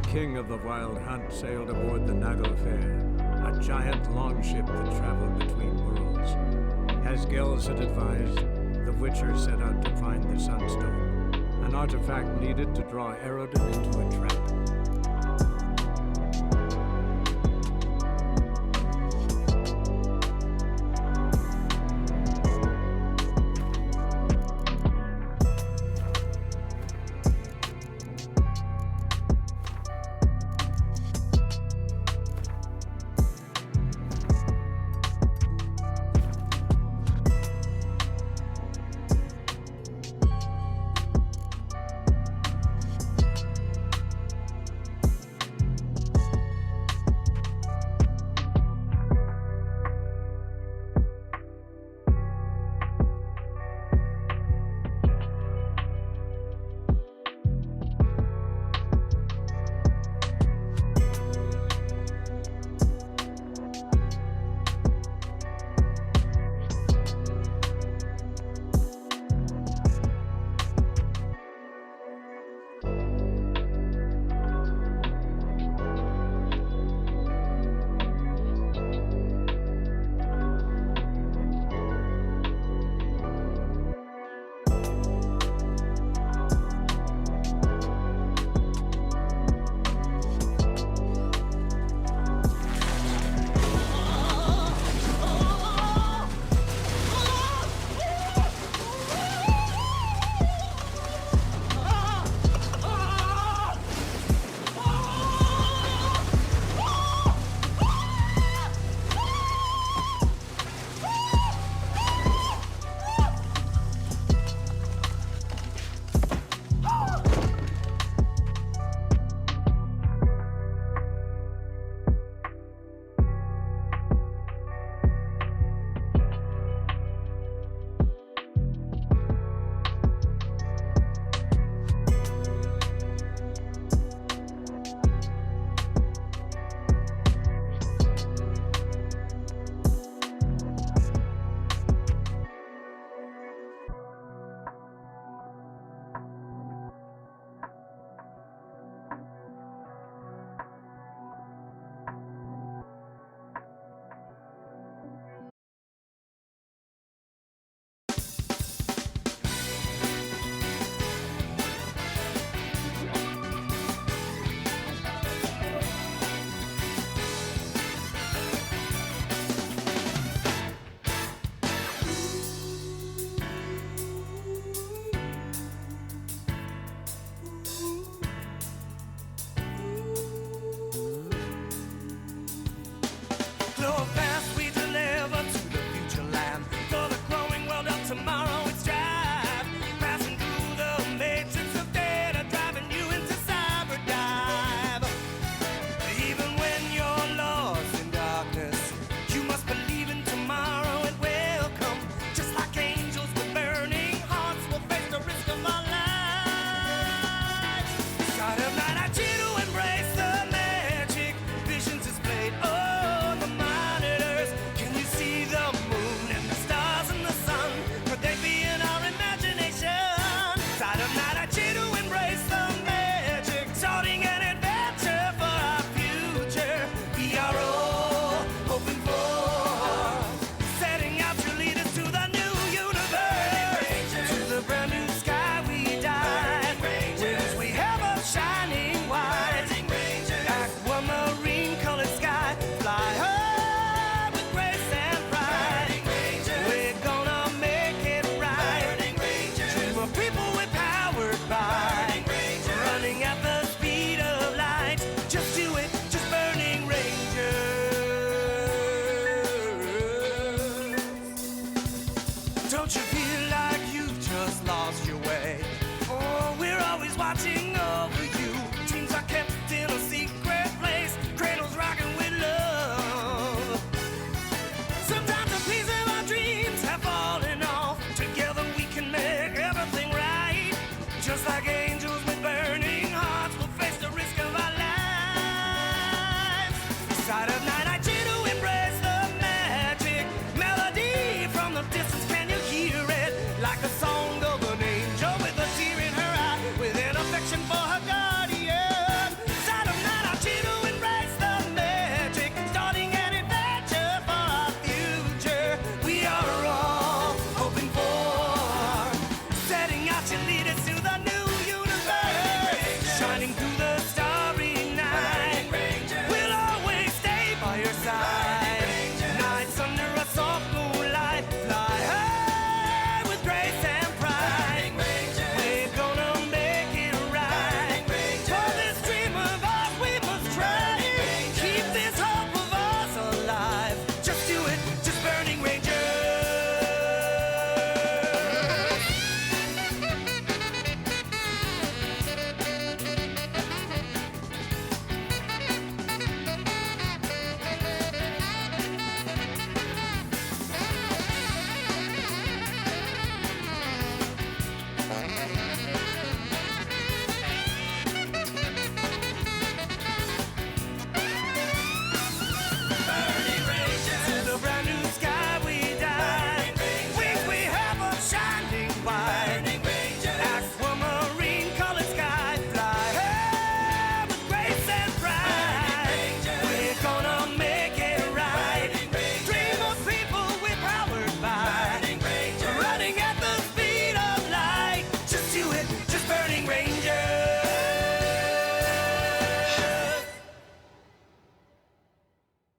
king of the Wild Hunt sailed aboard the Naglfair, a giant longship that traveled between worlds. As Gels had advised, the Witcher set out to find the Sunstone, an artifact needed to draw Erodin into a trap.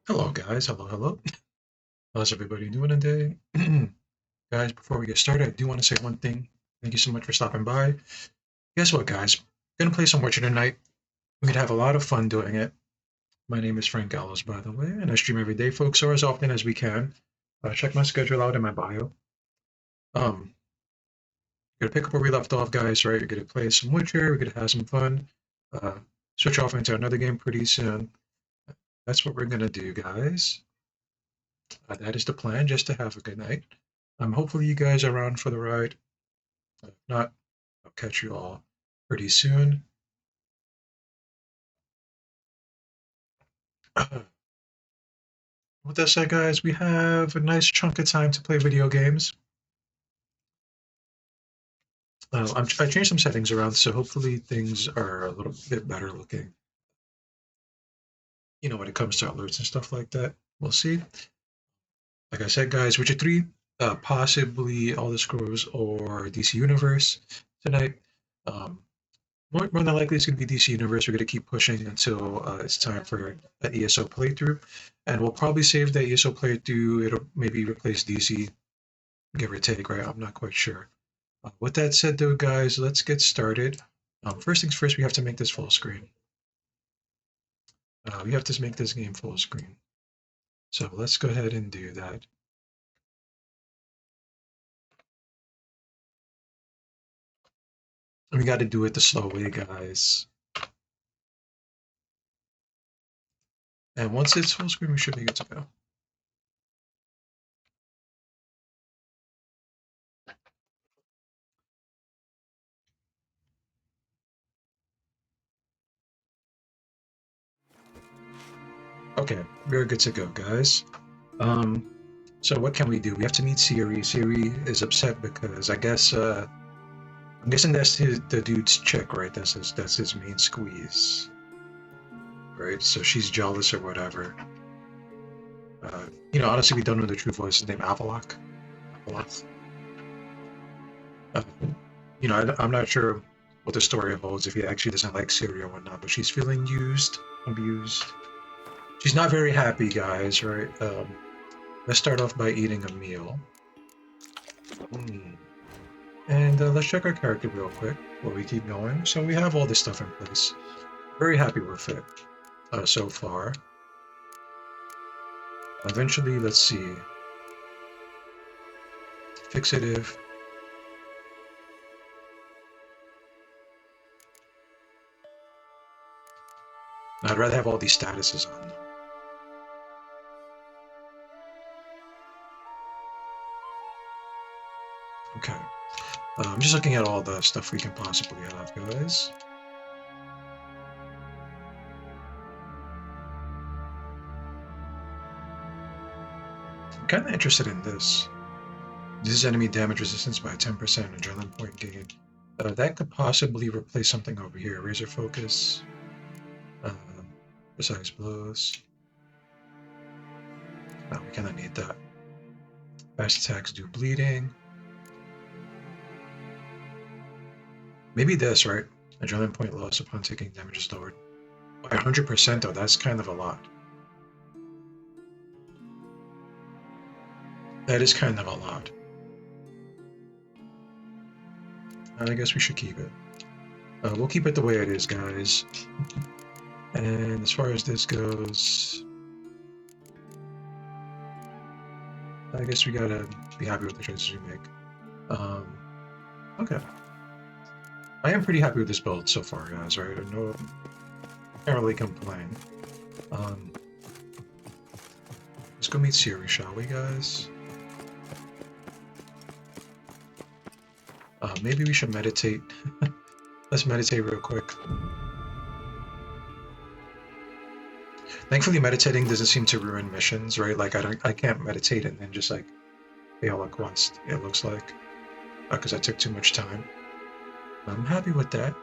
Hello, guys. Hello. How's everybody doing today? Guys, before we get started, I do want to say one thing. Thank you so much for stopping by. Guess what, guys? Gonna play some Witcher tonight. We're gonna have a lot of fun doing it. My name is Frank Gallows, by the way, and I stream every day, folks, or as often as we can. Check my schedule out in my bio. Um, gonna pick up where we left off, guys, right? We're gonna play some Witcher, we're gonna have some fun. Uh, Switch off into another game pretty soon. That's what we're gonna do, guys. That is the plan, just to have a good night. Hopefully you guys are around for the ride. If not, I'll catch you all pretty soon. With that said, guys, we have a nice chunk of time to play video games. I changed some settings around, so hopefully things are a little bit better looking. You know, when it comes to alerts and stuff like that. We'll see. Like I said, guys, Witcher 3, possibly All the Scrolls or DC Universe tonight. Um, more than likely, it's going to be DC Universe. We're going to keep pushing until it's time for an ESO playthrough. And we'll probably save the ESO playthrough. It'll maybe replace DC, give or take, right? I'm not quite sure. With that said, though, guys, let's get started. First things first, we have to make this full screen. We have to make this game full screen. So let's go ahead and do that. We got to do it the slow way, guys. And once it's full screen, we should be good to go. Okay, we're good to go, guys. So what can we do? We have to meet Siri. Siri is upset because I guess I'm guessing that's the dude's chick, right? That's his main squeeze, right? So she's jealous or whatever. Honestly, we don't know the true voice. His name Avalok. Avalok. Uh, I'm not sure what the story holds if he actually doesn't like Siri or whatnot, but she's feeling used, abused. She's not very happy, guys, right? Let's start off by eating a meal. And let's check our character real quick while we keep going. So we have all this stuff in place. Very happy with it so far. Eventually, let's see. Fixative. I'd rather have all these statuses on them. Okay. I'm just looking at all the stuff we can possibly have, guys. I'm kind of interested in this. This is enemy damage resistance by 10%, adrenaline point gain. That could possibly replace something over here. Razor focus. Precise blows. No, we kind of need that. Fast attacks do bleeding. Maybe this, right? Adrenaline point loss upon taking damage is lowered. By 100% though, that's kind of a lot. That is kind of a lot. I guess we should keep it. We'll keep it the way it is, guys. And as far as this goes, I guess we gotta be happy with the choices we make. Okay. I am pretty happy with this build so far, guys, right? Can't really complain. Let's go meet Siri, shall we, guys? Maybe we should meditate. Let's meditate real quick. Thankfully, meditating doesn't seem to ruin missions, right? Like I can't meditate and then just like fail a quest. It looks like because I took too much time. I'm happy with that.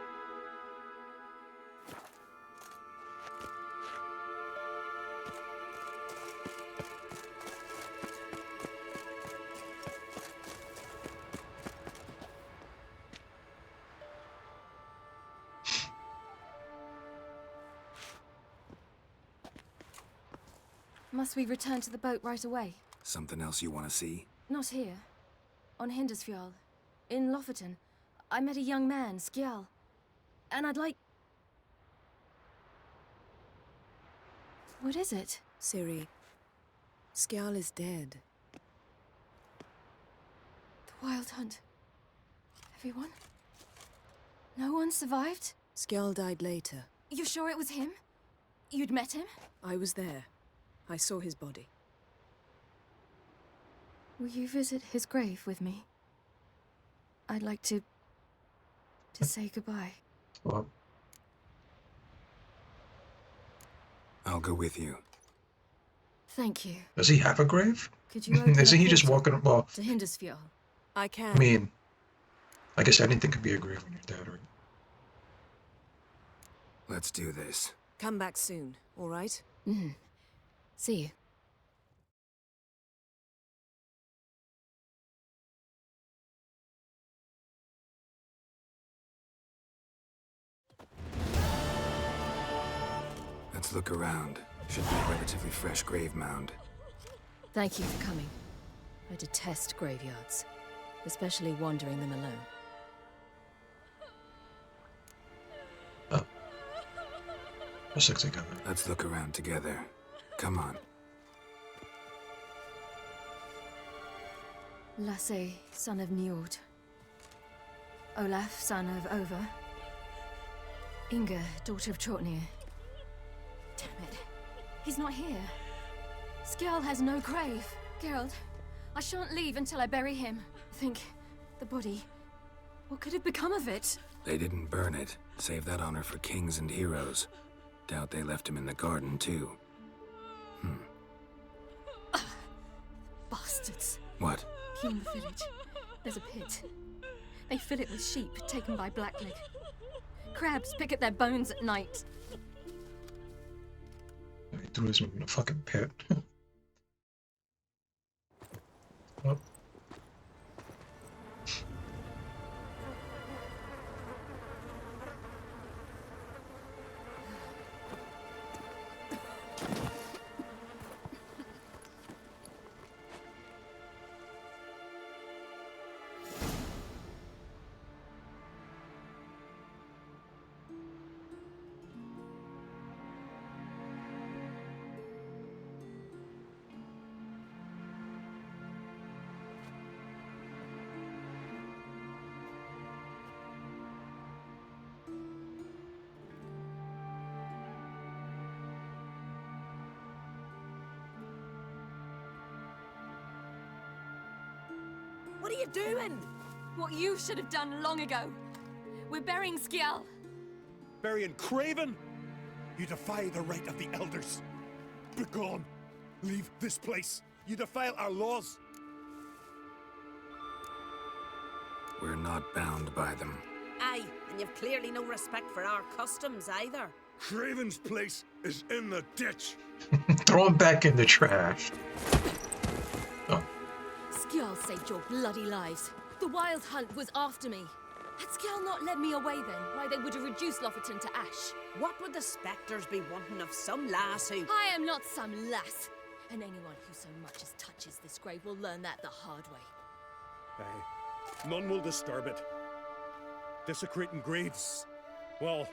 Must we return to the boat right away? Something else you want to see? Not here. On Hindisfjall. In Lofoten. I met a young man, Skjal. And I'd like... What is it? Ciri, Skjal is dead. The Wild Hunt. Everyone? No one survived? Skjal died later. You're sure it was him? You'd met him? I was there. I saw his body. Will you visit his grave with me? I'd like to say goodbye. Well, I'll go with you. Thank you. does he have a grave? Could you open Isn't a he just portal walking? Well, to Hindisfjall? I can. I mean, I guess anything could be a grave when you're dead, right? Let's do this. Come back soon, all right? See you. Let's look around. Should be a relatively fresh grave mound. Thank you for coming. I detest graveyards, especially wandering them alone. Oh. This looks like a... Let's look around together. Come on. Lasse, son of Njord. Olaf, son of Over. Inga, daughter of Trotnir. Damn it. He's not here. Skjal has no grave. Geralt, I shan't leave until I bury him. Think, the body. What could have become of it? They didn't burn it. Save that honor for kings and heroes. Doubt they left him in the garden, too. Bastards. What? Here in the village, there's a pit. They fill it with sheep taken by Blackleg. Crabs pick at their bones at night. He threw him in a fucking pit. Well, What are you doing? What you should have done long ago. We're burying Skjal. Burying Craven? You defy the right of the elders. Begone. Leave this place. You defile our laws. We're not bound by them. Aye, and you've clearly no respect for our customs either. Craven's place is in the ditch. throw him back in the trash. Oh, Skjal saved your bloody lives. The Wild Hunt was after me. Had Skjal not led me away then, why they would have reduced Lofoten to ash. What would the spectres be wanting of some lass who... I am not some lass. And anyone who so much as touches this grave will learn that the hard way. Aye. None will disturb it. Desecrating graves. Well,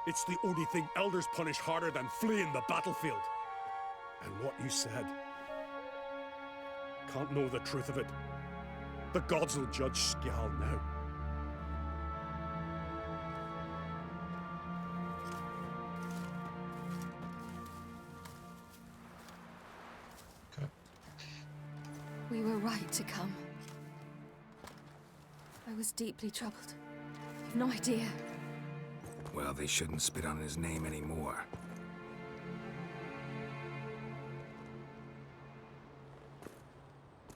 it's the only thing elders punish harder than fleeing the battlefield. And what you said. Can't know the truth of it. The gods will judge Skjal now. okay. We were right to come. I was deeply troubled. You've no idea. Well, they shouldn't spit on his name anymore.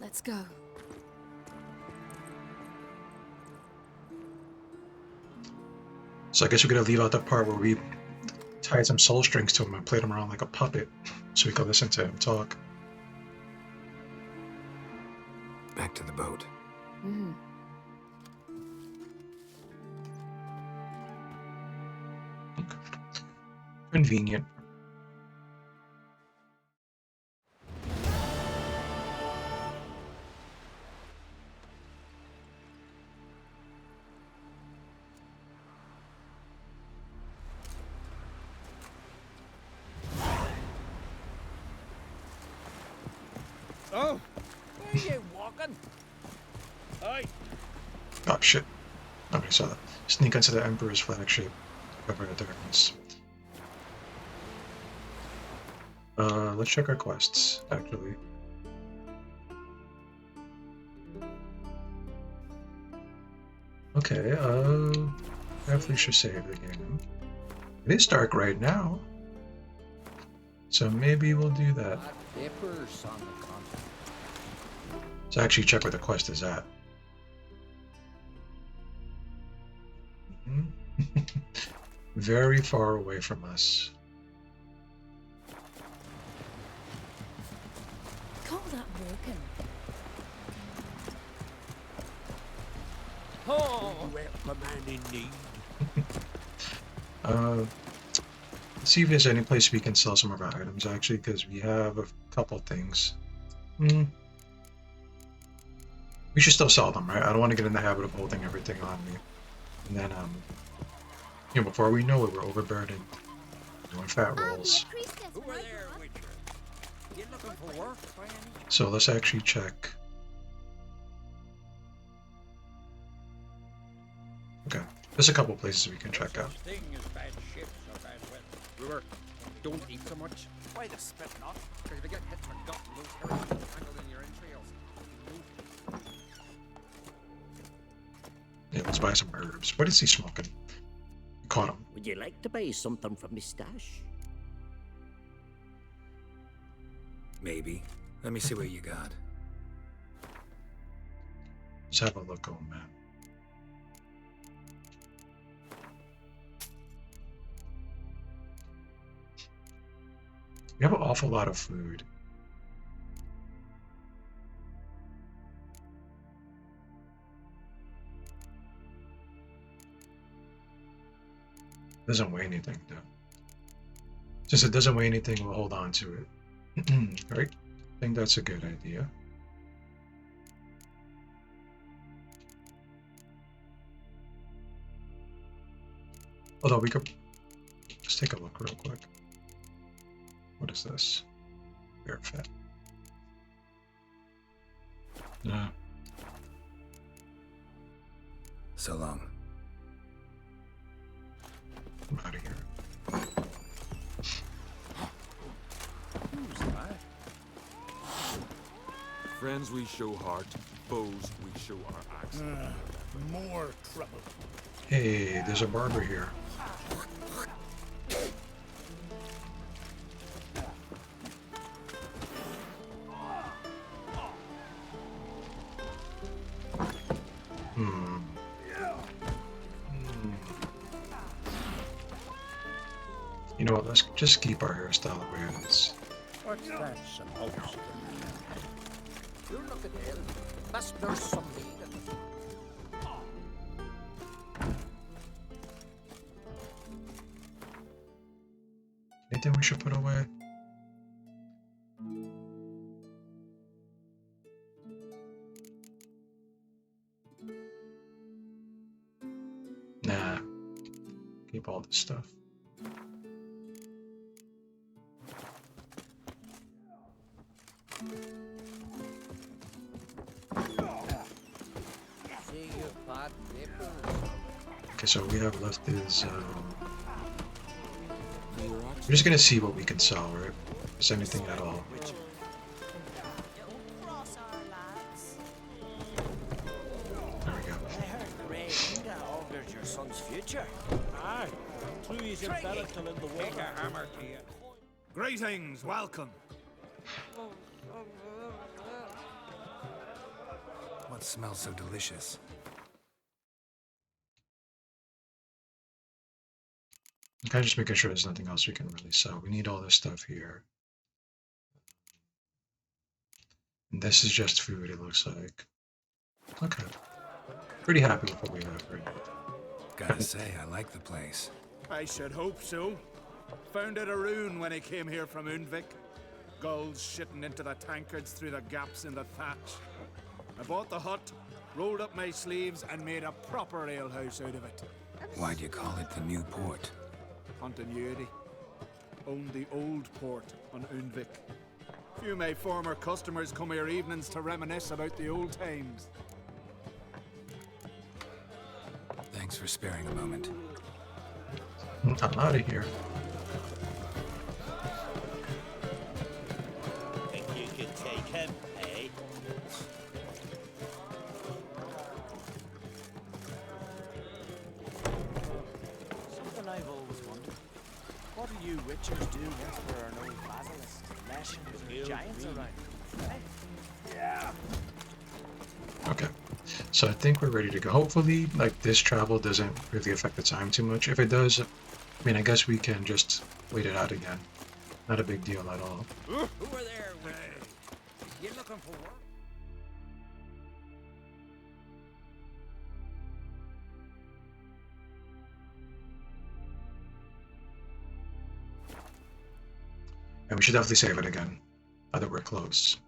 Let's go. So I guess we're gonna leave out the part where we tied some soul strings to him and played him around like a puppet, so we could listen to him talk. Back to the boat. Convenient. Oh, where are you walking? Aye. Oh shit. Nobody saw that. Sneak into the Emperor's flagship. Cover the darkness. Let's check our quests, actually. Okay, definitely should save the game. It is dark right now. So maybe we'll do that. Papers on the continent. Let's actually check where the quest is at. Very far away from us. Call that walking. Oh, well, man in need. Let's see if there's any place we can sell some of our items, actually, because we have a couple things. We should still sell them, right? I don't want to get in the habit of holding everything on me. And then, you know, before we know it, we're overburdened. Doing fat rolls. Who are there, Witcher? You looking for work, by any chance? So let's actually check. Okay, there's a couple places we can check out. Thing is bad ships or bad weather. Brewer, don't eat so much. Why the spit not? Because if you get hit for gut and lose everything tangled in your entrails. Yeah, let's buy some herbs. What is he smoking? We caught him. Would you like to buy something from my stash? Maybe. Let me see what you got. Let's have a look, old man. We have an awful lot of food. Doesn't weigh anything, though. Since it doesn't weigh anything, we'll hold on to it. Right? I think that's a good idea. Although we could... Let's take a look real quick. What is this? Bear fat. Nah. So long. I'm out of here. Who's that? Friends we show heart, foes we show our axe. More trouble. Hey, there's a barber here. You know what, let's just keep our hairstyle the way it is. What's that supposed to mean? You look at him. Must there's some meaning. Anything we should put away? Nah. Keep all this stuff. See you bad papers. Okay, so what we have left is, we're just gonna see what we can sell, right? If there's anything at all. There we go. I heard the Ray Inga augurs your son's future. Aye. True he's enveloped in the water. Take a hammer to you. Greetings, welcome. What smells so delicious? I'm kind of just making sure there's nothing else we can really sell. We need all this stuff here. And this is just food, it looks like. Okay. Pretty happy with what we have right now. Gotta say, I like the place. I should hope so. Found it a ruin when I came here from Undvik. Gulls shitting into the tankards through the gaps in the thatch. I bought the hut, rolled up my sleeves, and made a proper alehouse out of it. Why'd you call it the New Port? Continuity. Owned the old port on Undvik. Few may former customers come here evenings to reminisce about the old times. Thanks for sparing a moment. I'm out of here. Think you could take him, eh? Something I've always wondered. What do you witchers do if there are no basilisks, lashings, and giants around? Eh? Yeah. Okay. So I think we're ready to go. Hopefully, like, this travel doesn't really affect the time too much. If it does, I mean, I guess we can just wait it out again. Not a big deal at all. Who are there, Witcher? You looking for work? And we should definitely save it again. Now that we're close.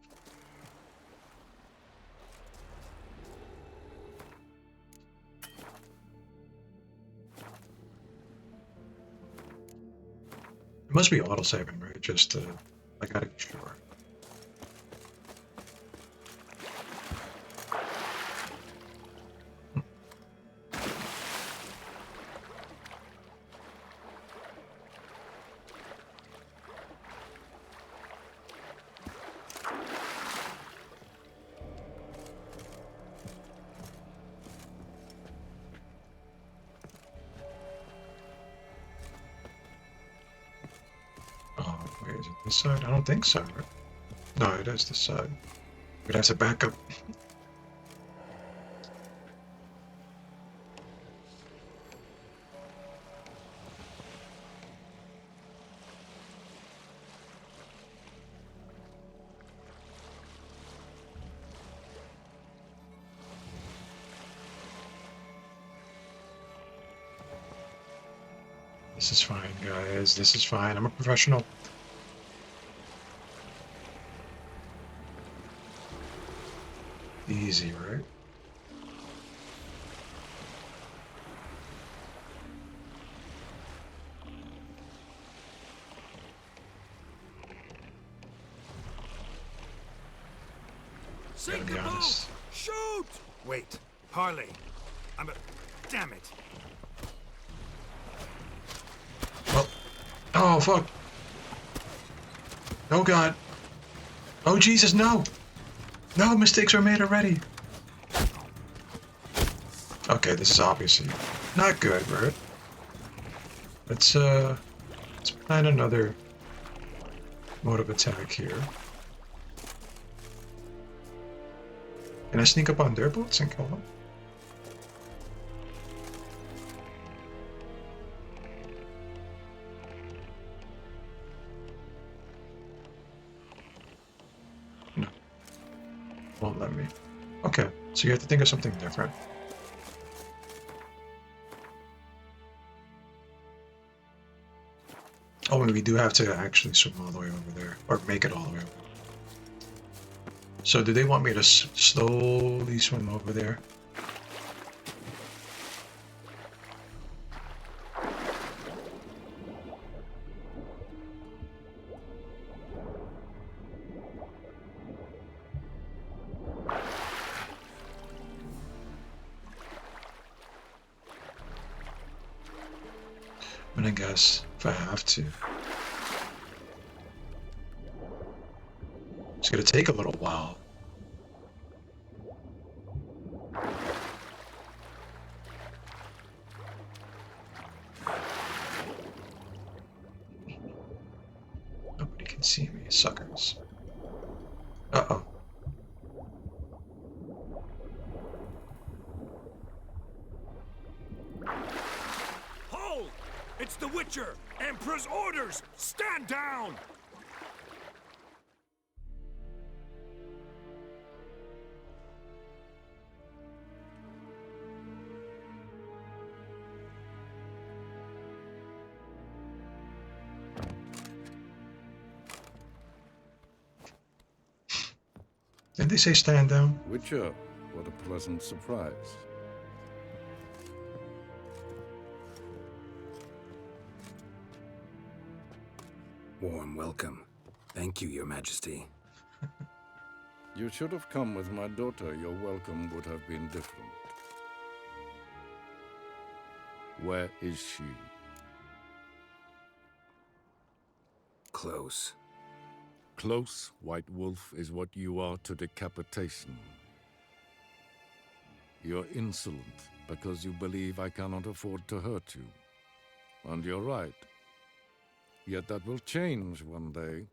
It must be auto-saving, right? Just, I gotta be sure. Oh, wait, is it this side? I don't think so, right? No, it is this side. We'd have to back up. This is fine, guys. This is fine. I'm a professional. Easy, right? Gotta be honest. Shoot! Wait, Harley. Damn it. Oh. Oh, fuck. Oh, God. Oh, Jesus, no. No, mistakes were made already. Okay, this is obviously not good, right? Let's plan another mode of attack here. Can I sneak up on their boats and kill them? No. Won't let me. Okay, so you have to think of something different. Oh, and we do have to actually swim all the way over there, or make it all the way over. So do they want me to slowly swim over there? And I guess if I have to. It's gonna take a little while. Nobody can see me, suckers. Uh-oh. Hold! It's the Witcher! Emperor's orders! Stand down! Did they say stand down? Witcher, what a pleasant surprise. Warm welcome. Thank you, Your Majesty. You should have come with my daughter. Your welcome would have been different. Where is she? Close. Close, White Wolf, is what you are to decapitation. You're insolent because you believe I cannot afford to hurt you. And you're right. Yet that will change one day,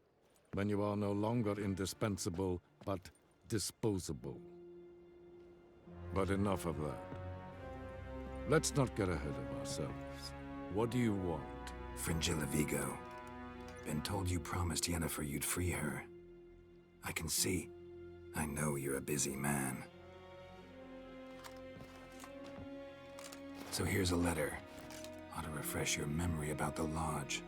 when you are no longer indispensable, but disposable. But enough of that. Let's not get ahead of ourselves. What do you want? Fringilla Vigo. Been told you promised Yennefer you'd free her. I can see. I know you're a busy man. So here's a letter. Ought to refresh your memory about the Lodge.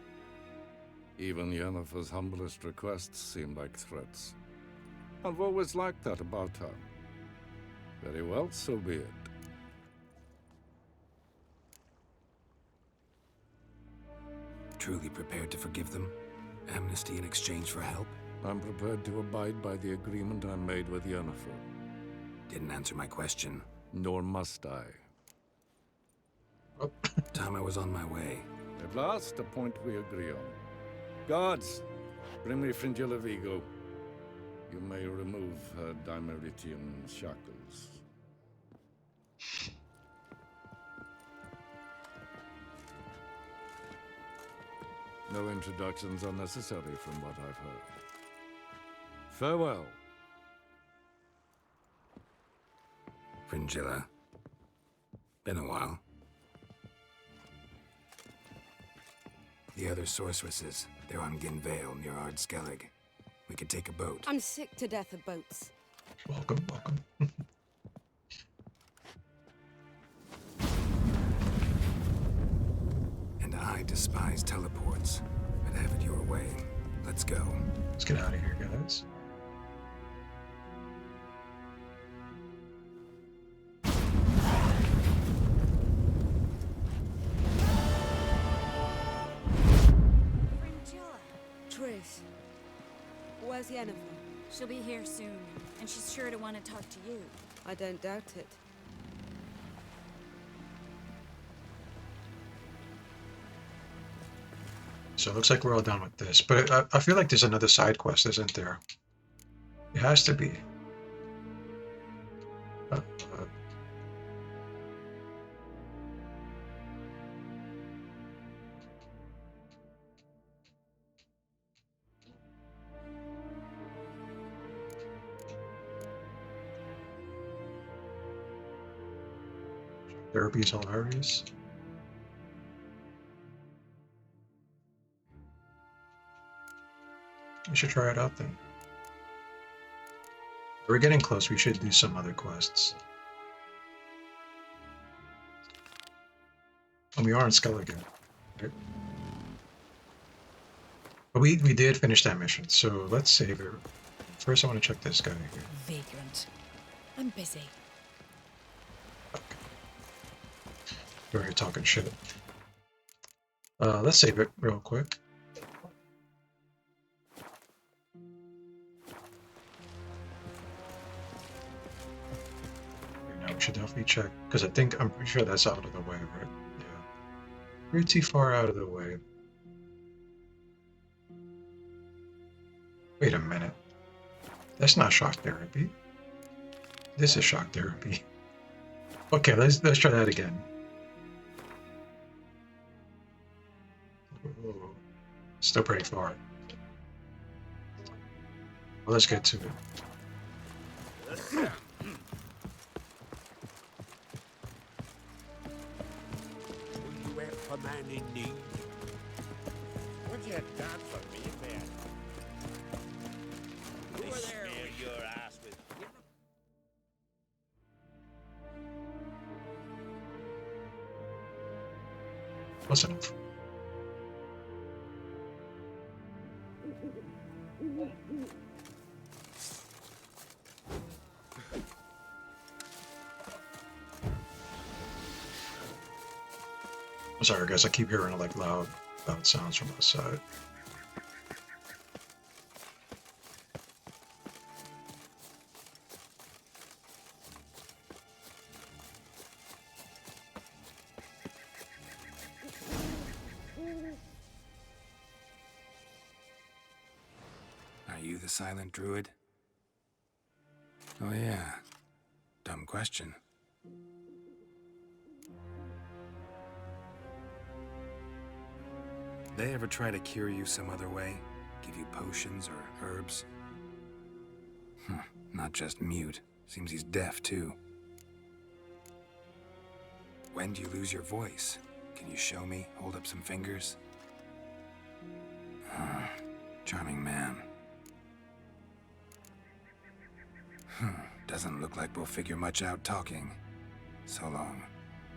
Even Yennefer's humblest requests seem like threats. I've always liked that about her. Very well, so be it. Truly prepared to forgive them? Amnesty in exchange for help? I'm prepared to abide by the agreement I made with Yennefer. Didn't answer my question. Nor must I. Time I was on my way. At last, a point we agree on. Guards, bring me Fringilla Vigo. You may remove her Dimeritian shackles. No introductions are necessary from what I've heard. Farewell. Fringilla. Been a while. The other sorceresses, they're on Ginvale near Ardskellig. We could take a boat. I'm sick to death of boats. Welcome, welcome. And I despise teleports, but have it your way. Let's go. Let's get out of here, guys. Trish, where's Yennefer? She'll be here soon, and she's sure to want to talk to you. I don't doubt it. So it looks like we're all done with this, but I feel like there's another side quest, isn't there? It has to be. Therapy is hilarious. We should try it out then. We're getting close. We should do some other quests. And we are in Skellige, right? But we did finish that mission, so let's save it. First, I want to check this guy here. Vagrant. I'm busy. We're here talking shit. Let's save it real quick. Now we should definitely check, because I'm pretty sure that's out of the way, right? Yeah. Pretty far out of the way. Wait a minute. That's not shock therapy. This is shock therapy. Okay, let's try that again. Still pretty far. Well, let's get to it. You went for man in need. What's you done for me, man? Who are there with your ass with? Close enough. I'm sorry, guys. I keep hearing like loud sounds from outside. you the silent druid? Oh yeah. Dumb question. They ever try to cure you some other way? Give you potions or herbs? Not just mute. Seems he's deaf too. When do you lose your voice? Can you show me? Hold up some fingers? Charming man. Doesn't look like we'll figure much out talking. So long.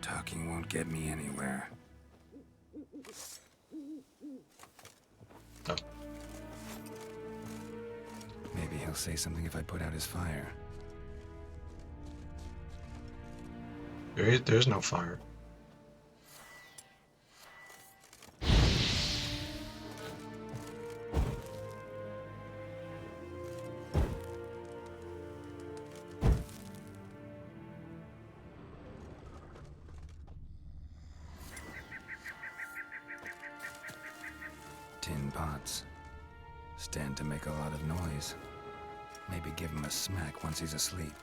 Talking won't get me anywhere. Oh. Maybe he'll say something if I put out his fire. There's no fire. Tin pots. Stand to make a lot of noise. Maybe give him a smack once he's asleep.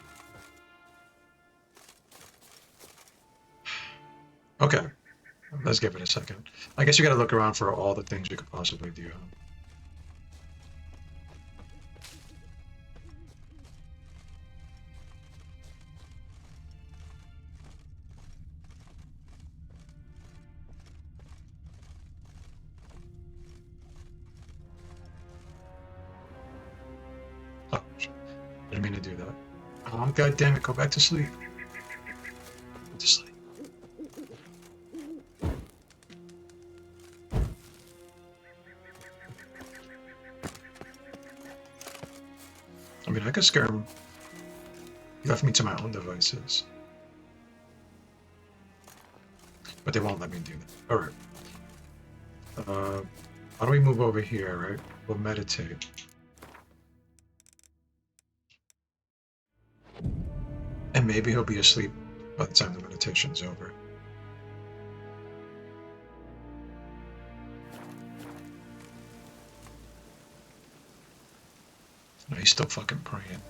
Okay, let's give it a second. I guess you gotta look around for all the things you could possibly do. Oh, didn't mean to do that. God damn it, go back to sleep. Go to sleep. I mean, I could scare him. He left me to my own devices. But they won't let me do that. Alright. How do we move over here, right? We'll meditate. And maybe he'll be asleep by the time the meditation's over. No, he's still fucking praying.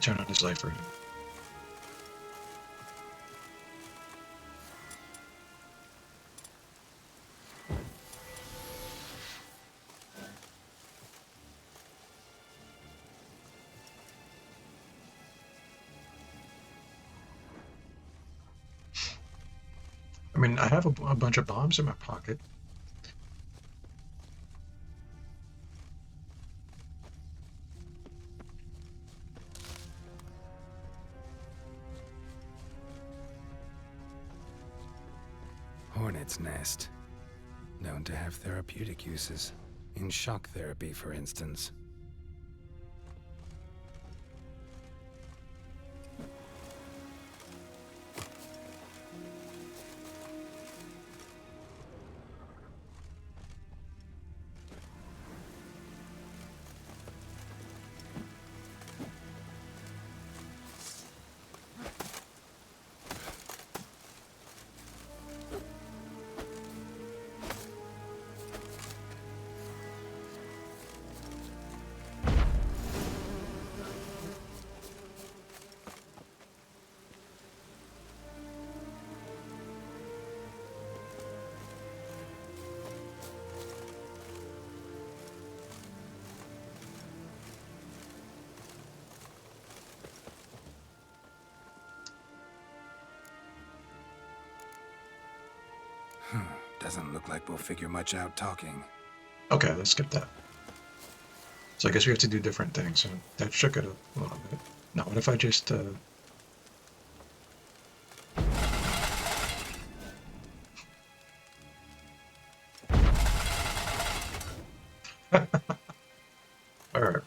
Turn on his life reading. I mean, I have a bunch of bombs in my pocket. Hornet's nest. Known to have therapeutic uses. In shock therapy, for instance. Doesn't look like we'll figure much out talking. Okay, let's skip that. So I guess we have to do different things, and that shook it a little bit. Now, what if I just, Alright.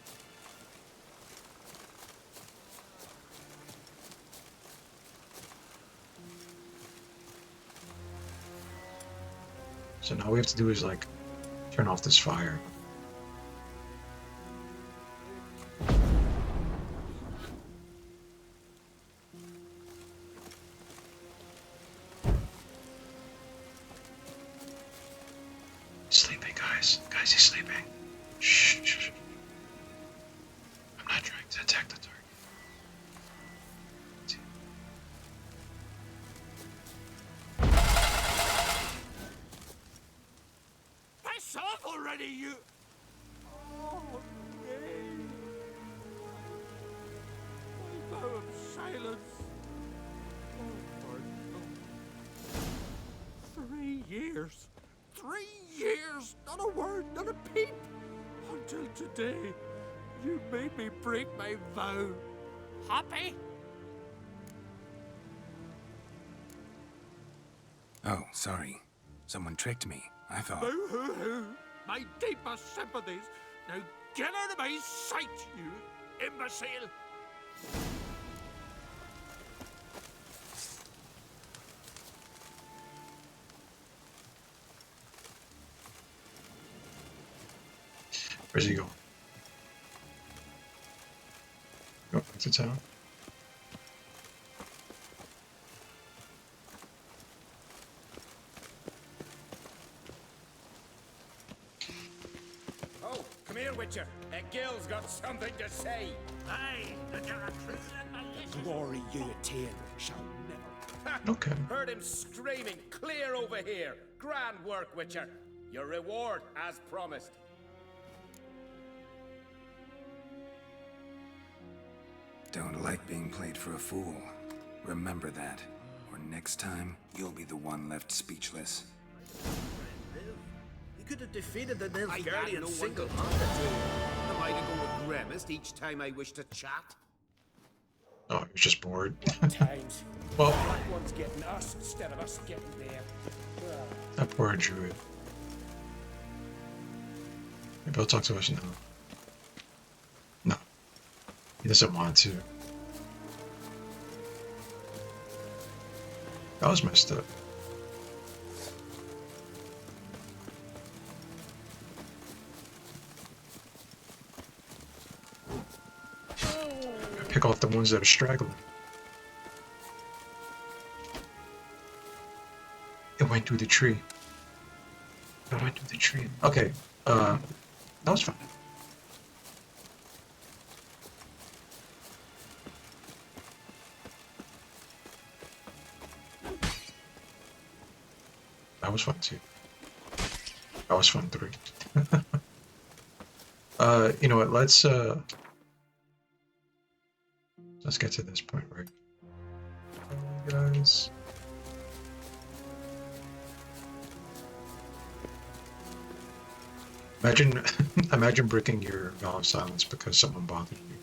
So now we have to do is, like, turn off this fire. sleeping, guys. Guys, he's sleeping. Shh, shh, shh. I'm not trying to attack the target. Piss off already, you! Oh, nay. My vow of silence. Oh, Lord, no. 3 years. 3 years! Not a word, not a peep! Until today, you made me break my vow. Happy? Oh, sorry. Someone tricked me. I thought... Boo-hoo-hoo! My deepest sympathies. Now get out of my sight, you imbecile! Where's he going? Go back to town. Oh, come here, Witcher. Gil's got something to say. Aye, that you're a truth and malicious. Glory you attain shall never. Okay. Heard him screaming, clear over here. Grand work, Witcher. Your reward, as promised. Don't like being played for a fool. Remember that. Or next time, you'll be the one left speechless. You could have defeated the I Nilfgaardian no single-handedly. Am I to go with Gremist each time I wish to chat? Oh, he was just bored. Times. Well, That one's getting us instead of us getting there. that poor druid. Maybe he'll talk to us now. No. He doesn't want to. That was messed up. Pick off the ones that are straggling. It went through the tree. It went through the tree. Okay, that was fun. That was fun too. That was fun 3. You know what, let's get to this point, right? Guys. Imagine imagine breaking your vow of silence because someone bothered you.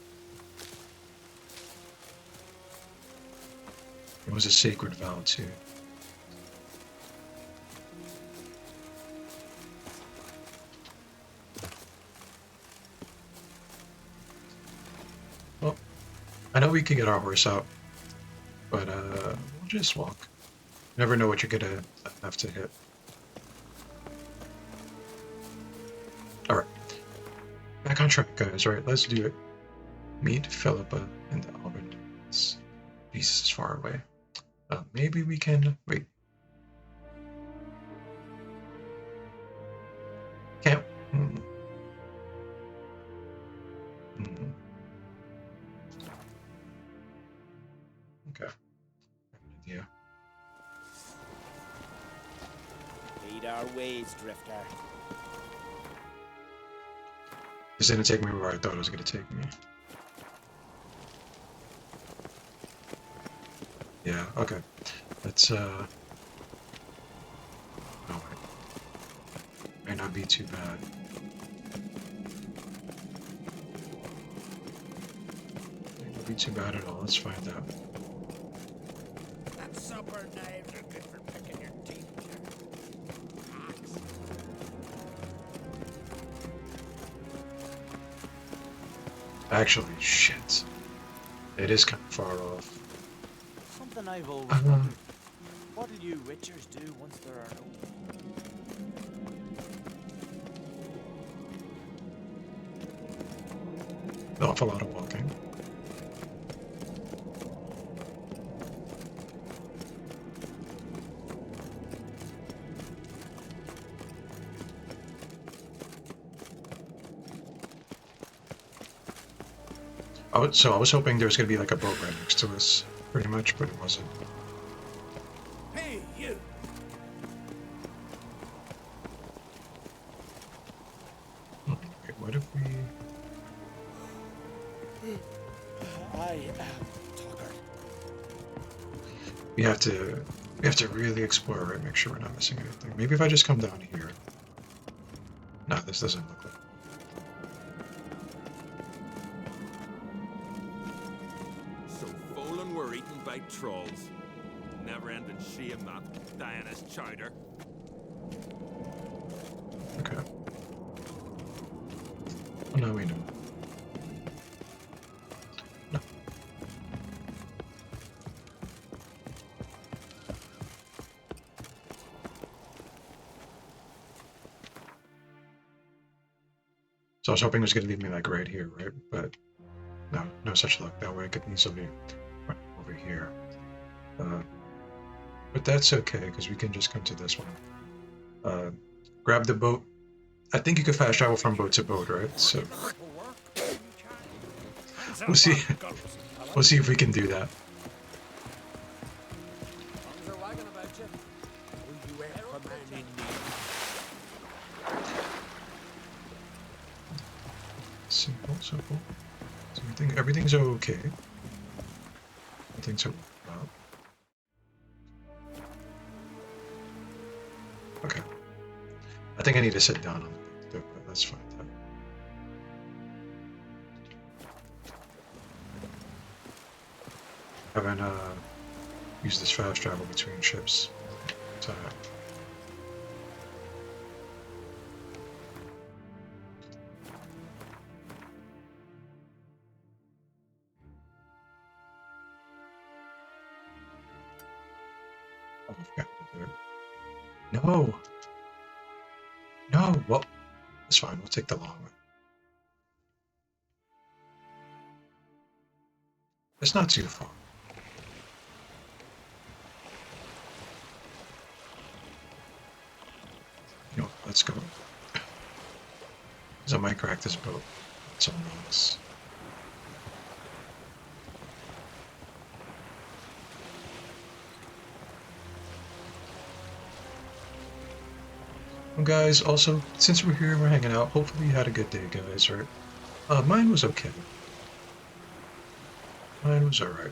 It was a sacred vow too. Well, I know we can get our horse out, but we'll just walk. You never know what you're gonna have to hit. Alright. Back on track, guys. Alright, let's do it. Meet Philippa and the Alban. Jesus, is far away. Maybe we can... Wait. Can't... Okay. Yeah. Lead our ways, Drifter. This didn't take me where I thought it was going to take me. Yeah, okay. Let's, oh, might not be too bad. Might not be too bad at all. Let's find out. That supper knives are good for picking your teeth. Actually, shit. It is kind of far off. Something I've always wondered. What do you witchers do once there are An awful lot of walking. I was hoping there was gonna be like a boat right next to us, pretty much, but it wasn't. Hey, you! Wait, what if we... Talker. We have to really explore, right? Make sure we're not missing anything. Maybe if I just come down here. No, this doesn't look like. So Folan were eaten by trolls. Never-ending shame that, dying as chowder. Okay. Oh, no, we know. No. So I was hoping it was going to leave me like right here, right? But no, no such luck. That way I could easily run over here. But that's okay, because we can just come to this one. Grab the boat. I think you can fast travel from boat to boat, right? So we'll see. We'll see if we can do that. Simple, simple. So I think everything's okay. Everything's okay. Okay. I think I need to sit down on the boat, though, but that's fine. Haven't used this fast travel between ships. Oh, I forgot to do it. No! No! Well, it's fine. We'll take the long way. It's not too far. You know, let's go. Because I might crack this boat. It's on rocks. Well, guys, also, since we're here, we're hanging out. Hopefully you had a good day, guys, right? Mine was okay. Mine was alright.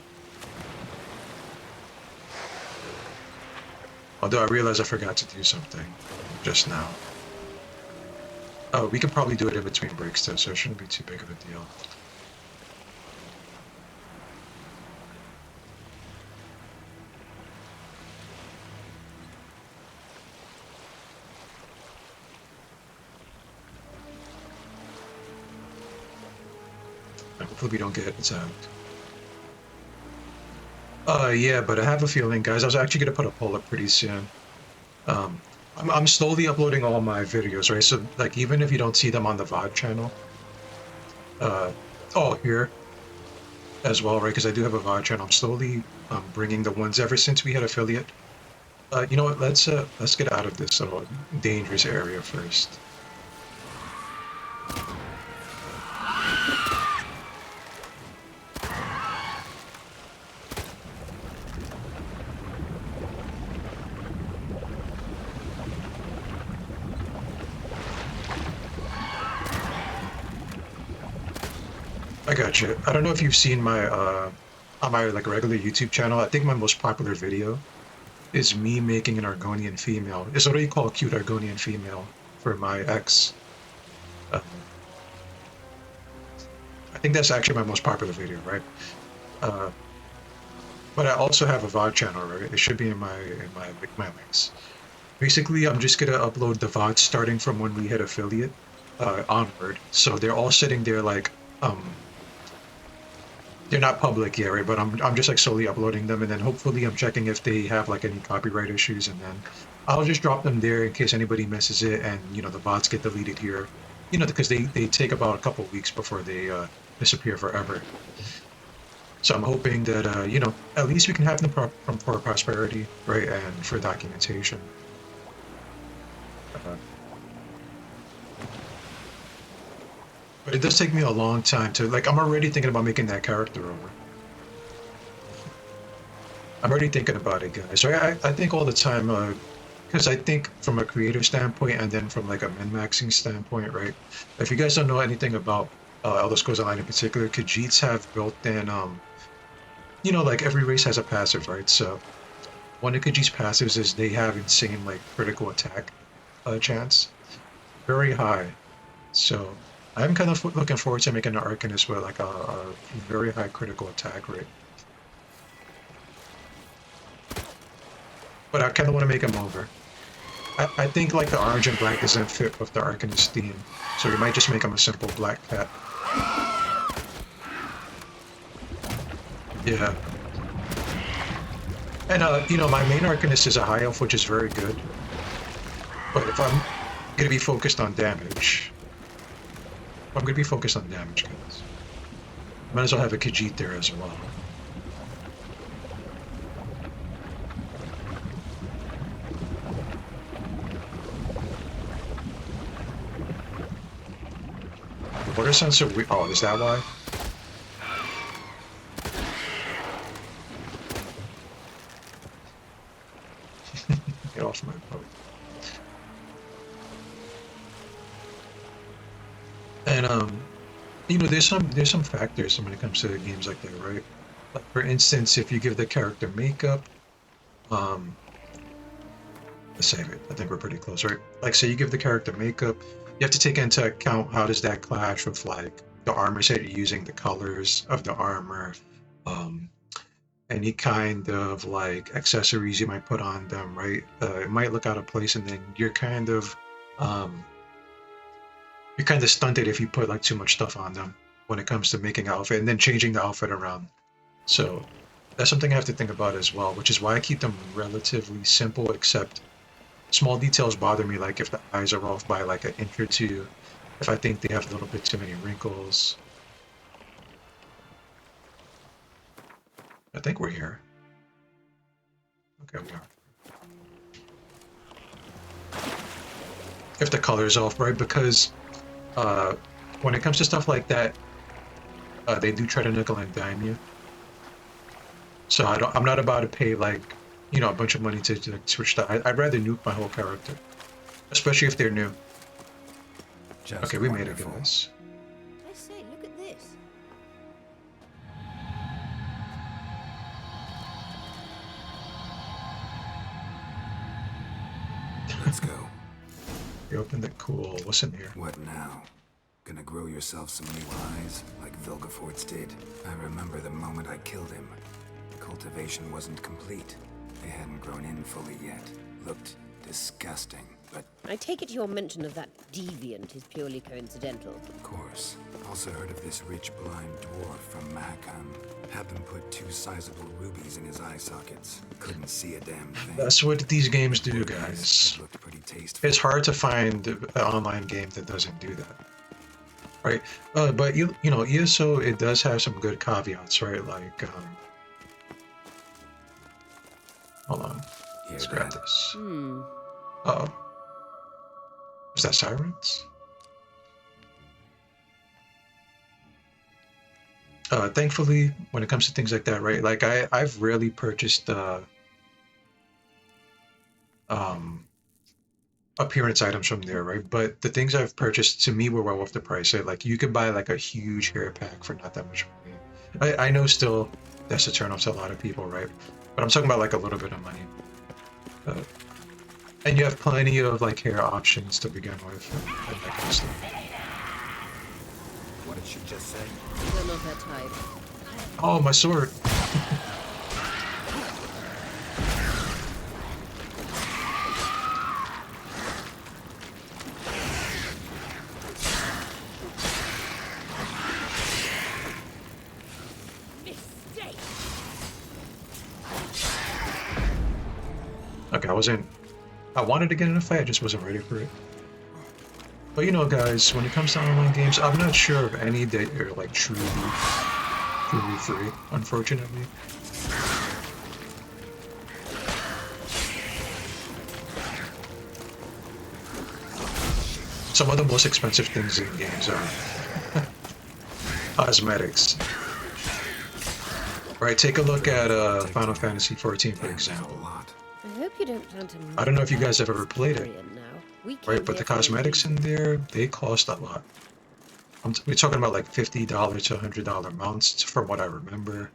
Although I realized I forgot to do something just now. Oh, we could probably do it in between breaks though, so it shouldn't be too big of a deal. Hopefully we don't get zapped. Yeah, but I have a feeling, guys, I was actually gonna put a poll up pretty soon. I'm slowly uploading all my videos, right? So, like, even if you don't see them on the VOD channel, here as well, right? Because I do have a VOD channel. I'm slowly bringing the ones ever since we had affiliate. You know what? Let's get out of this little dangerous area first. I got you. I don't know if you've seen my on my like regular YouTube channel. I think my most popular video is me making an Argonian female. It's what you call a cute Argonian female for my ex. I think that's actually my most popular video, right? But I also have a VOD channel, right? It should be in my links. Basically, I'm just gonna upload the VODs starting from when we hit affiliate onward. So they're all sitting there like they're not public yet, right? But I'm just like slowly uploading them, and then hopefully I'm checking if they have like any copyright issues, and then I'll just drop them there in case anybody misses it, and you know the VODs get deleted here, you know, because they take about a couple weeks before they disappear forever. So I'm hoping that you know, at least we can have them for prosperity, right, and for documentation. But it does take me a long time to, like, I'm already thinking about making that character over. I'm already thinking about it, guys. So I think all the time, because I think from a creator standpoint and then from like a min-maxing standpoint, right? If you guys don't know anything about Elder Scrolls Online in particular, Khajiits have built-in, you know, like every race has a passive, right? So one of Khajiit's passives is they have insane like critical attack chance, very high. So I'm kind of looking forward to making an Arcanist with like a very high critical attack rate. But I kind of want to make him over. I think like the orange and black doesn't fit with the Arcanist theme, so we might just make him a simple black cat. Yeah. And you know, my main Arcanist is a high elf, which is very good. But if I'm gonna be focused on damage, guys, might as well have a Khajiit there as well. The water sensor, oh, is that why? Get off my boat. And you know, there's some factors when it comes to games like that, right? Like for instance, if you give the character makeup, let's save it. I think we're pretty close, right? Like, say you give the character makeup, you have to take into account how does that clash with like the armor set you're using, the colors of the armor, any kind of like accessories you might put on them, right? It might look out of place, and then you're kind of stunted if you put like too much stuff on them when it comes to making an outfit and then changing the outfit around. So that's something I have to think about as well, which is why I keep them relatively simple, except small details bother me, like if the eyes are off by like an inch or two, if I think they have a little bit too many wrinkles. I think we're here. Okay, we are. If the color is off, right? Because when it comes to stuff like that, they do try to nickel and dime you. So I'm not about to pay like, you know, a bunch of money to like, switch that. I'd rather nuke my whole character, especially if they're new. Just okay, we wonderful. made it, guys. I say, look at this. Let's go. You opened it, cool. What's in here? What now? Gonna grow yourself some new eyes, like Vilgefortz did? I remember the moment I killed him. Cultivation wasn't complete. They hadn't grown in fully yet. Looked disgusting, but... I take it your mention of that deviant is purely coincidental. Of course. Also heard of this rich blind dwarf from Mahakam. Had them put 2 sizable rubies in his eye sockets. Couldn't see a damn thing. That's what these games do, guys. Looked pretty tasteful. It's hard to find an online game that doesn't do that. Right? But you know, ESO, it does have some good caveats, right? Like, hold on. Let's grab this. Uh-oh. Is that sirens? Thankfully, when it comes to things like that, right? Like I've rarely purchased appearance items from there, right? But the things I've purchased to me were well worth the price. Right? Like you could buy like a huge hair pack for not that much money. I know still that's a turn off to a lot of people, right? But I'm talking about like a little bit of money. And you have plenty of like hair options to begin with and that kind of stuff. What did she just say? You're not that type. Oh, my sword. Okay, I wanted to get in a fight, I just wasn't ready for it. But you know, guys, when it comes to online games, I'm not sure of any that are like truly free, unfortunately. Some of the most expensive things in games are cosmetics. Right, take a look at Final Fantasy XIV, for example. I hope you don't plan to. I don't know if you guys have ever played it, Now. right? But the cosmetics in there, they cost a lot. We're talking about like $50 to $100 amounts, from what I remember.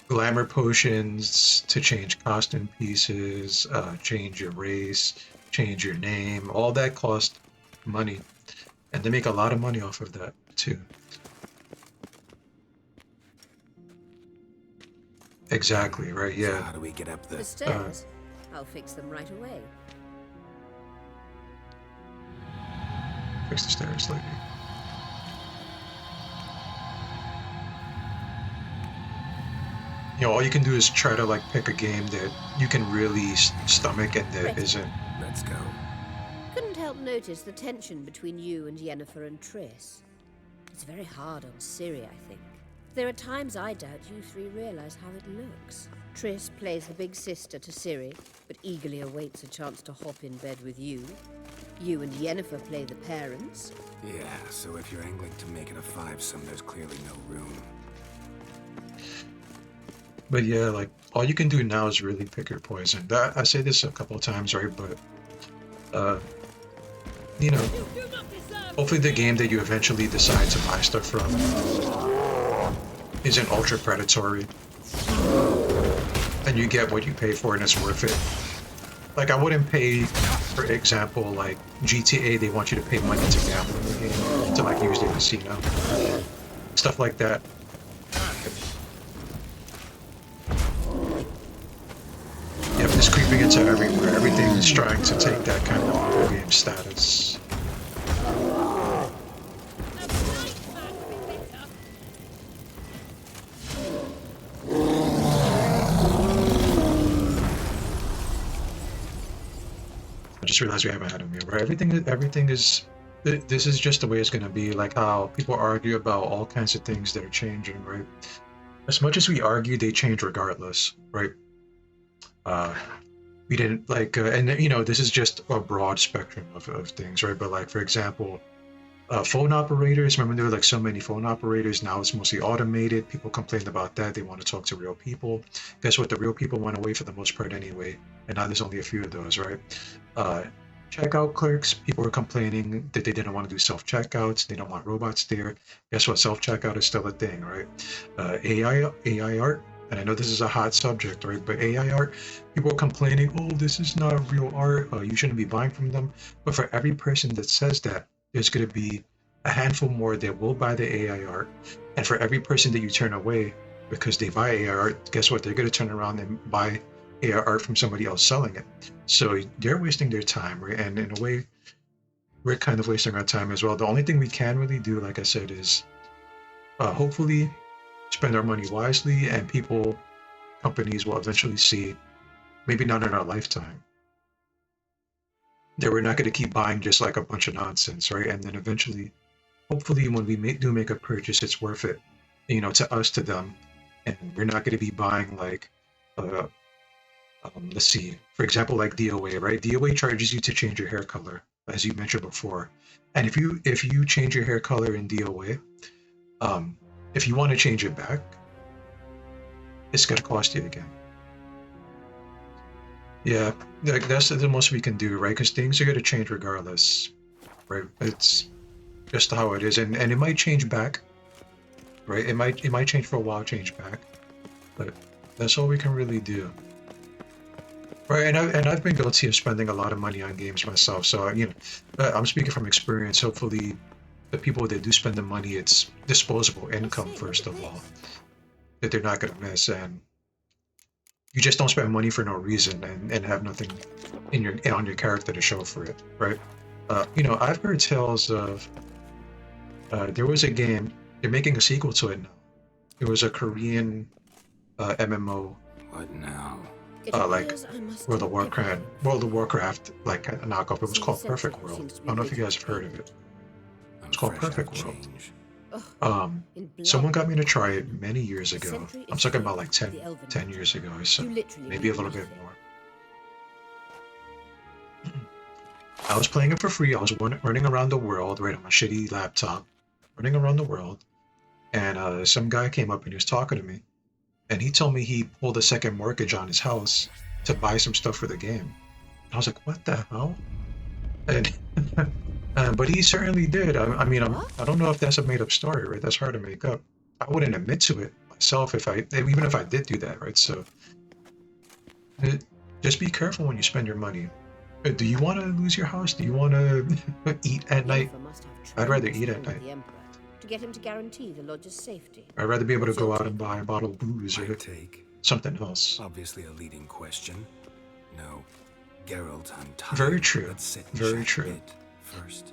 Glamour potions to change costume pieces, change your race, change your name. All that cost money, and they make a lot of money off of that too. Exactly, right, yeah. So how do we get up The stairs? I'll fix them right away. Fix the stairs, lady. You know, all you can do is try to like pick a game that you can really stomach and that isn't. Let's go. Couldn't help notice the tension between you and Yennefer and Triss. It's very hard on Ciri, I think. There are times I doubt you three realize how it looks. Triss plays the big sister to Ciri, but eagerly awaits a chance to hop in bed with you. You and Yennefer play the parents. Yeah, so if you're angling to make it a five-some, there's clearly no room. But yeah, like, all you can do now is really pick your poison. I say this a couple of times, right? But, you know, hopefully the game that you eventually decide to buy stuff from isn't ultra predatory. And you get what you pay for and it's worth it. Like, I wouldn't pay, for example, like, GTA, they want you to pay money to gamble in the game, to, like, use the casino. Stuff like that. Yep, it's creeping into everywhere. Everything is trying to take that kind of video game status. I just realized we haven't had a meal, right? Everything is. This is just the way it's gonna be. Like how people argue about all kinds of things that are changing, right? As much as we argue, they change regardless, right? We didn't like, and you know, this is just a broad spectrum of things, right? But like, for example, phone operators, remember there were like so many phone operators, now it's mostly automated. People complained about that. They want to talk to real people. Guess what? The real people went away for the most part anyway. And now there's only a few of those, right? Checkout clerks, people were complaining that they didn't want to do self-checkouts. They don't want robots there. Guess what? Self-checkout is still a thing, right? AI art, and I know this is a hot subject, right? But AI art, people are complaining, oh, this is not real art. You shouldn't be buying from them. But for every person that says that, there's going to be a handful more that will buy the AI art. And for every person that you turn away because they buy AI art, guess what? They're going to turn around and buy AI art from somebody else selling it. So they're wasting their time, right? And in a way, we're kind of wasting our time as well. The only thing we can really do, like I said, is hopefully spend our money wisely, and companies will eventually see, maybe not in our lifetime, that we're not going to keep buying just like a bunch of nonsense, right? And then eventually, hopefully, when we do make a purchase, it's worth it, you know, to us, to them, and we're not going to be buying like, let's see, for example, like DOA, right? DOA charges you to change your hair color, as you mentioned before, and if you change your hair color in DOA, if you want to change it back, it's going to cost you again. Yeah, that's the most we can do, right? Because things are going to change regardless, right? It's just how it is, and it might change back, right? It might change for a while, change back, but that's all we can really do, right? And I've been guilty of spending a lot of money on games myself, so you know, I'm speaking from experience. Hopefully, the people that do spend the money, it's disposable income first of all, that they're not going to miss, and you just don't spend money for no reason and have nothing on your character to show for it, right? You know, I've heard tales of there was a game, they're making a sequel to it now. It was a Korean MMO. What now? Like World of Warcraft, like a knockoff. It was called Perfect World. I don't know if you guys have heard of it. It's called Perfect World. Someone got me to try it many years ago. I'm talking about like 10 years ago, so maybe a little bit more. I was playing it for free. I was running around the world, right, on my shitty laptop. running around the world, and some guy came up and he was talking to me, and he told me he pulled a second mortgage on his house to buy some stuff for the game. I was like, what the hell? And but he certainly did. I mean, I don't know if that's a made-up story, right? That's hard to make up. I wouldn't admit to it myself even if I did do that, right? So just be careful when you spend your money. Do you want to lose your house? Do you want to eat at night? I'd rather eat at night. To get him to guarantee the lodge's safety. I'd rather be able to go out and buy a bottle of booze or something else. Obviously a leading question. No. Geralt untied. Very true. Very true.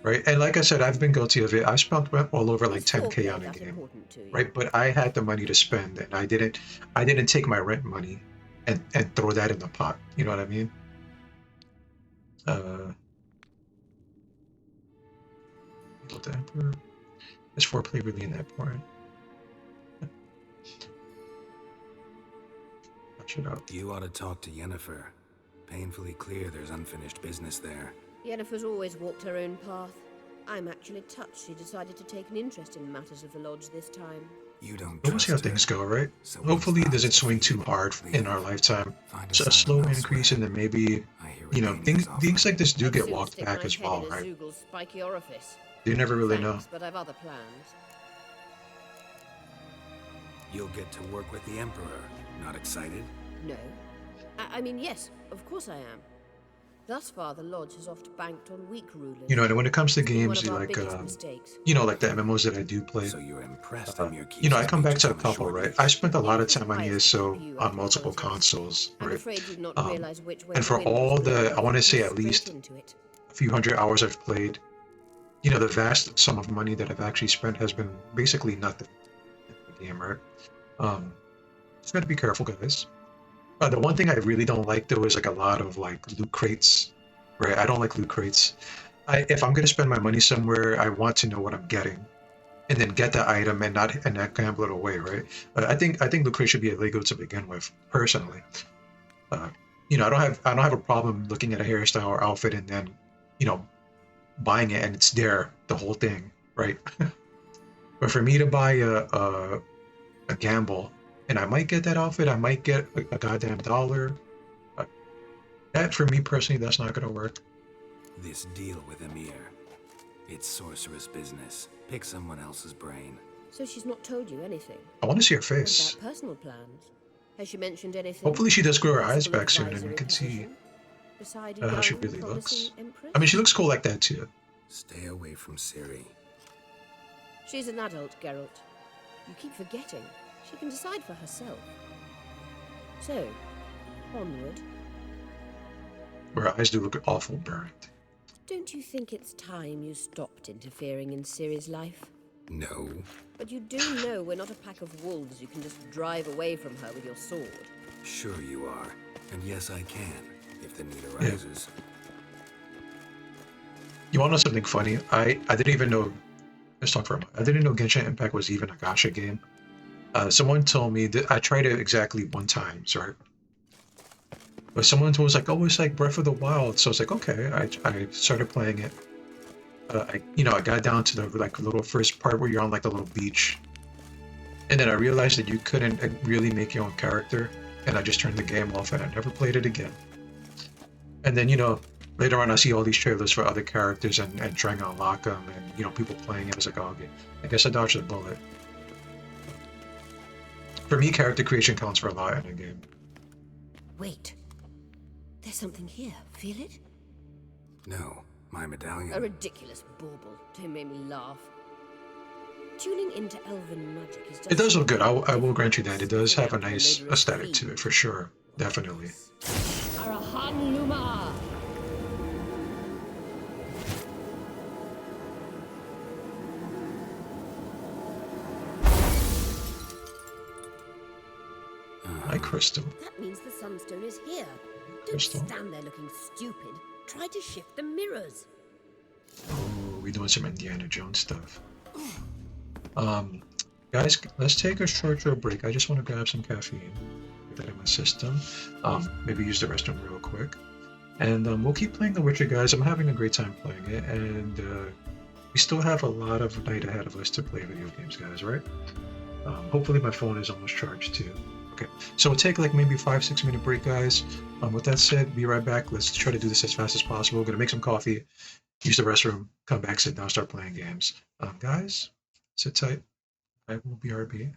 Right, and like I said, I've been guilty of it. I spent all over like 10K on a game, right? But I had the money to spend, and I didn't take my rent money and throw that in the pot. You know what I mean? The Emperor. Is foreplay really that important? You ought to talk to Yennefer. Painfully clear there's unfinished business there. Yennefer's always walked her own path. I'm actually touched she decided to take an interest in matters of the lodge this time. You don't We'll see how things go, right? Hopefully it doesn't swing too hard in our lifetime. So a slow increase, and then maybe, you know, things like this do get walked back as well, right? You never really know. But I've other plans. You'll get to work with the Emperor. Not excited? No. I mean, yes, of course I am. Thus far, the Lodge has oft banked on weak rulers. You know, and when it comes to games like, you know, like the MMOs that I do play, so you're impressed you know, I come back to a couple, right? I spent a lot of time on ESO on multiple consoles, right? And for all the, I want to say at least a few hundred hours I've played, you know, the vast sum of money that I've actually spent has been basically nothing in the game, right? Just gotta be careful, guys. The one thing I really don't like though is like a lot of like loot crates, right? I don't like loot crates. If I'm gonna spend my money somewhere, I want to know what I'm getting, and then get the item and not gamble it away, right? I think loot crates should be illegal to begin with, personally. You know, I don't have a problem looking at a hairstyle or outfit and then, you know, buying it and it's there, the whole thing, right? But for me to buy a gamble, and I might get that outfit, I might get a goddamn dollar. That, for me personally, that's not gonna work. This deal with Emir, it's sorceress business. Pick someone else's brain. So she's not told you anything? I want to see her face. What about personal plans? Has she mentioned anything? Hopefully she does grow her eyes back soon and we can see how she really looks. I mean, she looks cool like that too. Stay away from Ciri. She's an adult, Geralt. You keep forgetting. She can decide for herself. So, onward. Her eyes do look awful burned. Don't you think it's time you stopped interfering in Ciri's life? No. But you do know we're not a pack of wolves you can just drive away from her with your sword. Sure you are. And yes, I can, if the need arises. Yeah. You want to know something funny? I didn't even know... Let's talk for a moment. I didn't know Genshin Impact was even a gacha game. Someone told me that I tried it exactly one time, right? But someone was like, "Oh, it's like Breath of the Wild." So I was like, "Okay." I started playing it. I got down to the like little first part where you're on like the little beach, and then I realized that you couldn't really make your own character, and I just turned the game off and I never played it again. And then later on I see all these trailers for other characters and trying to unlock them, and people playing it. I was like, "Oh, okay, I guess I dodged a bullet." For me, character creation counts for a lot in a game. Wait. There's something here. Feel it? No. My medallion. A ridiculous bauble. Don't make me laugh. Tuning into elven magic is just... It does look good. I will grant you that. It does have a nice aesthetic to it, for sure. Definitely. Arahan Luma! Hi, Crystal. That means the Sunstone is here. Don't Crystal. stand there looking stupid. Try to shift the mirrors. Oh, we're doing some Indiana Jones stuff. Guys, let's take a short break. I just want to grab some caffeine. Get that in my system. Maybe use the restroom real quick. And we'll keep playing The Witcher, guys. I'm having a great time playing it. And we still have a lot of night ahead of us to play video games, guys, right? Hopefully my phone is almost charged too. Okay, so we'll take like maybe 5-6 minute break, guys. With that said, be right back. Let's try to do this as fast as possible. We're gonna make some coffee, use the restroom, come back, sit down, start playing games. Guys, sit tight. I will BRB.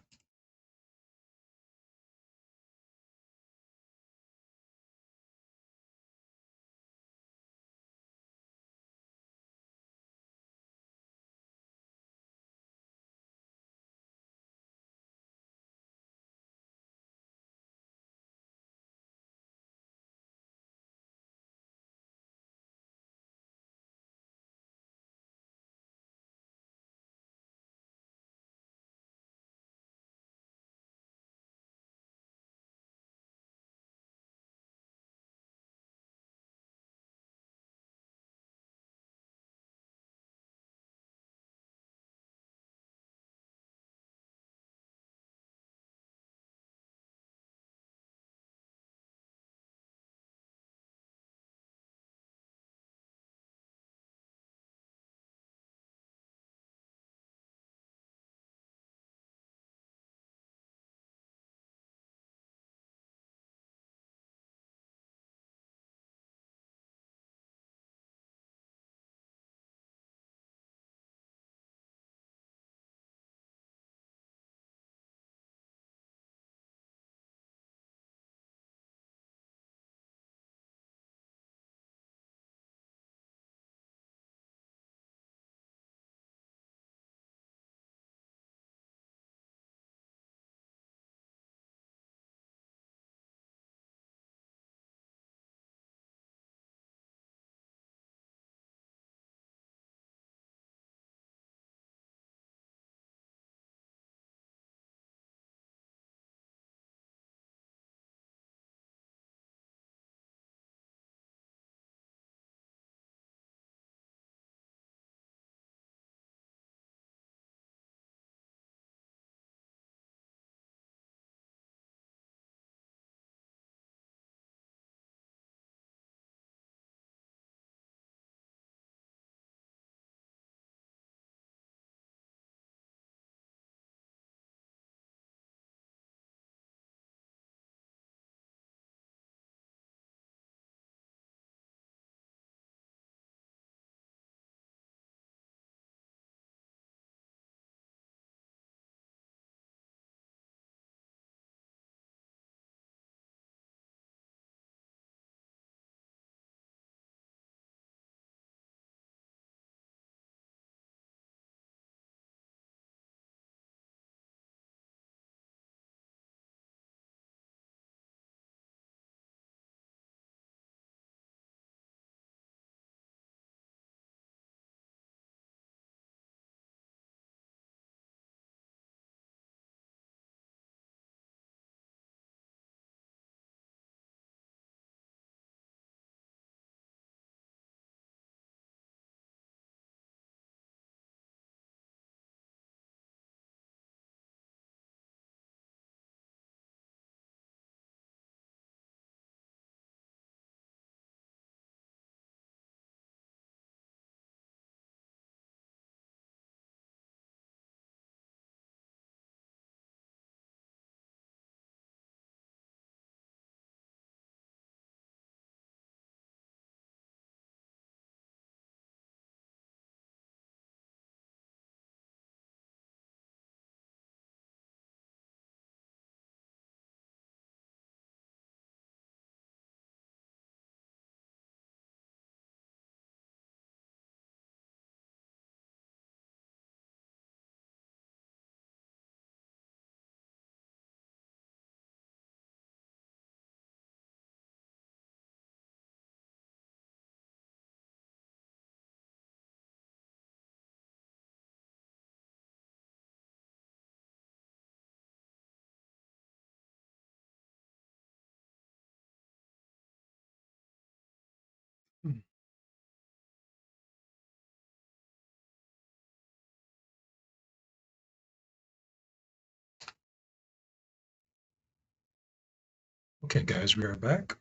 Okay, guys, we are back.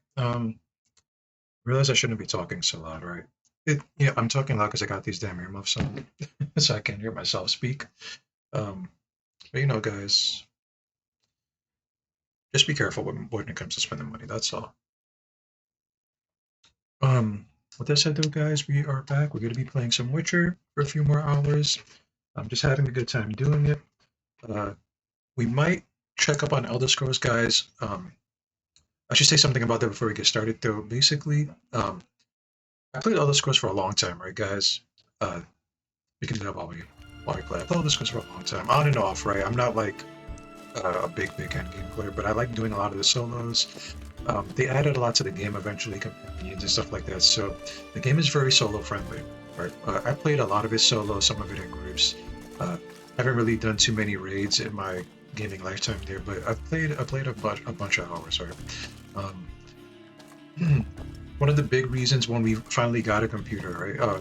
Realize I shouldn't be talking so loud, right? Yeah, I'm talking loud because I got these damn earmuffs on. so I can't hear myself speak. But you know, guys, just be careful when it comes to spending money. That's all. With that said, though, guys, we are back. We're going to be playing some Witcher for a few more hours. I'm just having a good time doing it. We might check up on Elder Scrolls, guys. I should say something about that before we get started, though. Basically, I played Elder Scrolls for a long time, right, guys? We can do that while we play. I played Elder Scrolls for a long time, on and off, right? I'm not like a big end game player, but I like doing a lot of the solos. They added a lot to the game eventually, companions and stuff like that. So the game is very solo friendly. Right? I played a lot of it solo, some of it in groups. Haven't really done too many raids in my gaming lifetime there, but I've played a bunch of hours. Right? One of the big reasons when we finally got a computer, right?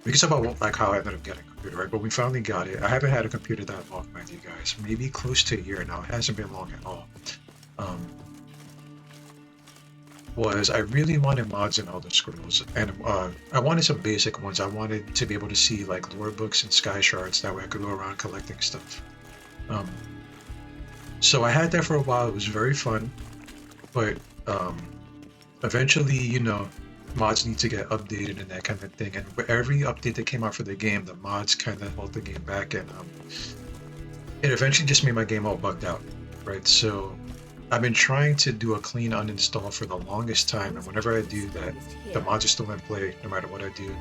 We can talk about like how I ended up getting a computer, right? But we finally got it. I haven't had a computer that long, mind you guys. Maybe close to a year now. It hasn't been long at all. Was I really wanted mods in Elder Scrolls, and I wanted some basic ones. I wanted to be able to see like lore books and sky shards, that way I could go around collecting stuff. So I had that for a while. It was very fun, but eventually, you know, mods need to get updated and that kind of thing. And with every update that came out for the game, the mods kind of held the game back, and it eventually just made my game all bugged out, right? So I've been trying to do a clean uninstall for the longest time, and whenever I do that, the mods are still in play no matter what I do.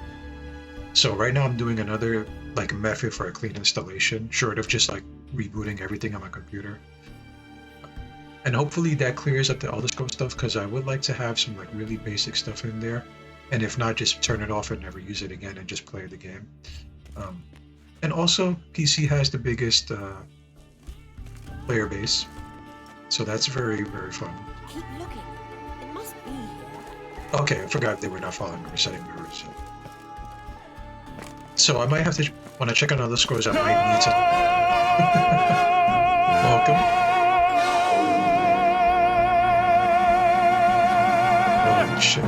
So right now I'm doing another like method for a clean installation, short of just like rebooting everything on my computer. And hopefully that clears up the Elder Scrolls stuff, because I would like to have some like really basic stuff in there, and if not, just turn it off and never use it again and just play the game. And also, PC has the biggest player base, so that's very, very fun. Keep looking. It must be here. Okay, I forgot they were not following me, resetting mirrors. So I might have to, when I check on Elder Scrolls, I might need to... Welcome. Holy shit.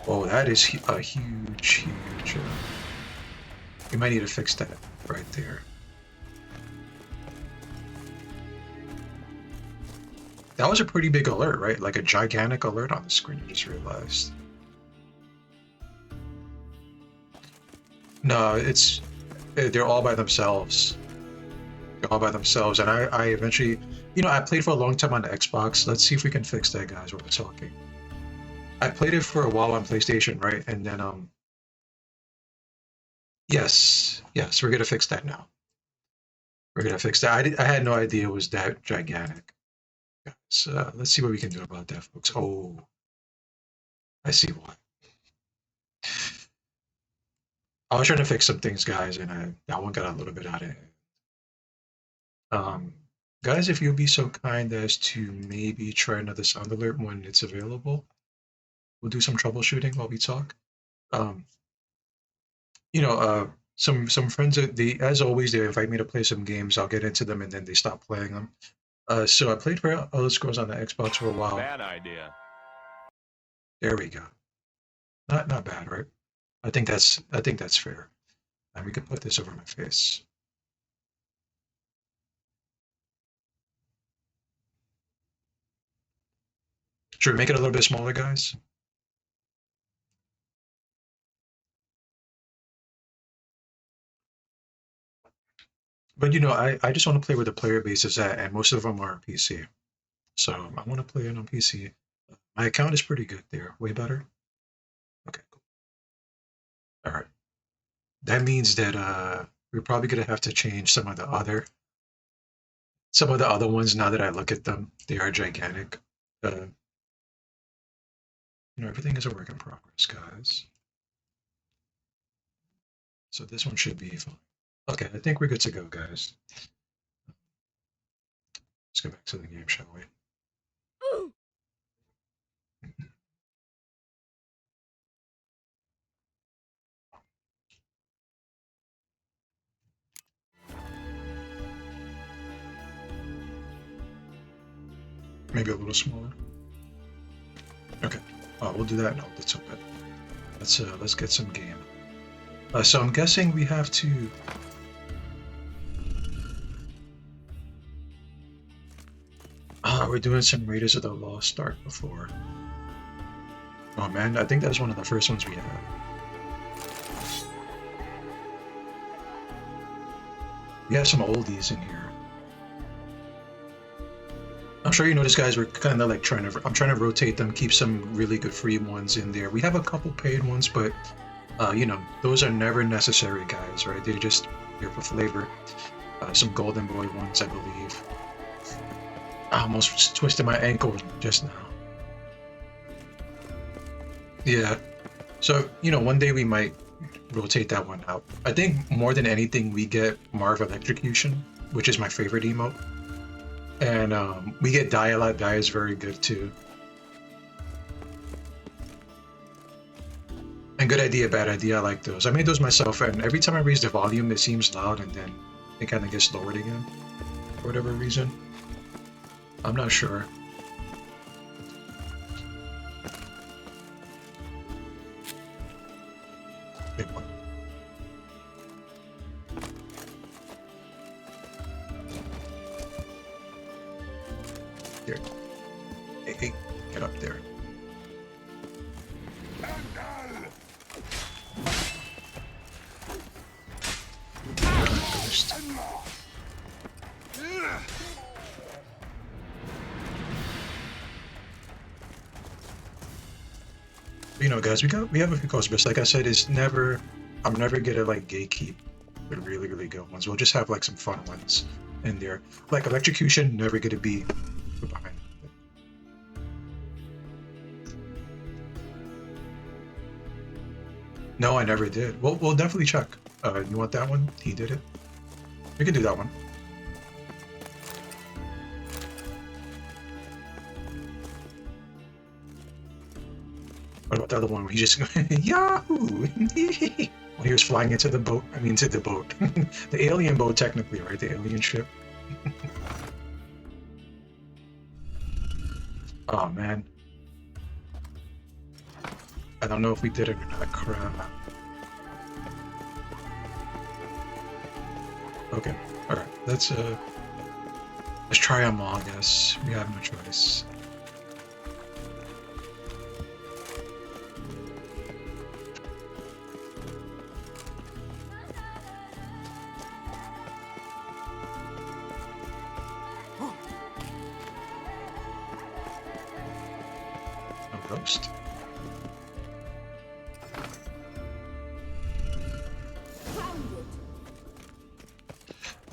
Oh, that is a huge... we might need to fix that right there. That was a pretty big alert, right? Like a gigantic alert on the screen, I just realized. No, they're all by themselves. They're all by themselves, and I eventually... You know, I played for a long time on the Xbox. Let's see if we can fix that, guys, while we're talking. I played it for a while on PlayStation, right? And then, yes, we're gonna fix that now. We're gonna fix that. I had no idea it was that gigantic. So let's see what we can do about that, folks. Oh, I see why. I was trying to fix some things, guys, and that one got a little bit out of hand. Guys, if you'll be so kind as to maybe try another sound alert when it's available, we'll do some troubleshooting while we talk. You know, some friends, as always, they invite me to play some games. I'll get into them, and then they stop playing them. So I played for Elder Scrolls on the Xbox for a while. Bad idea. There we go. Not bad, right? I think that's fair. And we can put this over my face. Should we make it a little bit smaller, guys? But you know, I just want to play where the player base is at, and most of them are on PC. So I want to play it on PC. My account is pretty good there. Way better. Okay, cool. All right. That means that we're probably gonna have to change some of the other ones. Now that I look at them, they are gigantic. You know, everything is a work in progress, guys. So this one should be fine. Okay, I think we're good to go, guys. Let's go back to the game, shall we? Maybe a little smaller. Okay. We'll do that. No, that's okay. Let's get some game. So I'm guessing we have to. We're doing some Raiders of the Lost Ark before. Oh man, I think that was one of the first ones we had. We have some oldies in here. I'm sure you notice, guys, we're kind of like I'm trying to rotate them, keep some really good free ones in there. We have a couple paid ones, but you know, those are never necessary, guys, right? They're just here for flavor. Some Golden Boy ones, I believe. I almost twisted my ankle just now. Yeah. So, you know, one day we might rotate that one out. I think more than anything, we get Marv Electrocution, which is my favorite emote. And we get Die a Lot. Die is very good too. And Good Idea, Bad Idea, I like those. I made those myself, and every time I raise the volume, it seems loud, and then it kind of gets lowered again, for whatever reason. I'm not sure. Big one. Here. Hey, get up there. You know, guys, we have a few calls, but like I said, I'm never gonna like gatekeep the really, really good ones. We'll just have like some fun ones in there. Like Electrocution, never gonna be behind. No, I never did. We'll definitely check. You want that one? He did it. We can do that one. What about the other one where he just Yahoo! When he was flying into the boat. I mean, to the boat. The alien boat, technically, right? The alien ship. Oh, man. I don't know if we did it or not. Crap. Okay. Alright. Let's try them all, I guess. We have no choice. Ghost.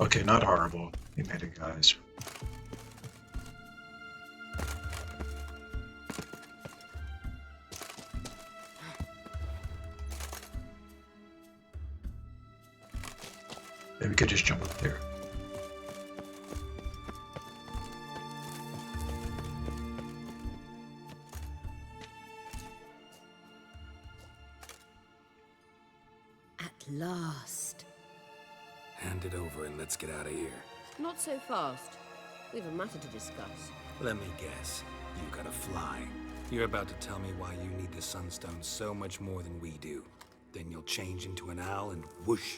Okay, not horrible. You made it, guys. Maybe we could just jump up there. Last. Hand it over and let's get out of here. Not so fast. We've a matter to discuss. Let me guess. You gotta fly. You're about to tell me why you need the Sunstone so much more than we do. Then you'll change into an owl and whoosh.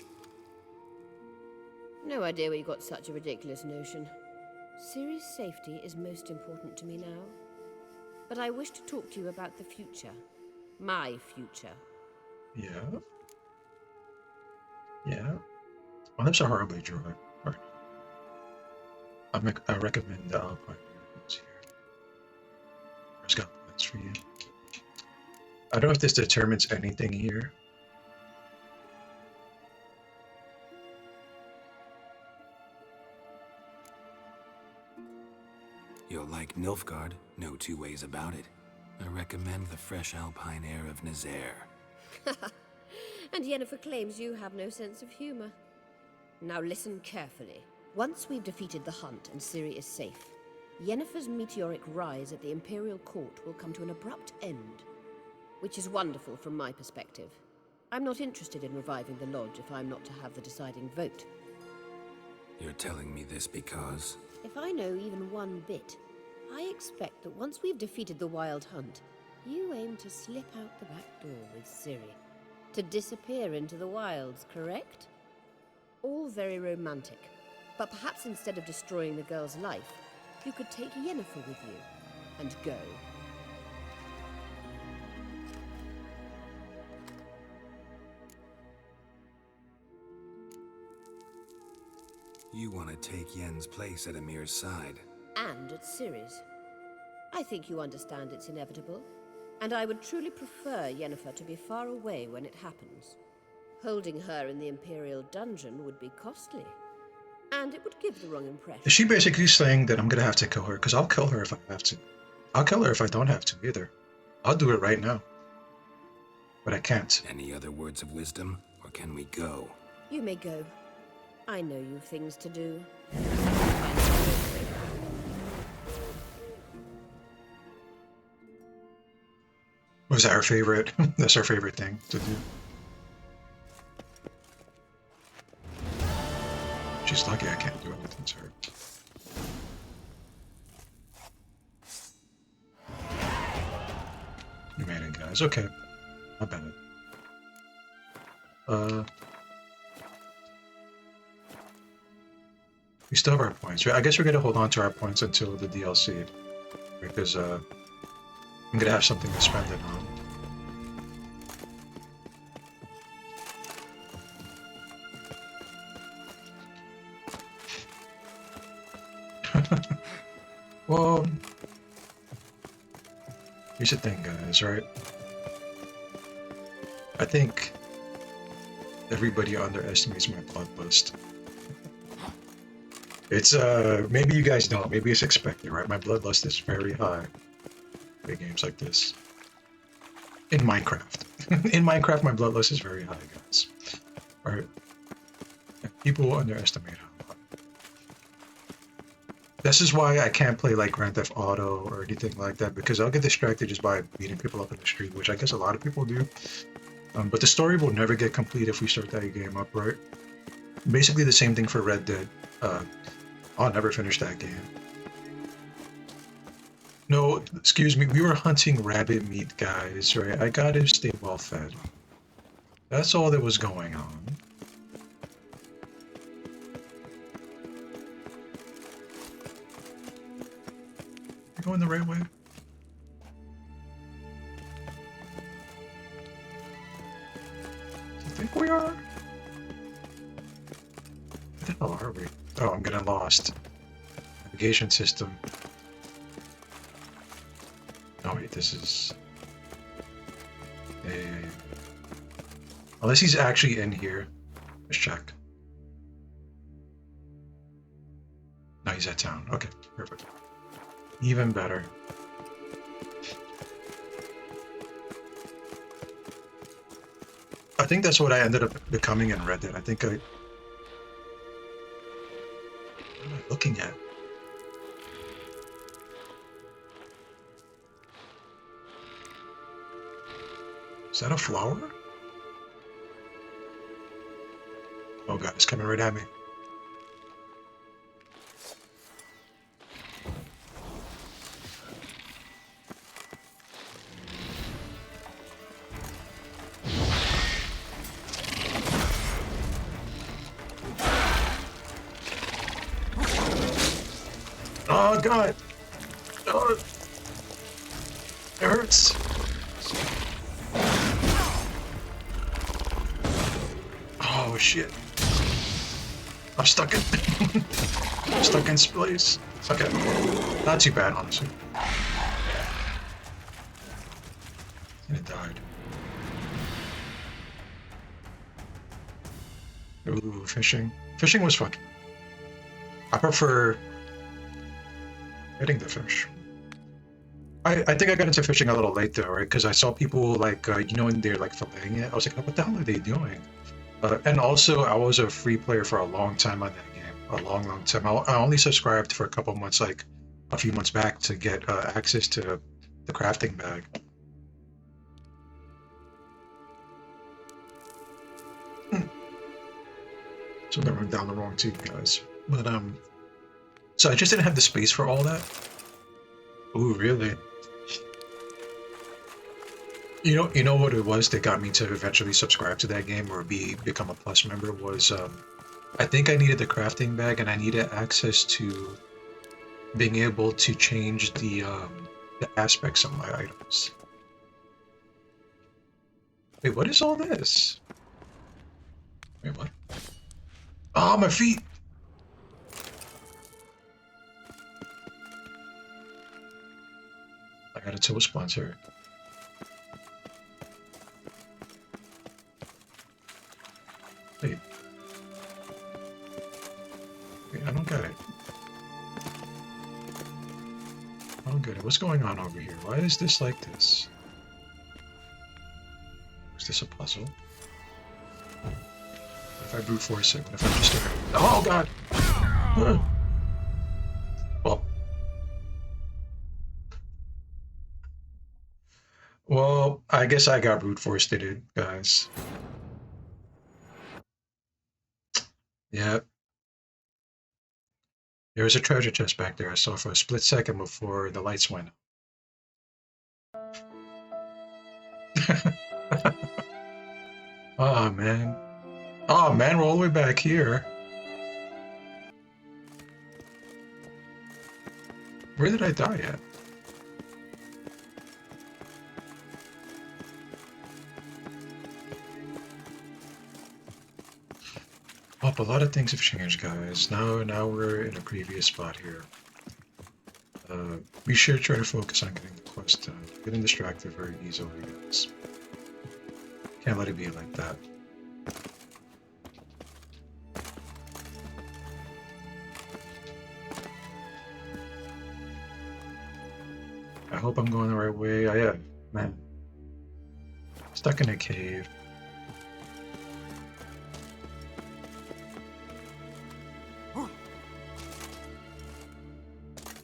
No idea where you got such a ridiculous notion. Ciri's safety is most important to me now. But I wish to talk to you about the future. My future. Yeah. Yeah. Well, that's a horribly dry. Right. I recommend the Alpine ones here. I've got plans for you. I don't know if this determines anything here. You'll like Nilfgaard, no two ways about it. I recommend the fresh alpine air of Nazaire. And Yennefer claims you have no sense of humor. Now listen carefully. Once we've defeated the hunt and Ciri is safe, Yennefer's meteoric rise at the Imperial Court will come to an abrupt end. Which is wonderful from my perspective. I'm not interested in reviving the Lodge if I'm not to have the deciding vote. You're telling me this because... If I know even one bit, I expect that once we've defeated the Wild Hunt, you aim to slip out the back door with Ciri. To disappear into the wilds, correct? All very romantic. But perhaps instead of destroying the girl's life, you could take Yennefer with you and go. You want to take Yen's place at Emir's side. And at Ciri's. I think you understand it's inevitable, and I would truly prefer Yennefer to be far away when it happens. Holding her in the Imperial dungeon would be costly, and it would give the wrong impression. Is she basically saying that I'm gonna have to kill her? Because I'll kill her if I have to. I'll kill her if I don't have to either. I'll do it right now. But I can't. Any other words of wisdom, or can we go? You may go. I know you've things to do. Was that her favorite? That's her favorite thing to do. She's lucky I can't do anything to her. You made it, guys. Okay. Not bad. We still have our points. I guess we're gonna hold on to our points until the DLC, because I'm gonna have something to spend it on. Well, here's the thing, guys, right? I think everybody underestimates my bloodlust. It's, maybe you guys don't, maybe it's expected, right? My bloodlust is very high in games like this. In Minecraft. In Minecraft, my bloodlust is very high, guys. Alright? People underestimate how high. This is why I can't play like Grand Theft Auto or anything like that, because I'll get distracted just by beating people up in the street, which I guess a lot of people do. But the story will never get complete if we start that game up, right? Basically the same thing for Red Dead. I'll never finish that game. No, excuse me, we were hunting rabbit meat, guys, right? I gotta stay well fed. That's all that was going on. We're going the right way. I think we are. Where the hell are we? Oh, I'm getting lost. Navigation system. Oh wait, this is... Unless he's actually in here. Let's check. No, he's at town. Okay, perfect. Even better. I think that's what I ended up becoming in Red Dead. I think I... What am I looking at? Is that a flower? Oh god, it's coming right at me. Oh god! Oh, it hurts. Oh shit! I'm stuck in. I'm stuck in place. Okay, not too bad, honestly. And it died. Ooh, fishing. Fishing was fun. I prefer getting the fish. I think I got into fishing a little late though, right? Because I saw people like, you know, when they're like filleting it. I was like, oh, what the hell are they doing? And also, I was a free player for a long time on that game. A long, long time. I only subscribed for a couple months, like a few months back, to get access to the crafting bag. So I went down the wrong tube, guys. But, so I just didn't have the space for all that. Ooh, really? You know what it was that got me to eventually subscribe to that game or become a Plus member was I think I needed the crafting bag and I needed access to being able to change the aspects of my items. Wait, what is all this? Wait, what? Oh, my feet! I got a toe sponsor. Wait. Wait, I don't get it. I don't get it. What's going on over here? Why is this like this? Is this a puzzle? What if I brute force it? What if I just start... Oh, God! Well, I guess I got brute forced it, guys. Yeah. There was a treasure chest back there I saw for a split second before the lights went. Oh, man. Oh, man, we're all the way back here. Where did I die at? Oh, a lot of things have changed, guys. Now we're in a previous spot here. We should try to focus on getting the quest done. Getting distracted very easily, guys. Can't let it be like that. I hope I'm going the right way. I am, man. Stuck in a cave.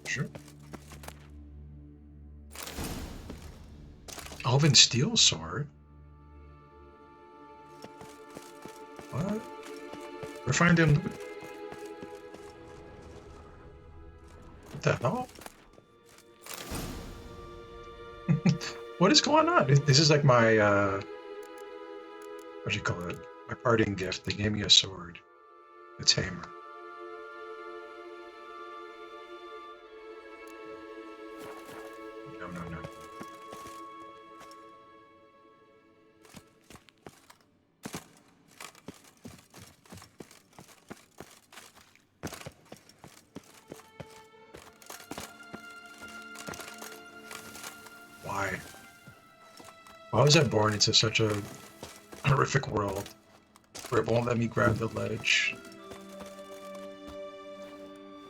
Sure. Elven steel sword? What? We're finding... What the hell? What is going on? This is like my, what do you call it? My parting gift. They gave me a sword. It's hammer. No. Why? Why was I born into such a horrific world where it won't let me grab the ledge?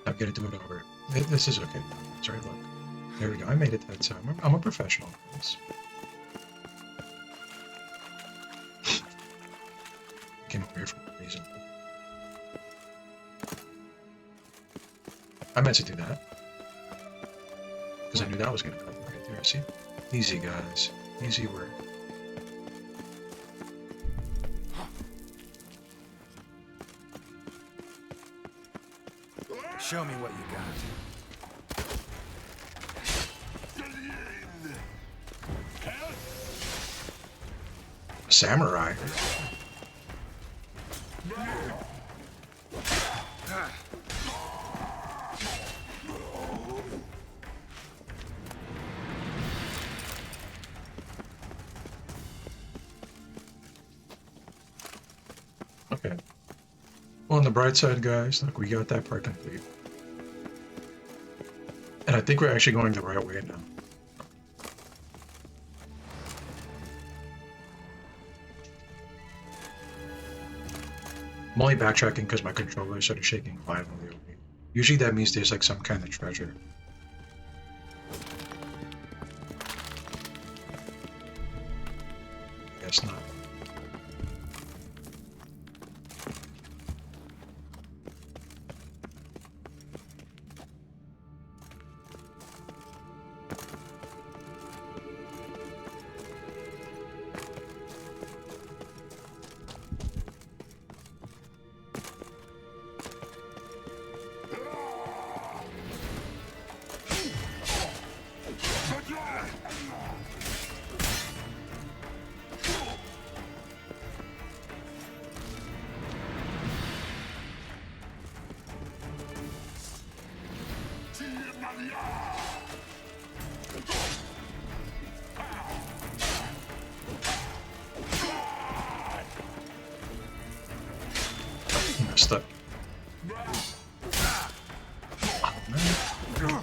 I'm gonna do it over. This is okay. Sorry, look. There we go. I made it that time. I'm a professional. Came over here for a reason. I meant to do that. Because I knew that was going to come right there. See? Easy, guys. Easy work. Show me what you got. Samurai. Okay. Well, on the bright side, guys, look, we got that part complete. And I think we're actually going the right way now. I'm only backtracking because my controller started shaking violently. Usually that means there's like some kind of treasure. I guess not. stuck. Oh, man.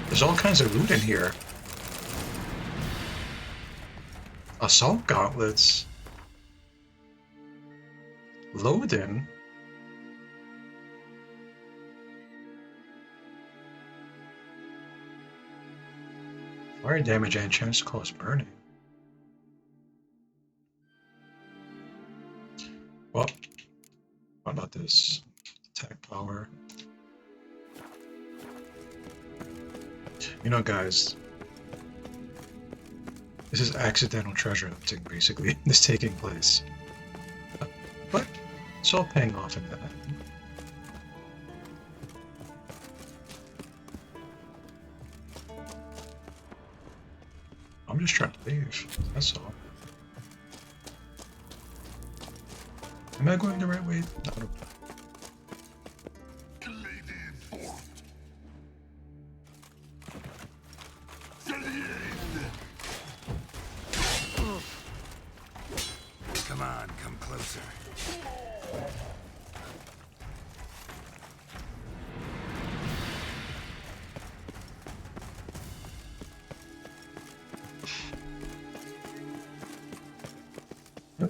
There's all kinds of loot in here. Assault gauntlets. Loading. Fire damage and chance to cause burning. Well, what about this? Attack power. You know, guys, this is accidental treasure hunting, basically, that's taking place. But it's all paying off in the end. I'm just trying to leave, that's all. Am I going the right way? No. Come on, come closer.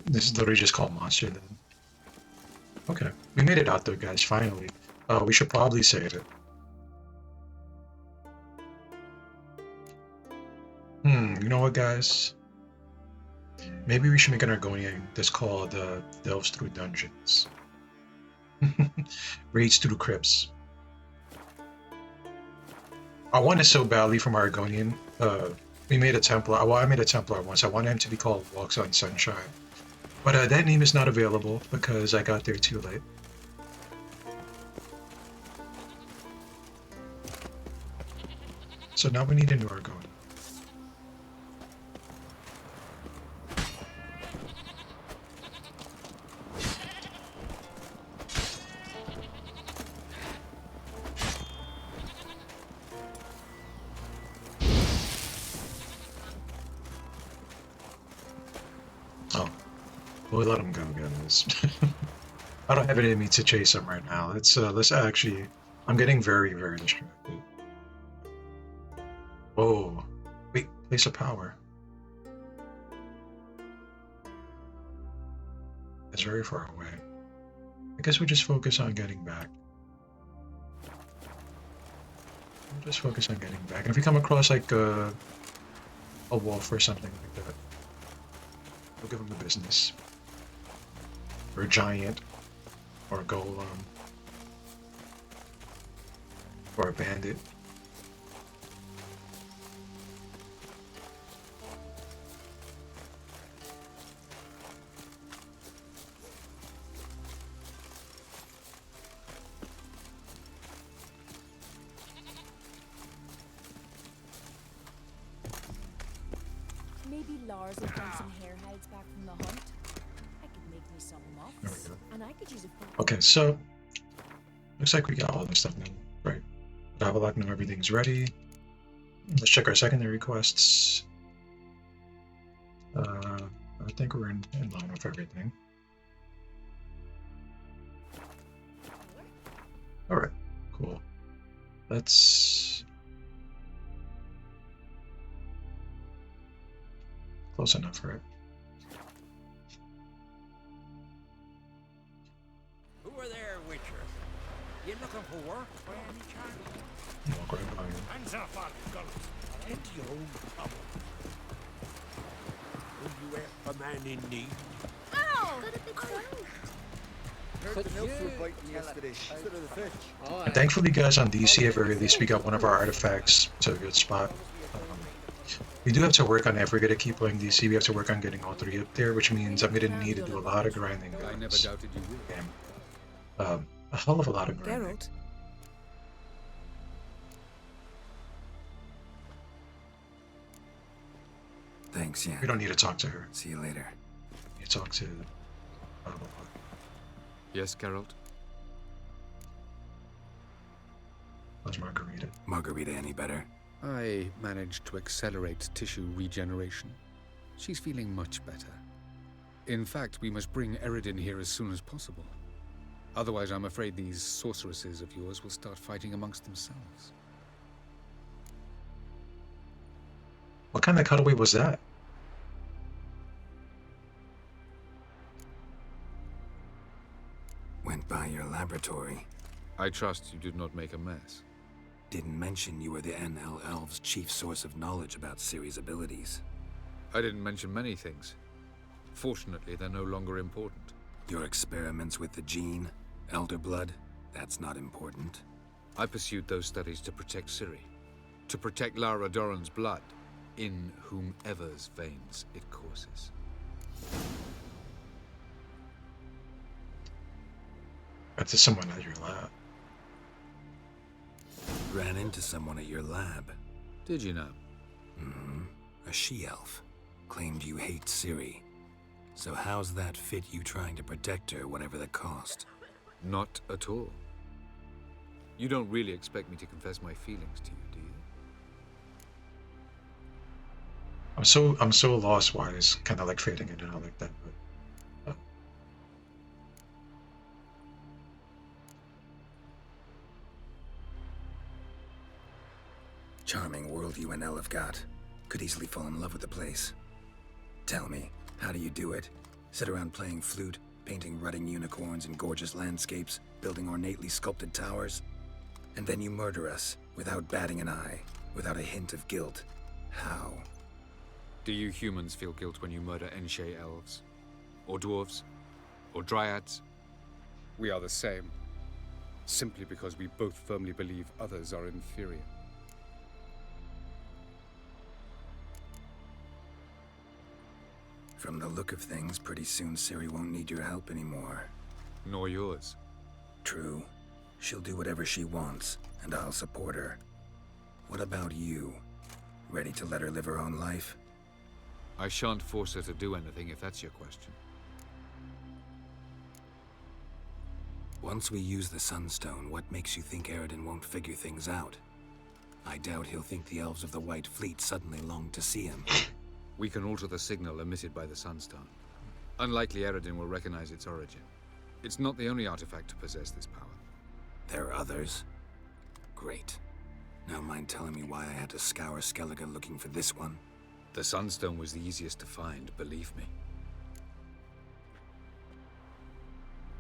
This is literally just called Monster then. Okay, we made it out there, guys, finally. We should probably save it. You know what, guys? Maybe we should make an Argonian that's called Delves Through Dungeons. Raids through crypts. I want it so badly from Argonian. We made a Templar. Well, I made a Templar once. I wanted him to be called Walks on Sunshine. But that name is not available because I got there too late. So now we need a new Argonian. Oh, we'll let him go, guys. I don't have it in me to chase him right now. Let's actually. I'm getting very, very distracted. Whoa! Wait, place of power. It's very far away. I guess we just focus on getting back. We'll just focus on getting back. And if we come across like a wolf or something like that, we'll give him the business. Or a giant. Or a golem. Or a bandit. Maybe Lars had done some hair hides back from the hunt. I could make me some muffs, and I could use a. Okay, so looks like we got all this stuff now, right? Davalak, now everything's ready. Let's check our secondary quests. I think we're in line with everything. All right, cool. Let's close enough, right? Who are there, Witcher? You looking for work by any chance? Walk right by you. Hands off, I'll Tend to your own trouble. Will you help a man in need? Ow! Got a bit Heard the milk were biting yesterday instead of the fish. And thankfully, guys, on DC, at very least, we got one of our artifacts to a good spot. We do have to work on, if we're going to keep playing DC, we have to work on getting all three up there, which means I'm going to need to do a lot of grinding, guys. I never doubted you would. A hell of a lot of grinding. Geralt, Thanks, yeah. We don't need to talk to her. See you later. We need to talk to... Yes, Geralt? How's Margarita? Margarita any better? I managed to accelerate tissue regeneration. She's feeling much better. In fact, we must bring Eredin here as soon as possible. Otherwise, I'm afraid these sorceresses of yours will start fighting amongst themselves. What kind of cutaway was that? Went by your laboratory. I trust you did not make a mess. Didn't mention you were the NL Elves' chief source of knowledge about Ciri's abilities. I didn't mention many things. Fortunately, they're no longer important. Your experiments with the gene, Elder Blood, that's not important. I pursued those studies to protect Ciri. To protect Lara Doran's blood, in whomever's veins it courses. That's someone at your lab. Ran into someone at your lab. Did you know? Mm-hmm. A she-elf. Claimed you hate Ciri. So how's that fit you trying to protect her, whatever the cost? Not at all. You don't really expect me to confess my feelings to you, do you? I'm so lost why it's kind of like fading in and out like that. But, Charming world you and Elle have got. Could easily fall in love with the place. Tell me, how do you do it? Sit around playing flute, painting rutting unicorns in gorgeous landscapes, building ornately sculpted towers? And then you murder us, without batting an eye, without a hint of guilt. How? Do you humans feel guilt when you murder Enshe elves? Or dwarves? Or dryads? We are the same. Simply because we both firmly believe others are inferior. From the look of things, pretty soon Ciri won't need your help anymore. Nor yours. True. She'll do whatever she wants, and I'll support her. What about you? Ready to let her live her own life? I shan't force her to do anything, if that's your question. Once we use the Sunstone, what makes you think Eredin won't figure things out? I doubt he'll think the elves of the White Fleet suddenly long to see him. We can alter the signal emitted by the Sunstone. Unlikely Eredin will recognize its origin. It's not the only artifact to possess this power. There are others? Great. Now mind telling me why I had to scour Skellige looking for this one? The Sunstone was the easiest to find, believe me.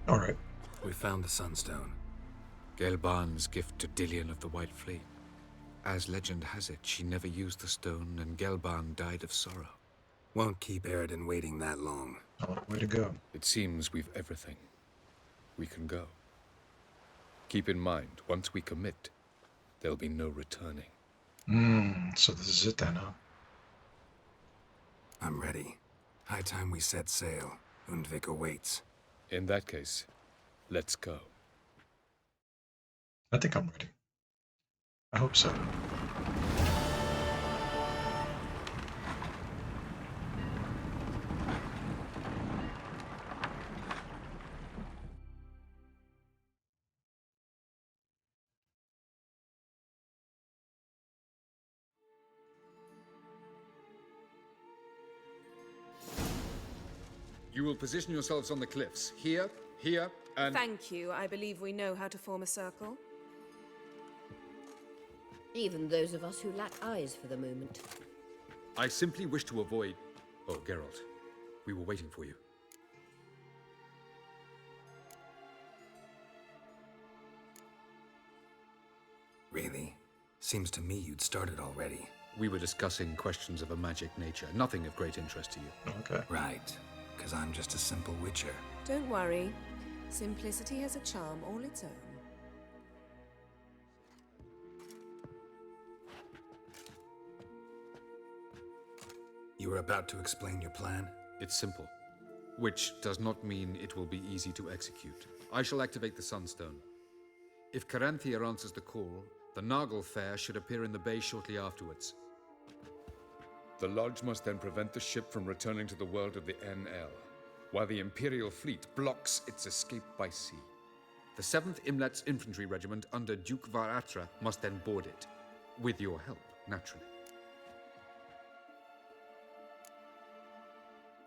Alright. We found the Sunstone. Gelban's gift to Dillion of the White Fleet. As legend has it, she never used the stone, and Gelban died of sorrow. Won't keep Eredin waiting that long. Oh, way to go. It seems we've everything. We can go. Keep in mind, once we commit, there'll be no returning. So this is it then, huh? I'm ready. High time we set sail. Undvik awaits. In that case, let's go. I think I'm ready. I hope so. You will position yourselves on the cliffs. Here, here, and... Thank you. I believe we know how to form a circle. Even those of us who lack eyes for the moment. I simply wish to avoid... Oh, Geralt. We were waiting for you. Really? Seems to me you'd started already. We were discussing questions of a magic nature, nothing of great interest to you. Okay. Right. Because I'm just a simple witcher. Don't worry. Simplicity has a charm all its own. You were about to explain your plan? It's simple. Which does not mean it will be easy to execute. I shall activate the Sunstone. If Caranthia answers the call, the Nagel Fair should appear in the bay shortly afterwards. The Lodge must then prevent the ship from returning to the world of the NL, while the Imperial fleet blocks its escape by sea. The 7th Imlet's infantry regiment under Duke Varatra must then board it, with your help. naturally.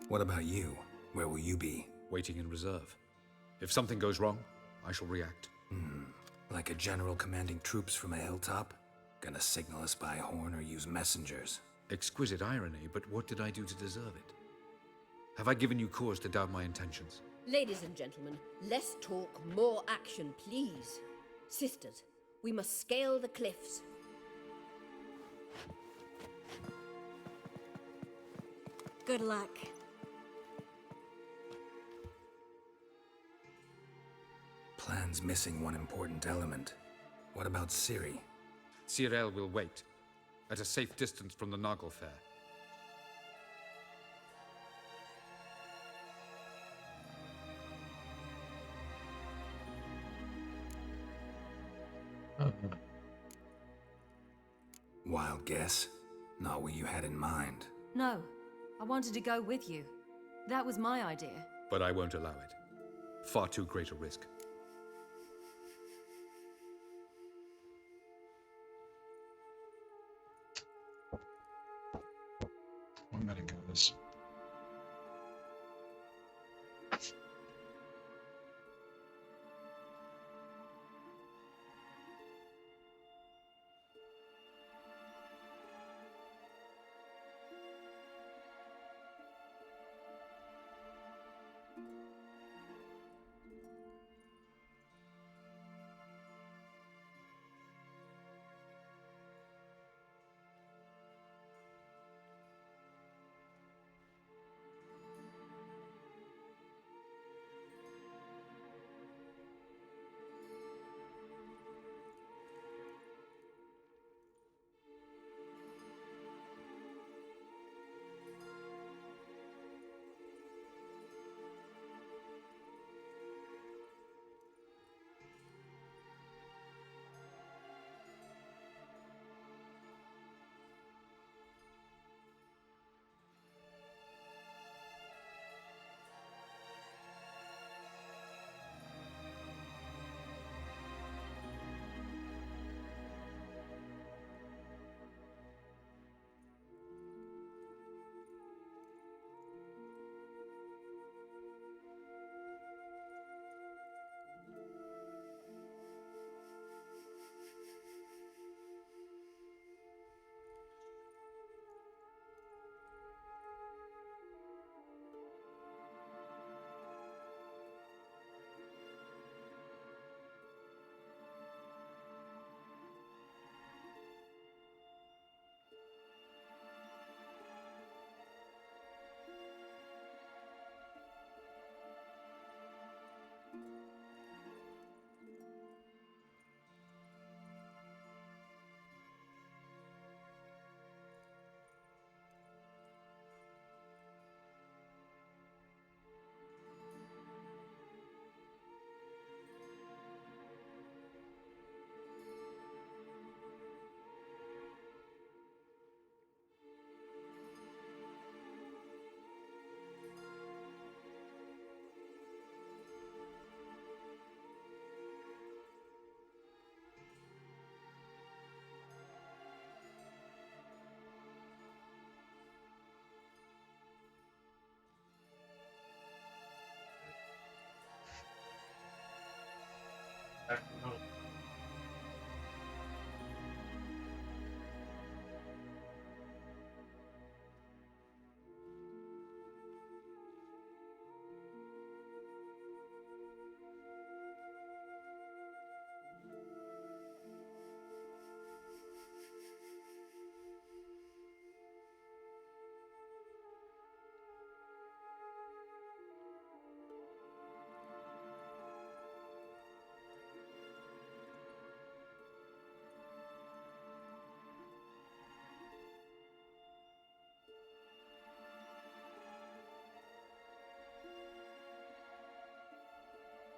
What about you? Where will you be? Waiting in reserve. If something goes wrong, I shall react. Like a general commanding troops from a hilltop? Gonna signal us by horn or use messengers? Exquisite irony, but what did I do to deserve it? Have I given you cause to doubt my intentions? Ladies and gentlemen, less talk, more action, please. Sisters, we must scale the cliffs. Good luck. Plan's missing one important element. What about Ciri? Cyril will wait, at a safe distance from the Noggle Fair. Wild guess? Not what you had in mind. No, I wanted to go with you. That was my idea. But I won't allow it. Far too great a risk. One minute, guys.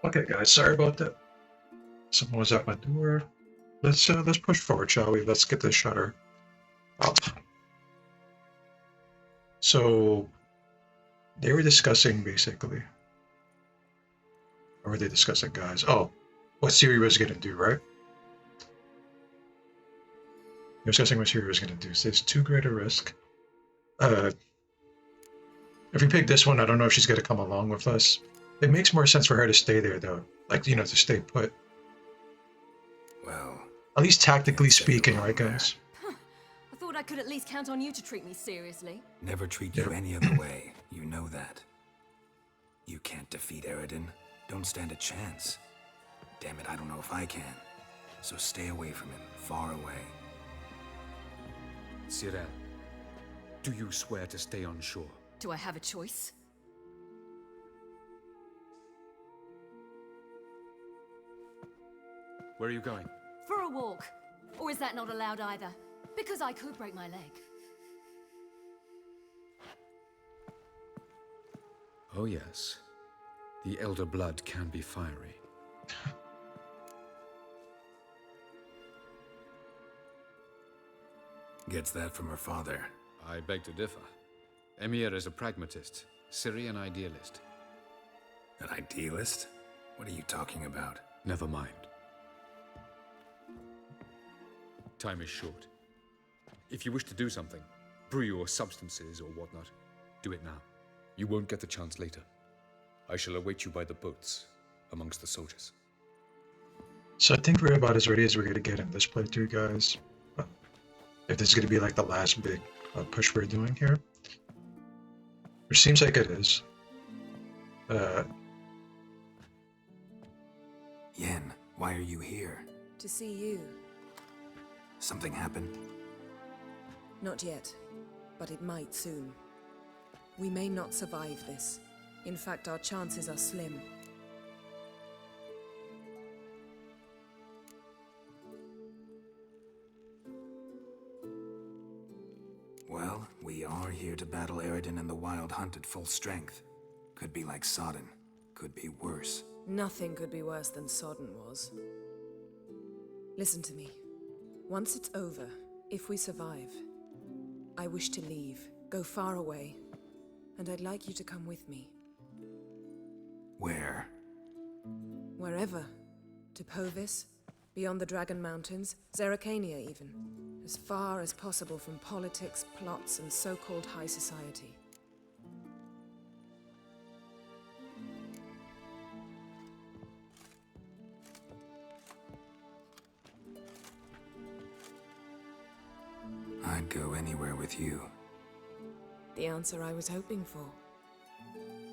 Okay, guys, sorry about that. Someone was at my door. Let's push forward, shall we? Let's get this shutter up. So they were discussing basically. What were they discussing, guys? Oh, what Ciri was gonna do, right? discussing what Hero is going to do. So there's too great a risk. If we pick this one, I don't know if she's going to come along with us. It makes more sense for her to stay there, though. Like, you know, to stay put. Well, at least tactically speaking, right, guys? I thought I could at least count on you to treat me seriously. Never treat you any other way. You know that. You can't defeat Eridan. Don't stand a chance. Damn it, I don't know if I can. So stay away from him, far away. Cyril, do you swear to stay on shore? Do I have a choice? Where are you going? For a walk. Or is that not allowed either? Because I could break my leg. Oh yes. The elder blood can be fiery. Gets that from her father. I beg to differ. Emir is a pragmatist, Ciri an idealist. An idealist? What are you talking about? Never mind. Time is short. If you wish to do something, brew your substances or whatnot, do it now. You won't get the chance later. I shall await you by the boats, amongst the soldiers. So I think we're about as ready as we're going to get in this playthrough, guys. If this is going to be like the last big push we're doing here. Which seems like it is. Yen, why are you here? To see you. Something happened? Not yet, but it might soon. We may not survive this. In fact, our chances are slim. Well, we are here to battle Eridan and the Wild Hunt at full strength. Could be like Sodden. Could be worse. Nothing could be worse than Sodden was. Listen to me. Once it's over, if we survive, I wish to leave, go far away, and I'd like you to come with me. Where? Wherever. To Povis, beyond the Dragon Mountains, Zeracania even. As far as possible from politics, plots, and so-called high society. I'd go anywhere with you. The answer I was hoping for.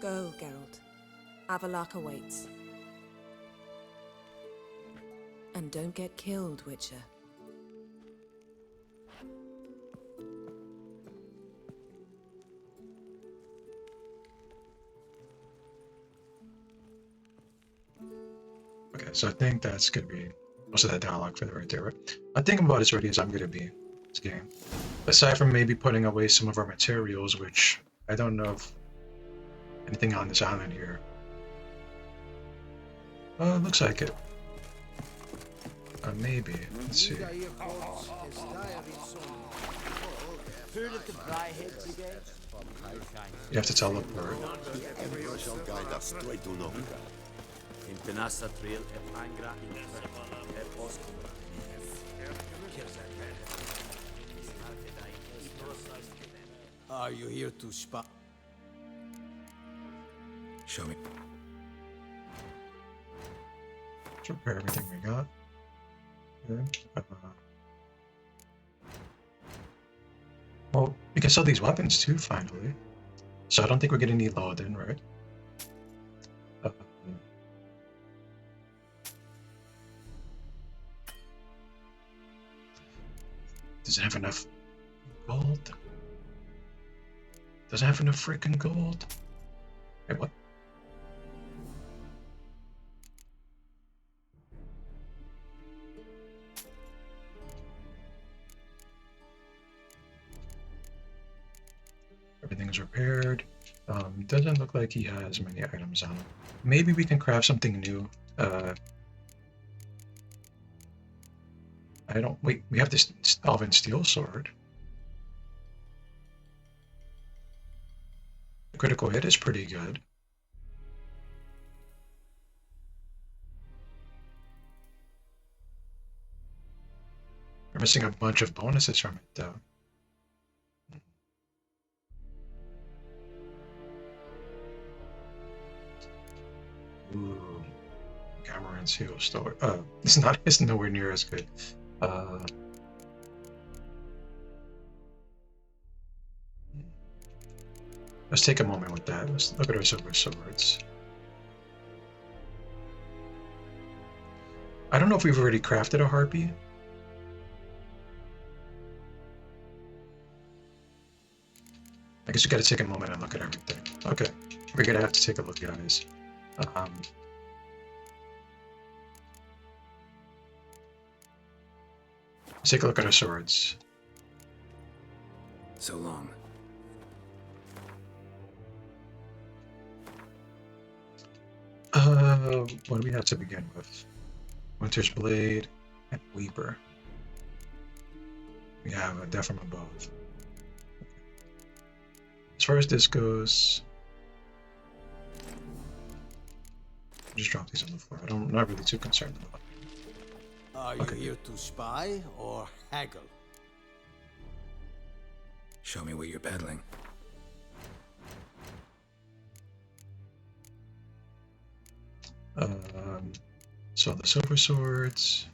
Go, Geralt. Avalok awaits. And don't get killed, Witcher. Okay, so I think that's going to be most of that dialogue for the right there, right? I think I'm about as ready as I'm going to be in this game. Aside from maybe putting away some of our materials, which I don't know if anything on this island here. Looks like it. Maybe. Let's see. You have to teleport. Are you here to spy? Show me. Let's repair everything we got. Okay. Well, we can sell these weapons too, finally. So I don't think we're gonna need Loaden, right? Does it have enough gold? Doesn't have enough freaking gold. Wait, what? Everything is repaired. Doesn't look like he has many items on him. Maybe we can craft something new. I don't. Wait, we have this Elven Steel Sword. The critical hit is pretty good. We're missing a bunch of bonuses from it, though. Ooh, Cameron's heal store. It's nowhere near as good. Let's take a moment with that. Let's look at our silver swords. I don't know if we've already crafted a harpy. I guess we gotta take a moment and look at everything. Okay, we're gonna have to take a look, guys. Let's take a look at our swords. So long. What do we have to begin with? Winter's Blade and Weeper. We have a Death from Above. As far as this goes, just drop these on the floor. I'm not really too concerned about it. Are you here to spy or haggle? Show me what you're peddling. So the silver swords.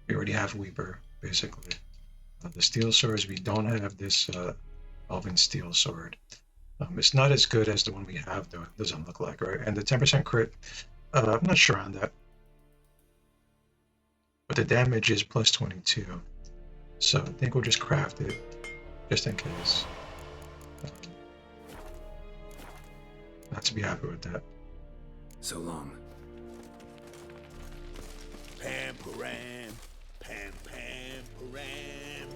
We already have Weeper, basically. The steel swords, we don't have this Elven steel sword. It's not as good as the one we have, though. It doesn't look like, right? And the 10% crit, I'm not sure on that. But the damage is plus 22. So I think we'll just craft it, just in case. Not to be happy with that. So long. Pam param, pam pam param,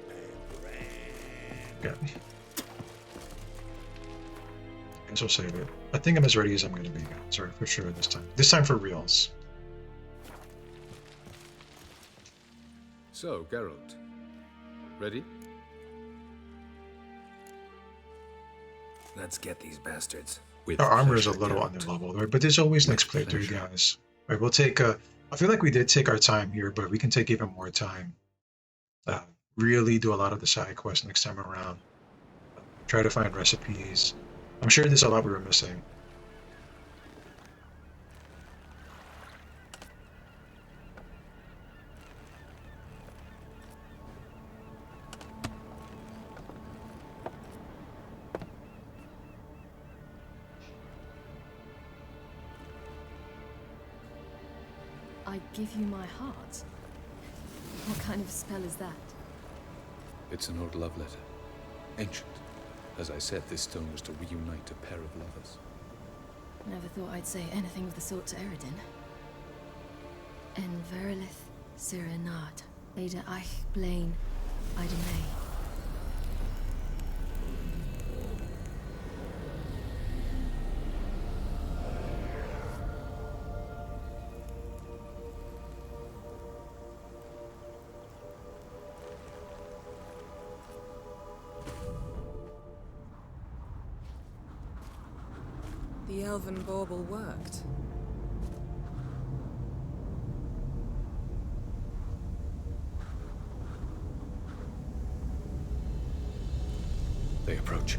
pam param. Yeah. I guess we'll save it. I think I'm as ready as I'm going to be, guys. Or for sure this time. This time for reals. So, Geralt, ready? Let's get these bastards. Our armor is a little underleveled, right? But there's always next playthrough, guys. Right, we'll take I feel like we did take our time here, but we can take even more time. Really do a lot of the side quests next time around. Try to find recipes. I'm sure there's a lot we were missing. I give you my heart? What kind of spell is that? It's an old love letter. Ancient. As I said, this stone was to reunite a pair of lovers. Never thought I'd say anything of the sort to Eredin. En verilith Sirenad, Ada Eich Blaine, Ida May. The elven bauble worked. They approach.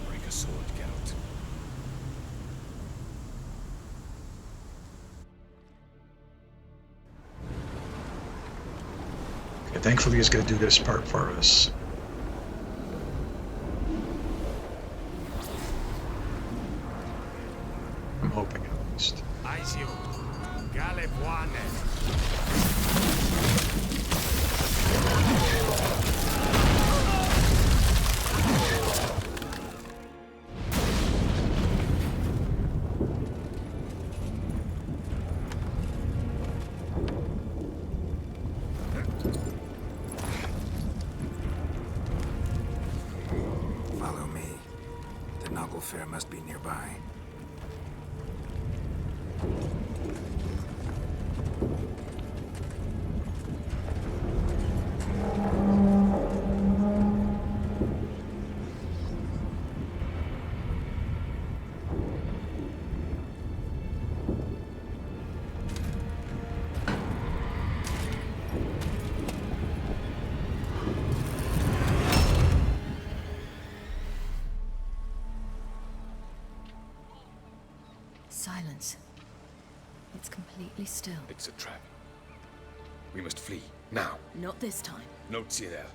Break a sword, Geralt. Okay, thankfully he's going to do this part for us. I'm hoping at least. Eyes you. Follow me. The Noggle Fair must be nearby. Silence. It's completely still. It's a trap. We must flee, now. Not this time. Note, Cyril.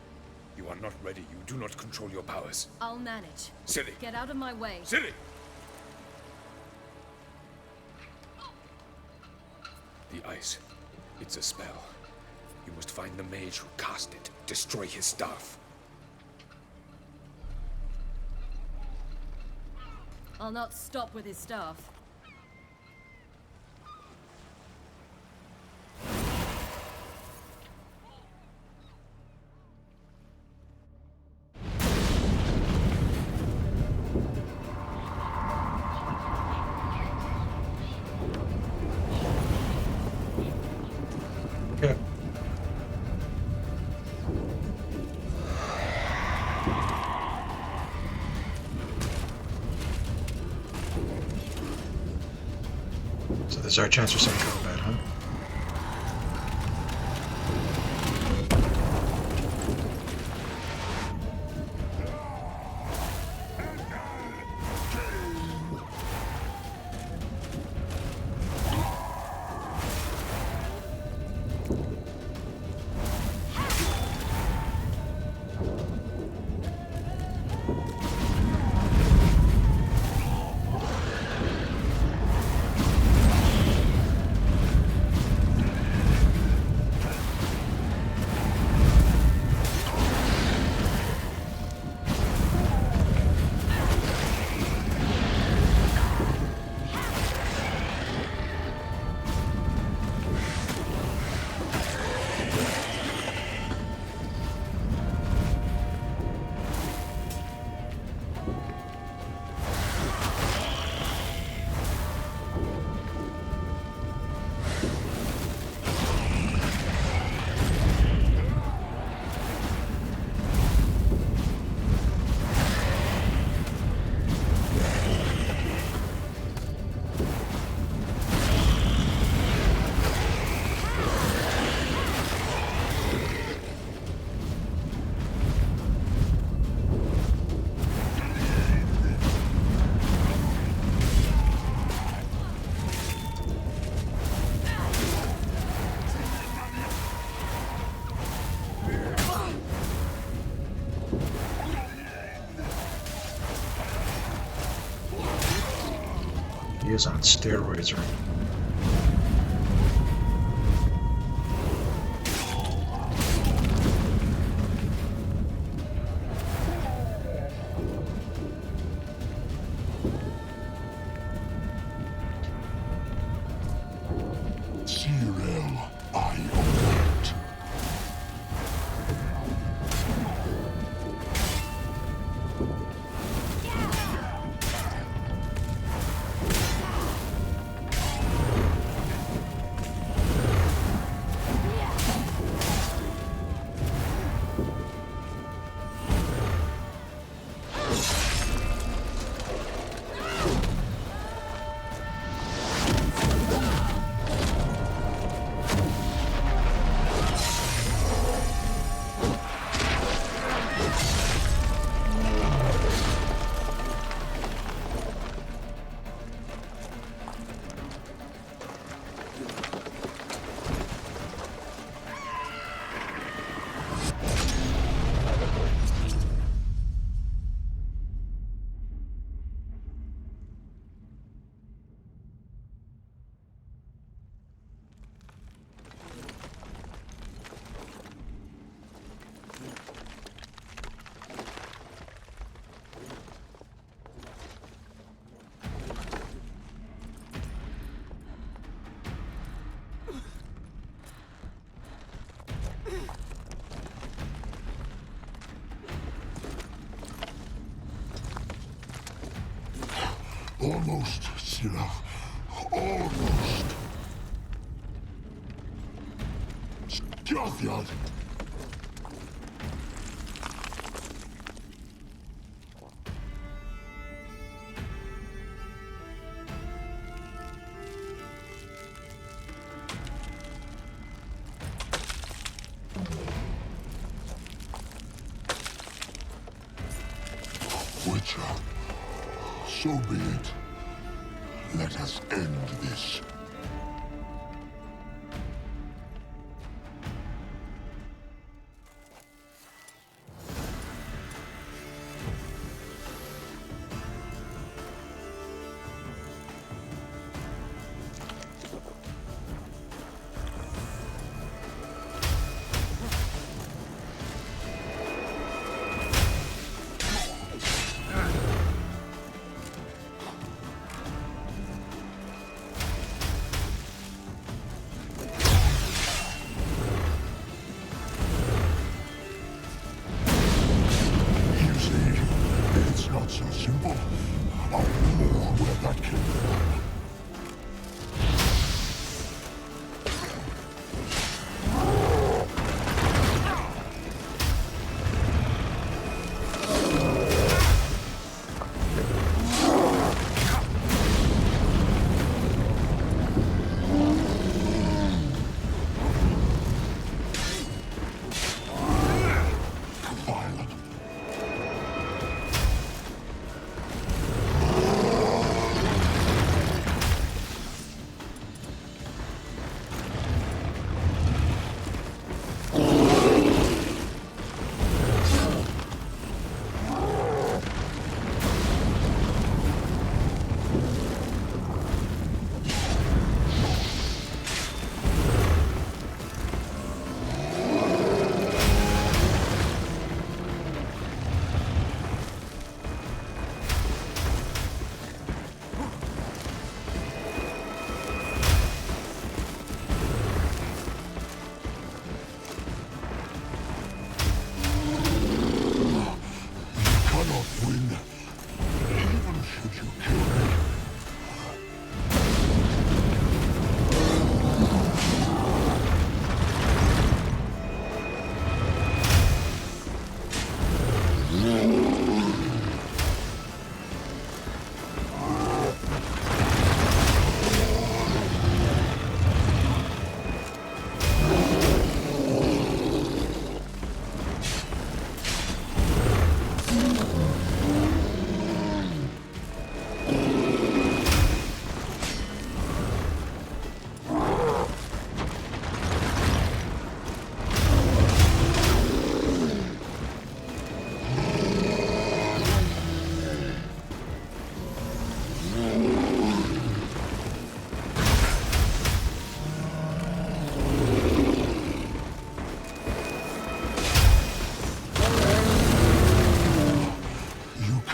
You are not ready. You do not control your powers. I'll manage. Ciri! Get out of my way. Ciri! The ice. It's a spell. You must find the mage who cast it. Destroy his staff. I'll not stop with his staff. Okay. So this is our chance for some combat, huh? He is on steroids right now. Almost, Scylla. Almost. Scythiad. Witcher, so be it. Let us end this. Not so simple. I'll know where that came from.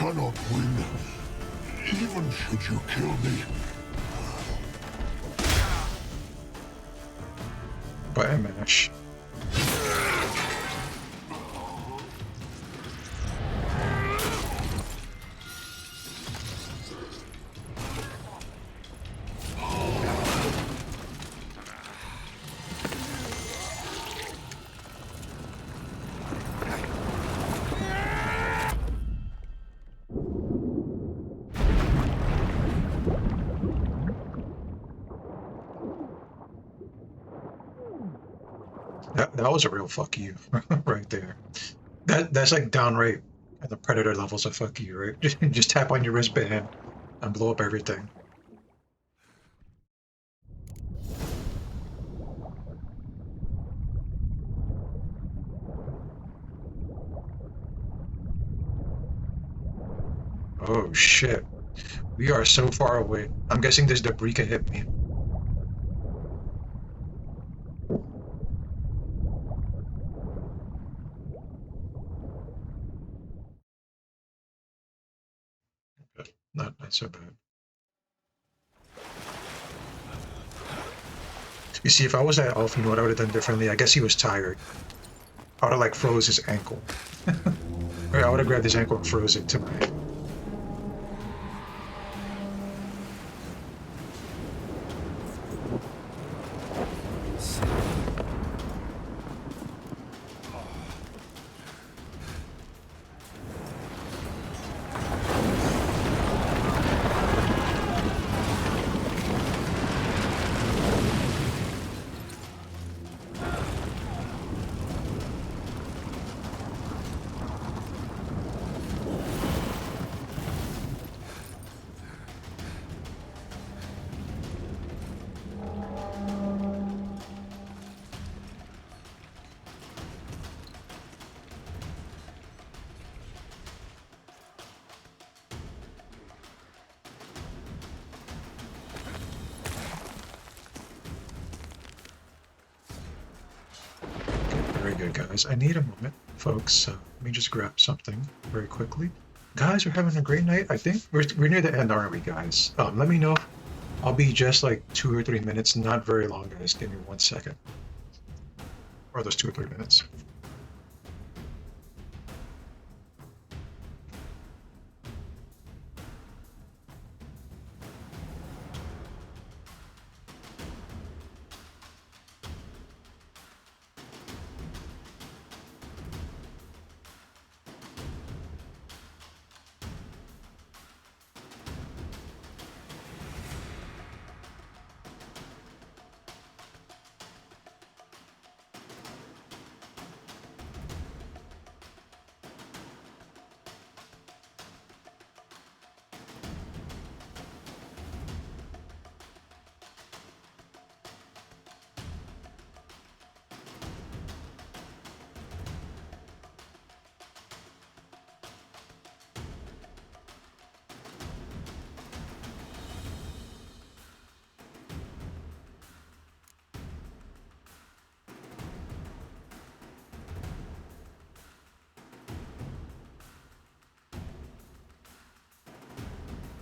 cannot win, even should you kill me. Button mash. That was a real fuck you right there. That's like downright at the Predator levels of fuck you, right? Just tap on your wristband and blow up everything. Oh shit. We are so far away. I'm guessing this debris can hit me. Not so bad. You see, if I was that elf, you know what I would have done differently? I guess he was tired. I would have like froze his ankle. Or I would have grabbed his ankle and froze it to my... good, guys. I need a moment, folks. Let me just grab something very quickly. Guys, we're having a great night. I think we're near the end, aren't we, guys? Let me know. I'll be just like 2 or 3 minutes. Not very long, guys. Give me 1 second. Or those 2 or 3 minutes.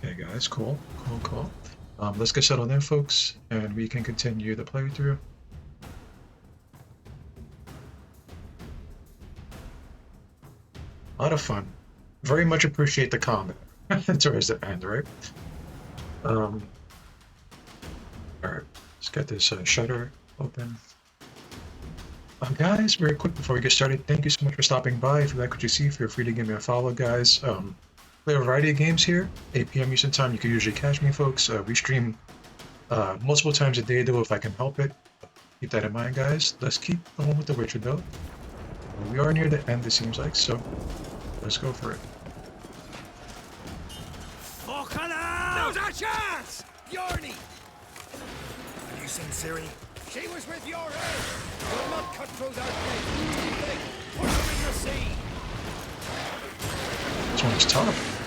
Okay, guys, cool. Let's get settled in, folks, and we can continue the playthrough. A lot of fun. Very much appreciate the combat towards the end, right? Alright, let's get this shutter open. Guys, very quick before we get started, thank you so much for stopping by. If you like what you see, feel free to give me a follow, guys. Play a variety of games here. 8 p.m. Eastern Time, you can usually catch me, folks. We stream multiple times a day, though, if I can help it. Keep that in mind, guys. Let's keep going with The Witcher, though. We are near the end, it seems like, so let's go for it. Now's our chance! Bjarni! Have you seen Ciri? She was with your head! Will not cut through that gate! Put her in the sea! This one's tough.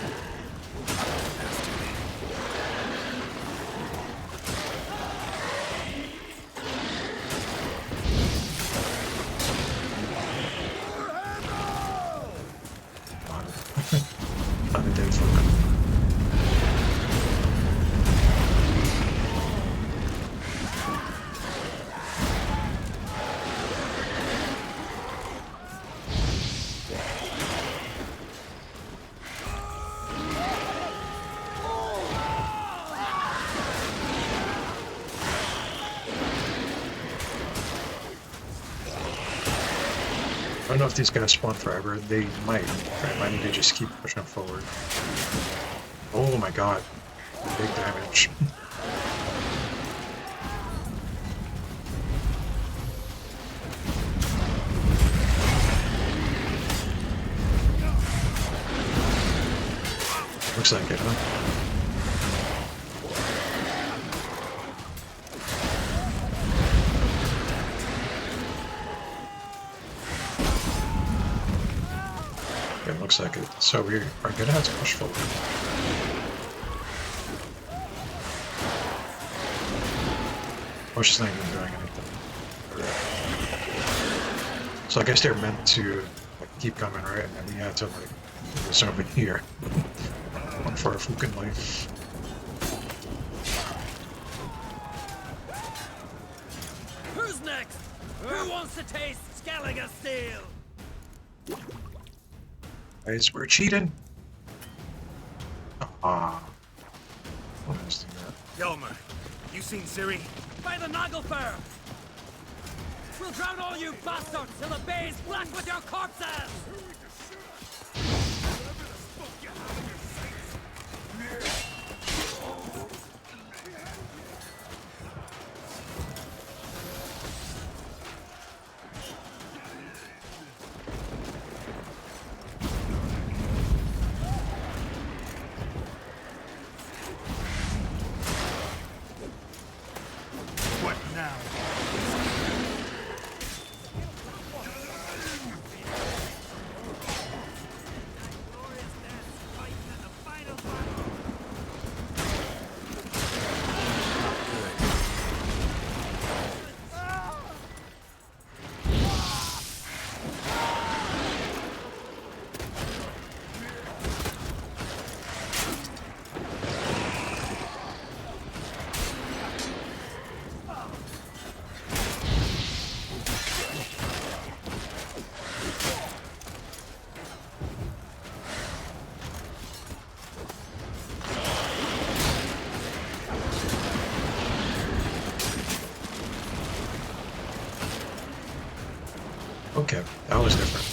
I'm a dead fucker. I don't know if these guys spawn forever. They might. I might need to just keep pushing them forward. Oh my god. Big damage. Looks like it, huh? It looks like it. So we are gonna have to push forward. Push is not even doing anything. So I guess they're meant to like, keep coming, right? And then we have to like do this over here. One for our fucking life. Who's next? Who wants to taste Skelliger Steel? Guys, we're cheating. Ah. Let's do that. Yelmer, you seen Ciri? By the Nagelfar! We'll drown all you bastards till the bay's black with your corpses! What now? okay. That was different.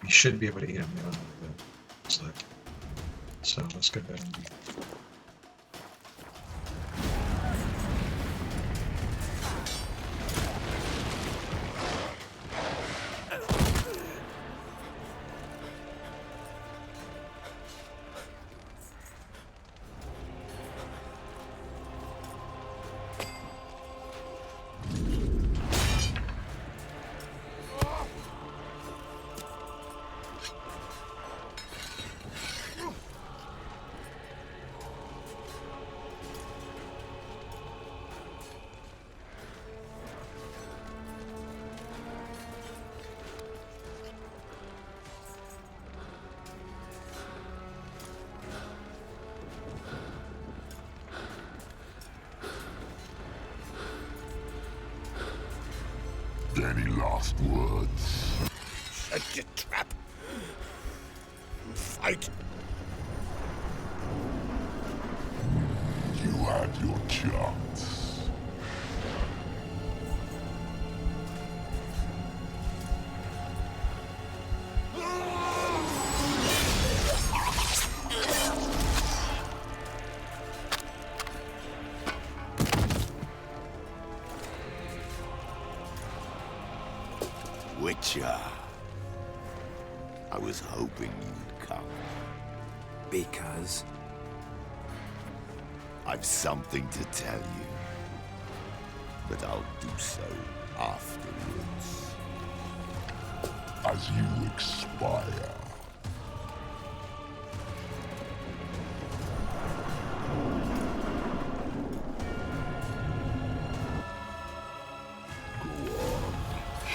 You should be able to eat him now. Looks like. So let's go ahead and Any last words? Shut your trap. Fight. You had your chance. Witcher. I was hoping you'd come. Because? I've something to tell you. But I'll do so afterwards. As you expire.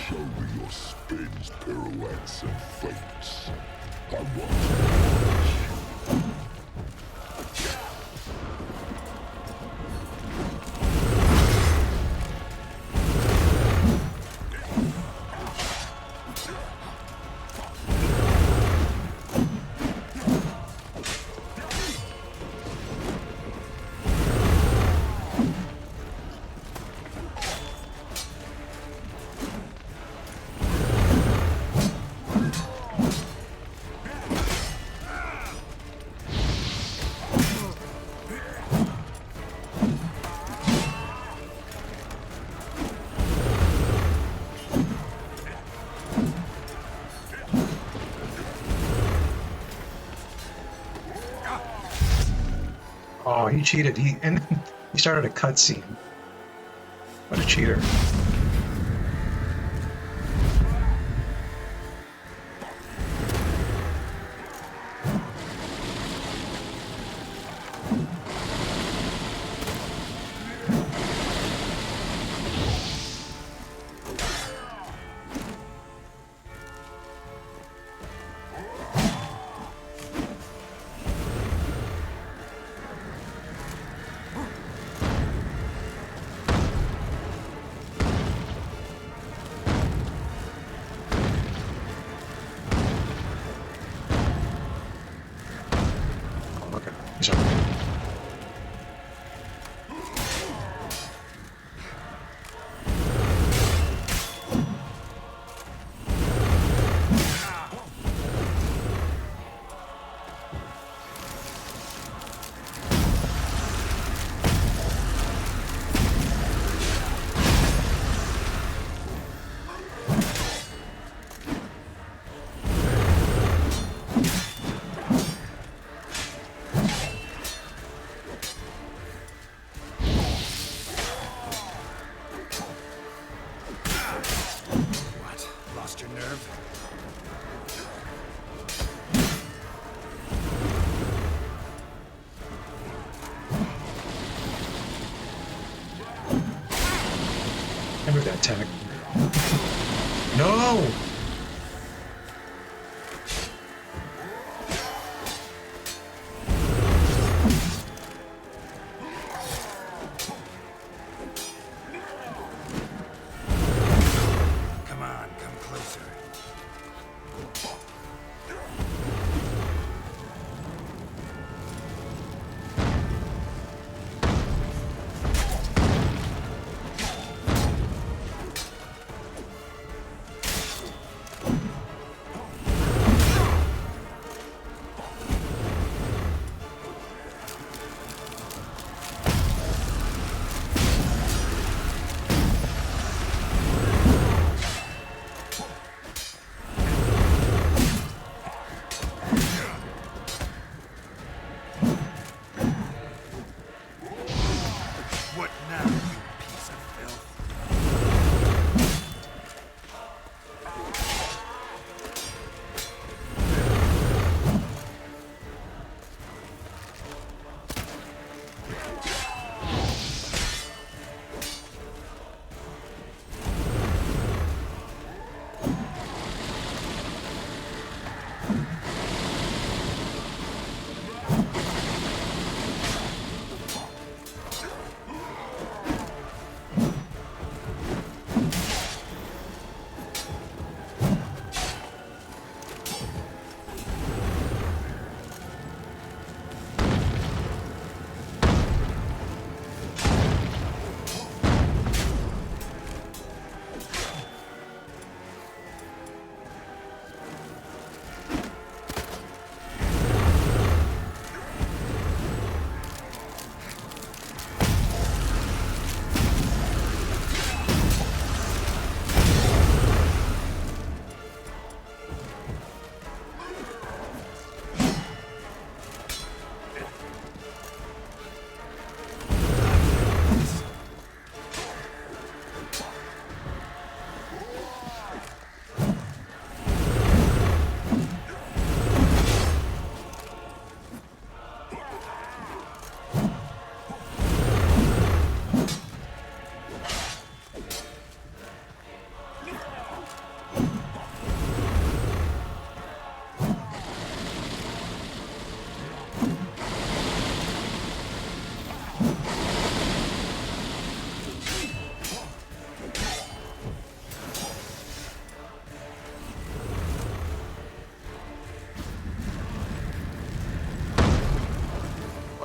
Show me your spins, pirouettes, and feints. I want to watch. Oh, he cheated. He started a cutscene. What a cheater. Remember that tag. No! Come on, come closer.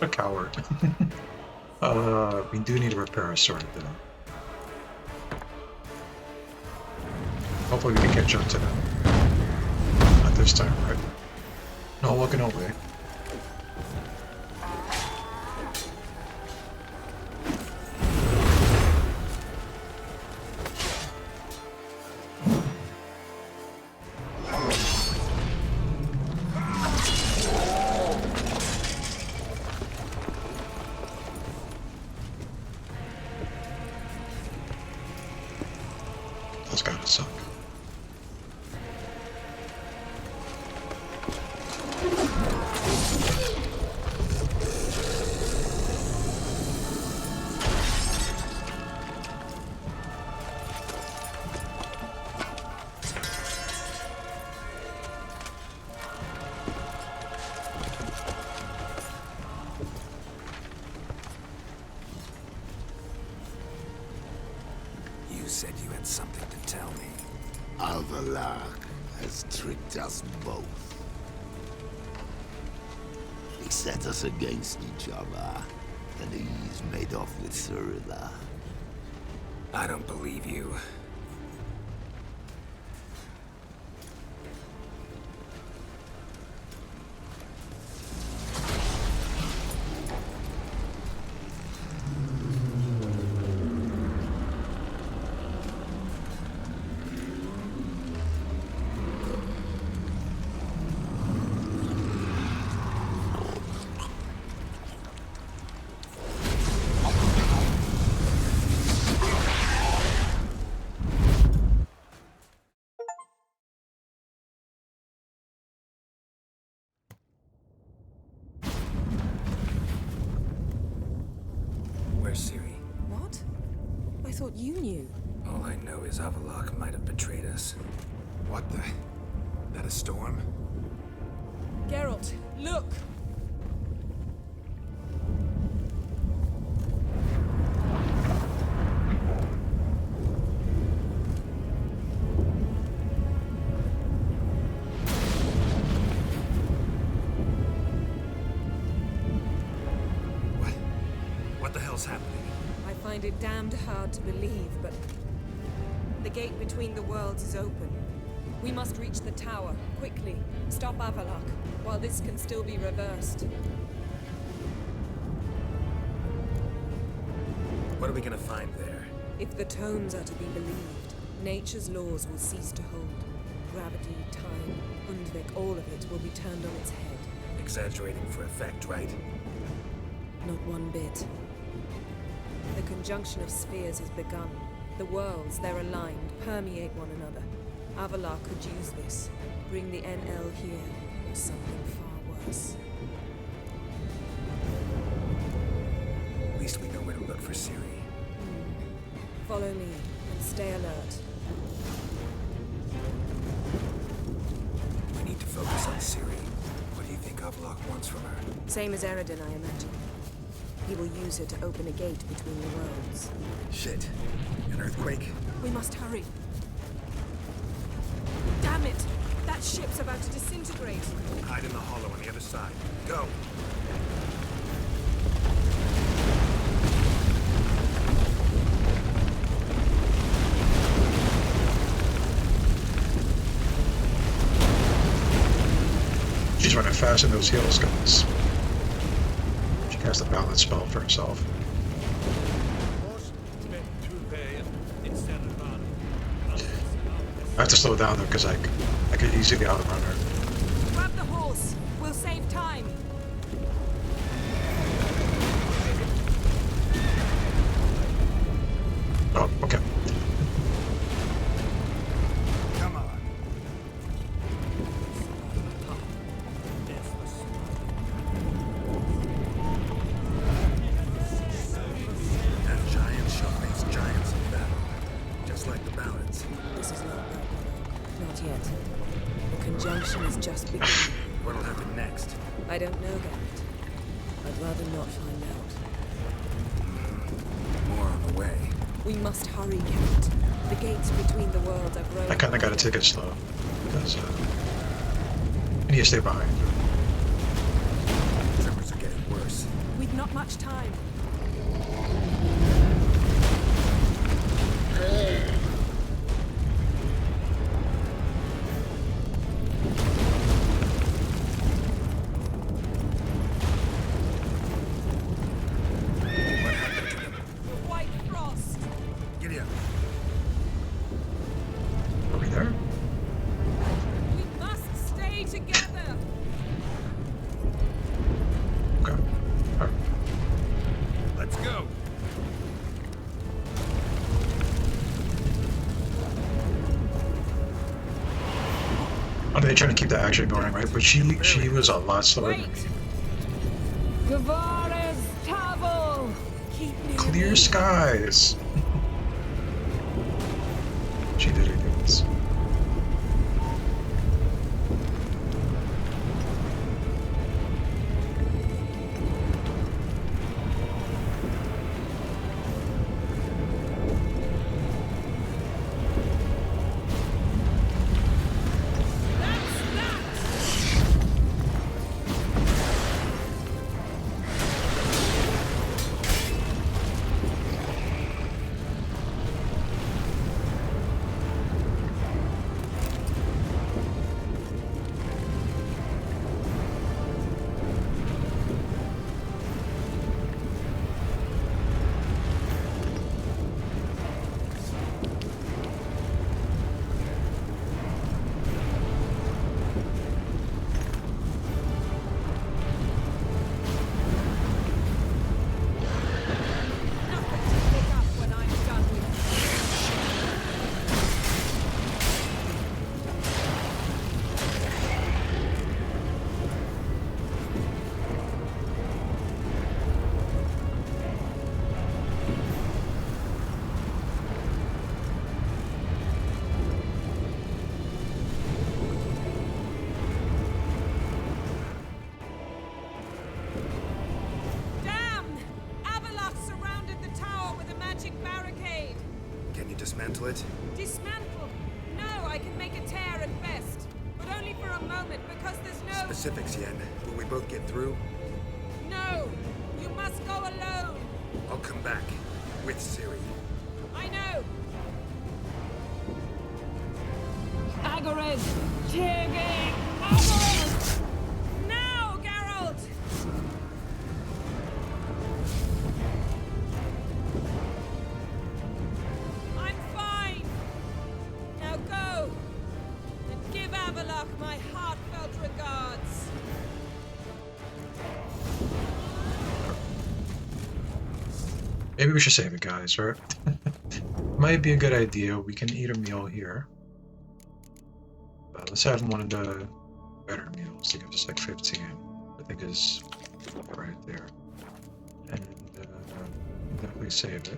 What a coward. We do need to repair our sword though. Hopefully we can catch up to them. Not this time, right? No looking away. That's gotta suck. You said you had something to tell me. Alvalak has tricked us both. He set us against each other, and he's made off with Cyrilla. I don't believe you. Where's Ciri? What? I thought you knew. All I know is Avallac'h might have betrayed us. What the? That a storm? Geralt, look! What the hell's happening? I find it damned hard to believe, but the gate between the worlds is open. We must reach the tower, quickly. Stop Avallac'h, while this can still be reversed. What are we gonna find there? If the tomes are to be believed, nature's laws will cease to hold. Gravity, time, Undvik, all of it will be turned on its head. Exaggerating for effect, right? Not one bit. The conjunction of spheres has begun. The worlds, they're aligned, permeate one another. Avallac'h could use this. Bring the NL here, or something far worse. At least we know where to look for Ciri. Follow me, and stay alert. We need to focus on Ciri. What do you think Avallac'h wants from her? Same as Eredin, I imagine. He will use her to open a gate between the worlds. Shit. An earthquake? We must hurry. Damn it! That ship's about to disintegrate. Hide in the hollow on the other side. Go! She's running fast in those heels, guys. She cast a balance spell for herself. I have to slow down though, because I could easily outrun her. Grab the horse. We'll save time. Oh, okay. Come on. That giant shall face giants in battle. Just like the ballads. This is not yet. The conjunction is just beginning. What'll happen next? I don't know, Garrett. I'd rather not find out. More on the way. We must hurry, Garrett. The gates between the worlds are growing. I kinda gotta take it slow, because I need to stay behind. Tremors are getting worse. We've not much time. They're trying to keep the action going, right? But she was a lot slower than me. Clear skies. She did it, guys. Dismantle it? Dismantle? No, I can make a tear at best. But only for a moment, because there's no... Specifics, Yen. Will we both get through? No! You must go alone! I'll come back. With Ciri. I know! Agarid! Tiggy! Agarid! Now, Geralt! My heartfelt regards. Maybe we should save it, guys, right? Might be a good idea. We can eat a meal here. Let's have one of the better meals. They give us like 15. I think is right there. And definitely save it.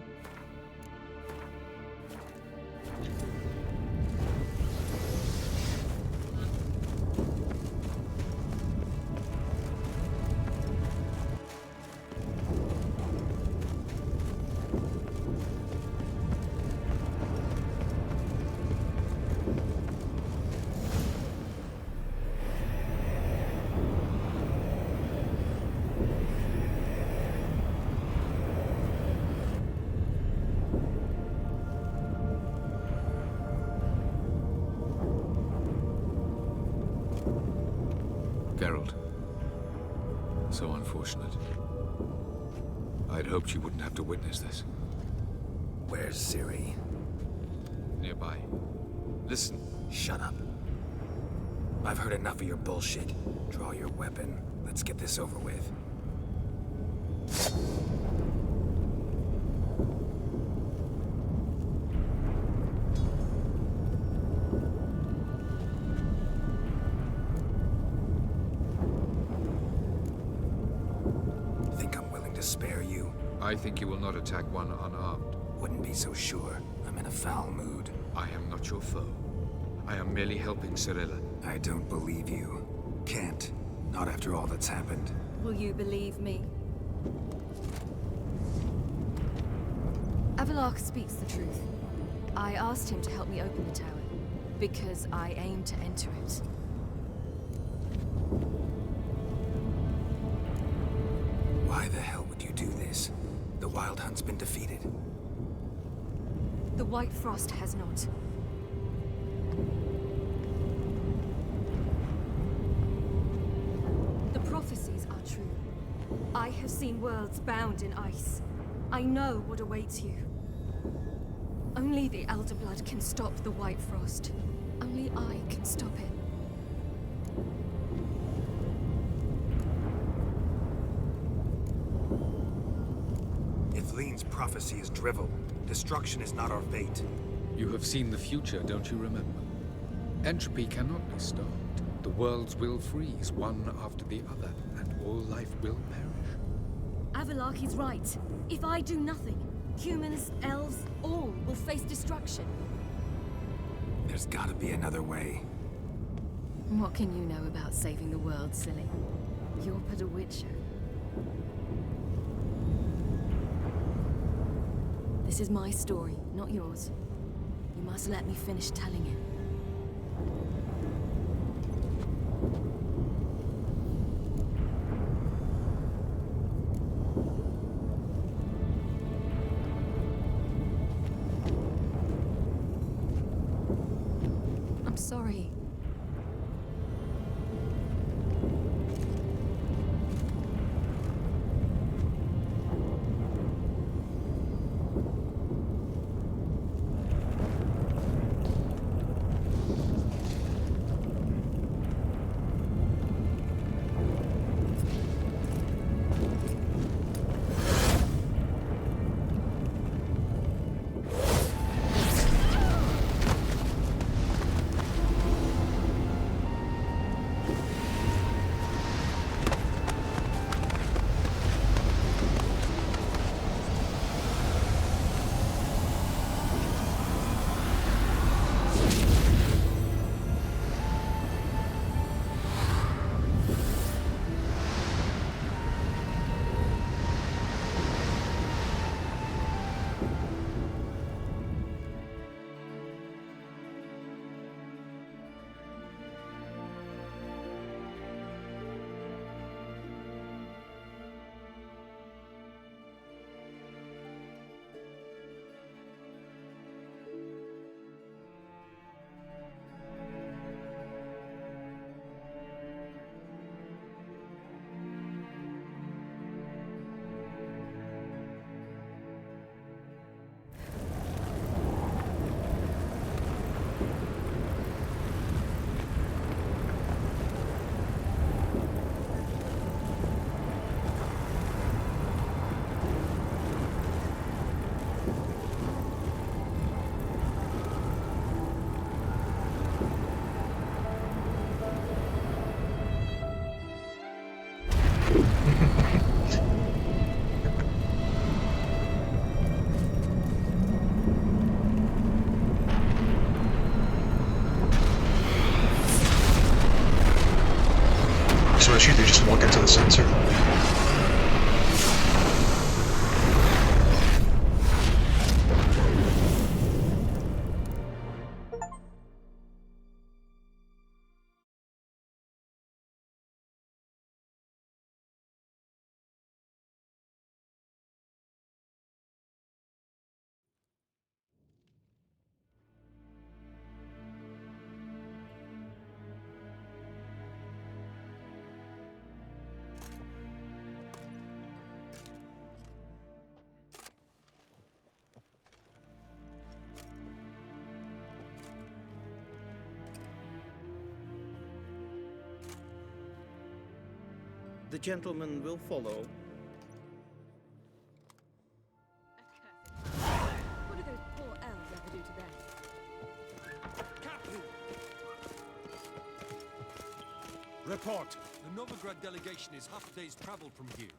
Geralt. So unfortunate. I'd hoped you wouldn't have to witness this. Where's Ciri? Nearby. Listen. Shut up. I've heard enough of your bullshit. Draw your weapon. Let's get this over with. Spare you. I think you will not attack one unarmed. Wouldn't be so sure. I'm in a foul mood. I am not your foe. I am merely helping Cirilla. I don't believe you. Can't. Not after all that's happened. Will you believe me? Avallac'h speaks the truth. I asked him to help me open the tower, because I aim to enter it. Why the hell The Wild Hunt's been defeated. The White Frost has not. The prophecies are true. I have seen worlds bound in ice. I know what awaits you. Only the Elder Blood can stop the White Frost. Only I can stop it. If Lean's prophecy is drivel, destruction is not our fate. You have seen the future, don't you remember? Entropy cannot be stopped. The worlds will freeze, one after the other, and all life will perish. Avalok is right. If I do nothing, humans, elves, all will face destruction. There's gotta be another way. What can you know about saving the world, silly? You're but a witcher. This is my story, not yours. You must let me finish telling it. I'm sorry. So what I should do, just walk into the sensor. The gentleman will follow. What do those poor elves ever do to them? Report. The Novigrad delegation is half a day's travel from here.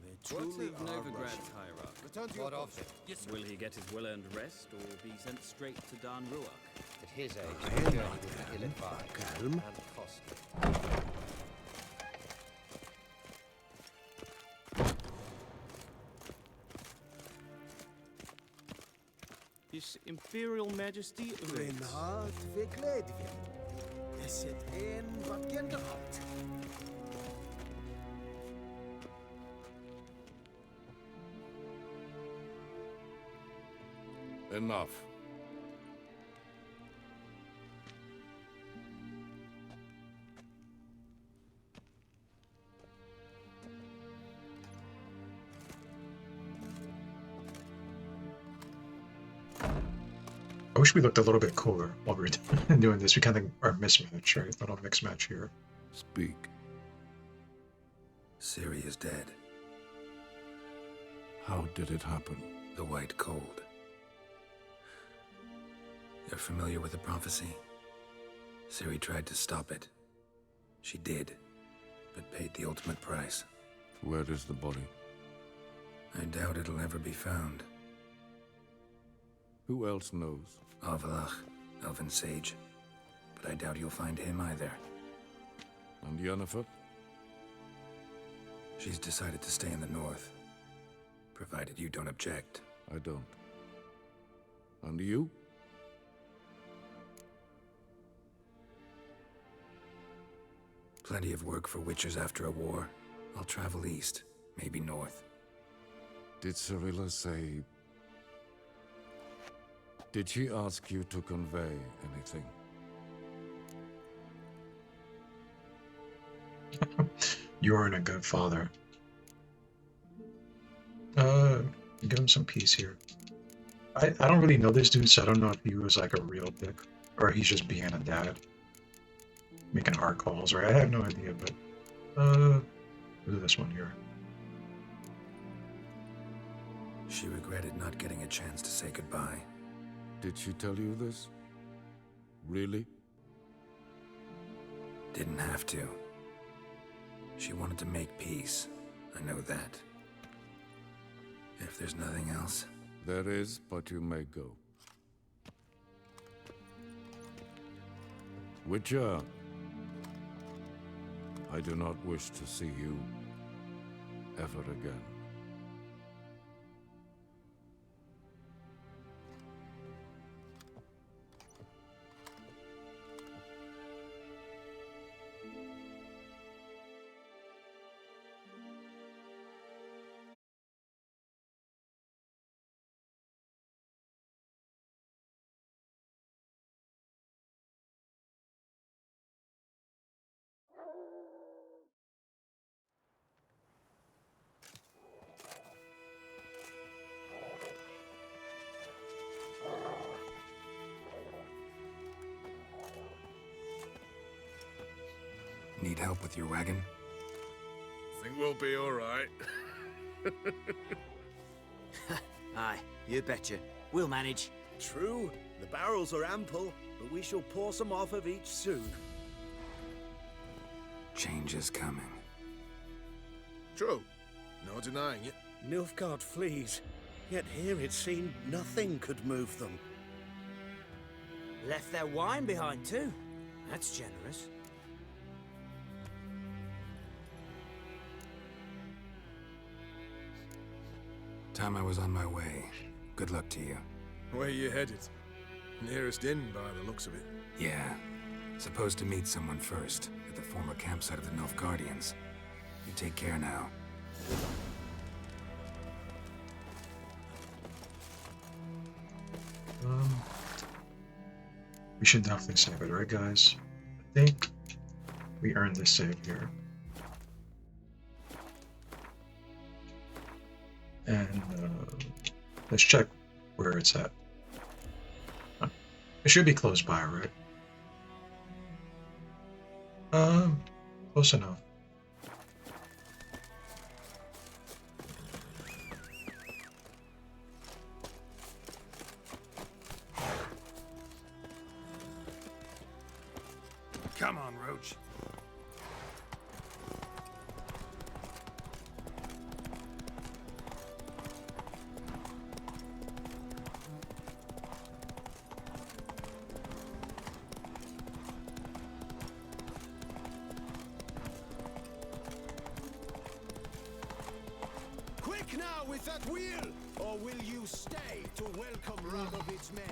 They truly are Novigrad's hierarch. Return to what of it? Yes, sir. Will he get his well-earned rest, or be sent straight to Dan Ruach? At his age, the journey would be ill-advised and costly. His Imperial Majesty awaits. Reinhard Vegledvin. Es het een wat genderhand. Enough. I wish we looked a little bit cooler while we were doing this. We kind of are mismatched, right? Little mix match here. Speak. Ciri is dead. How did it happen? The White Cold. You're familiar with the prophecy? Ciri tried to stop it. She did, but paid the ultimate price. Where is the body? I doubt it'll ever be found. Who else knows? Avalach, Elven Sage. But I doubt you'll find him either. And Yennefer? She's decided to stay in the north. Provided you don't object. I don't. And you? Plenty of work for Witchers after a war. I'll travel east, maybe north. Did Cirilla say... Did she ask you to convey anything? You aren't a good father. Give him some peace here. I don't really know this dude, so I don't know if he was like a real dick or he's just being a dad, making hard calls. Right? I have no idea, but look at this one here. She regretted not getting a chance to say goodbye. Did she tell you this? Really? Didn't have to. She wanted to make peace. I know that. If there's nothing else... There is, but you may go. Witcher, I do not wish to see you ever again. Need help with your wagon? Think we'll be all right. Aye, you betcha. We'll manage. True, the barrels are ample, but we shall pour some off of each soon. Change is coming. True. No denying it. Nilfgaard flees, yet here it seemed nothing could move them. Left their wine behind too. That's generous. Time I was on my way. Good luck to you. Where you headed? Nearest inn by the looks of it. Yeah. Supposed to meet someone first, at the former campsite of the Nilfgaardians. You take care now. We should definitely save it, right guys? I think we earned this save here. And let's check where it's at. It should be close by, right? Close enough. Come on, Roach. Quick now with that wheel! Or will you stay to welcome Radovid's men?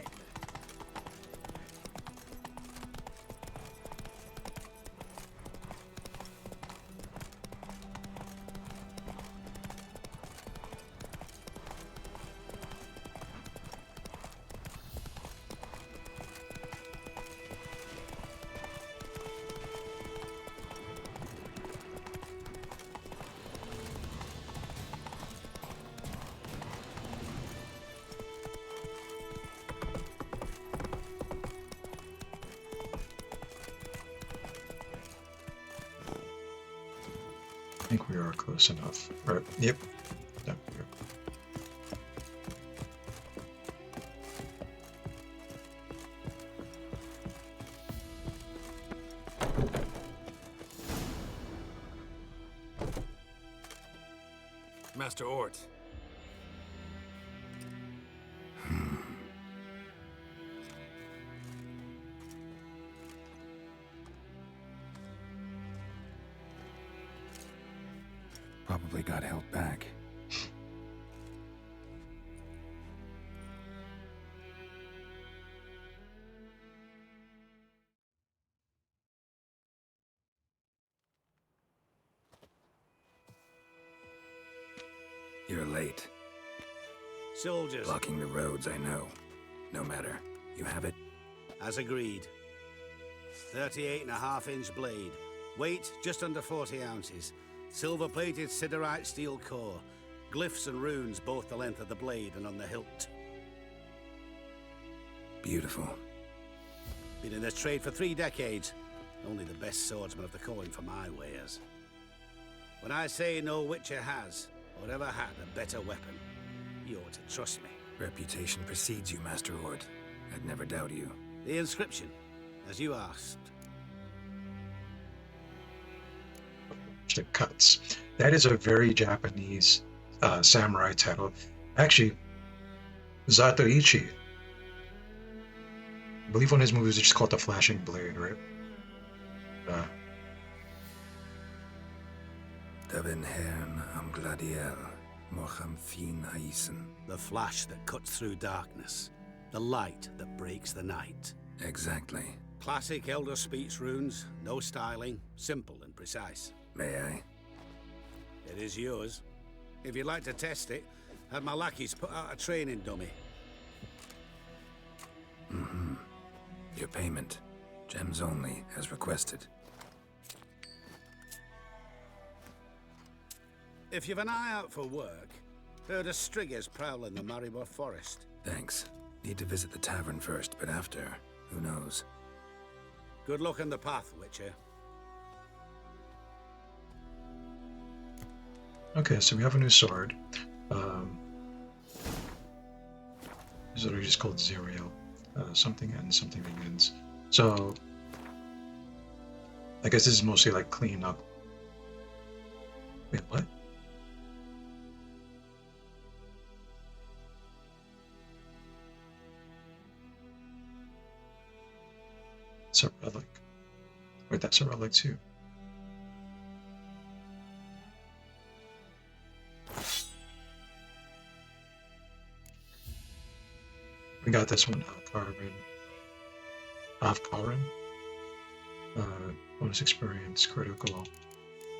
think we are close enough. Right? Yep. Down here. Master Ort. Probably got held back. You're late. Soldiers. Blocking the roads, I know. No matter. You have it? As agreed. 38.5-inch blade. Weight just under 40 ounces. Silver-plated siderite steel core. Glyphs and runes both the length of the blade and on the hilt. Beautiful. Been in this trade for 3 decades. Only the best swordsman of the calling for my wares. When I say no Witcher has, or ever had, a better weapon, you ought to trust me. Reputation precedes you, Master Ort. I'd never doubt you. The inscription, as you asked. The cuts. That is a very Japanese samurai title. Actually, Zatoichi. I believe one of his movies is just called The Flashing Blade, right? Devin Hern am Gladiel, Mocham Fin Haisen. The flash that cuts through darkness. The light that breaks the night. Exactly. Classic Elder Speech runes, no styling, simple and precise. May I? It is yours. If you'd like to test it, have my lackeys put out a training dummy. Mm-hmm. Your payment. Gems only, as requested. If you've an eye out for work, heard of Striggers prowling the Maribor Forest. Thanks. Need to visit the tavern first, but after, who knows? Good luck on the path, Witcher. Okay, so we have a new sword. This is just called Zerial. Something ends, something begins. So, I guess this is mostly like clean up. Wait, what? It's a relic. Wait, that's a relic too. We got this one, Avkarin. Bonus experience, critical.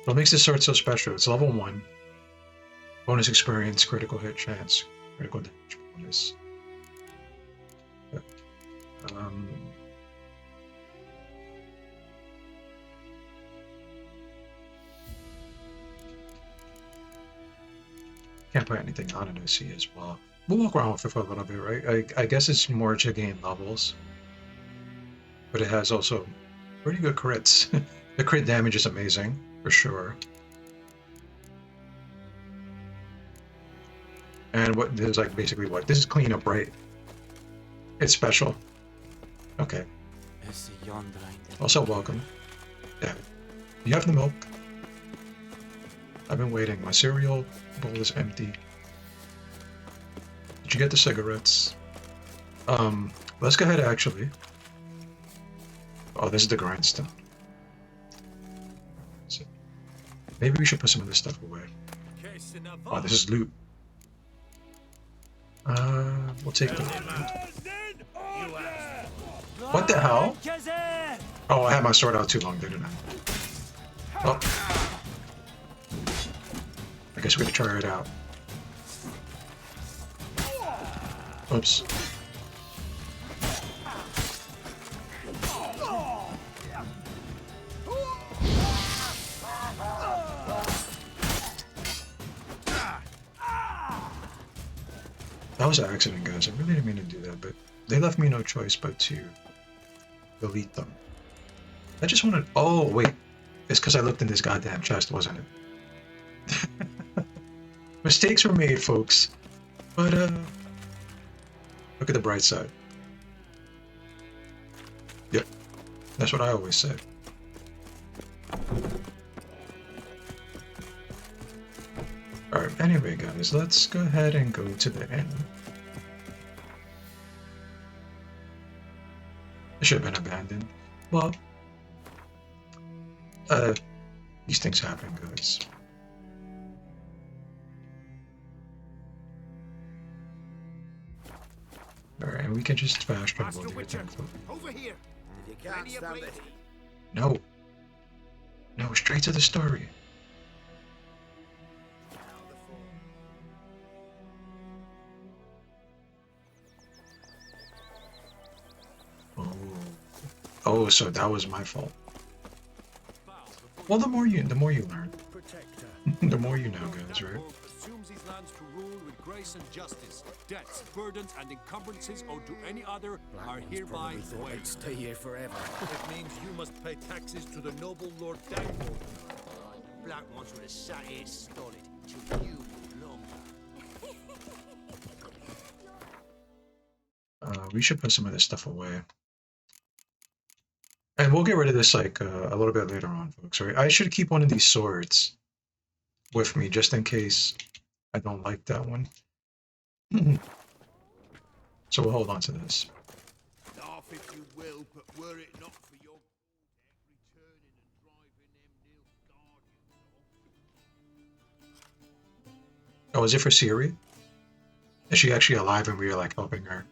What makes this sword so special? It's level 1. Bonus experience, critical hit chance, critical damage bonus. Can't put anything on an OC as well. We'll walk around with it for a little bit, right? I guess it's more to gain levels. But it has also pretty good crits. The crit damage is amazing, for sure. And what there's like basically what? This is clean up, right? It's special. Okay. Also welcome. Yeah. You have the milk. I've been waiting. My cereal bowl is empty. Did you get the cigarettes? Let's go ahead actually. Oh, this is the grindstone. So, maybe we should put some of this stuff away. Oh, this is loot. We'll take the loot. What the hell? Oh, I had my sword out too long, didn't I? Oh. I guess we gotta try it out. Oops. That was an accident, guys. I really didn't mean to do that, but they left me no choice but to delete them. I just wanted... Oh, wait. It's because I looked in this goddamn chest, wasn't it? Mistakes were made, folks. But, look at the bright side. Yep. That's what I always say. Alright, anyway, guys, let's go ahead and go to the end. It should have been abandoned. Well, these things happen, guys. Alright, and we can just fast travel to get there. Over here. You can't stand it. No. No, straight to the story. Oh, so that was my fault. Well, the more you learn. The more you know, guys, right? Assumes these lands to rule with grace and justice. Debts, burdens, and encumbrances owed to any other are hereby waived. Stay here forever. It means you must pay taxes to the noble Lord Dagmore. Black ones would have sat here stolid till you belonged. We should put some of this stuff away. And we'll get rid of this like a little bit later on, folks. Right? I should keep one of these swords with me just in case I don't like that one. So we'll hold on to this. Laugh if you will, but were it not for your returning and driving them Nilfgaardians off. Oh, is it for Ciri? Is she actually alive and we are like helping her?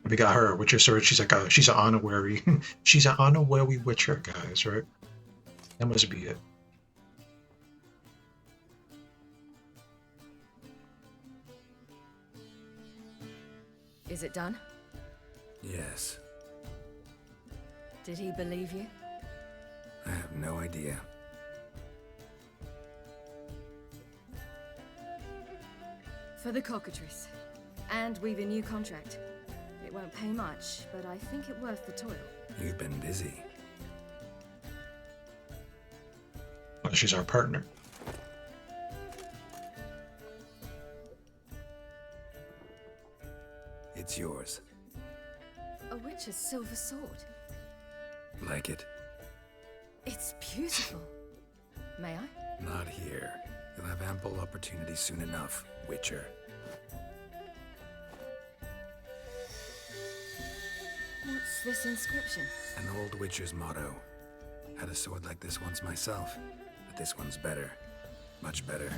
We got her Witcher sword. She's like she's an honorary she's an honorary Witcher, guys, right? That must be it. Is it done? Yes. Did he believe you? I have no idea. For the cockatrice. And we've a new contract. It won't pay much, but I think it worth the toil. You've been busy. Well, she's our partner. It's yours. A witch's silver sword. Like it? It's beautiful. May I? Not here. You'll have ample opportunity soon enough, Witcher. What's this inscription? An old Witcher's motto. Had a sword like this once myself, but this one's better. Much better.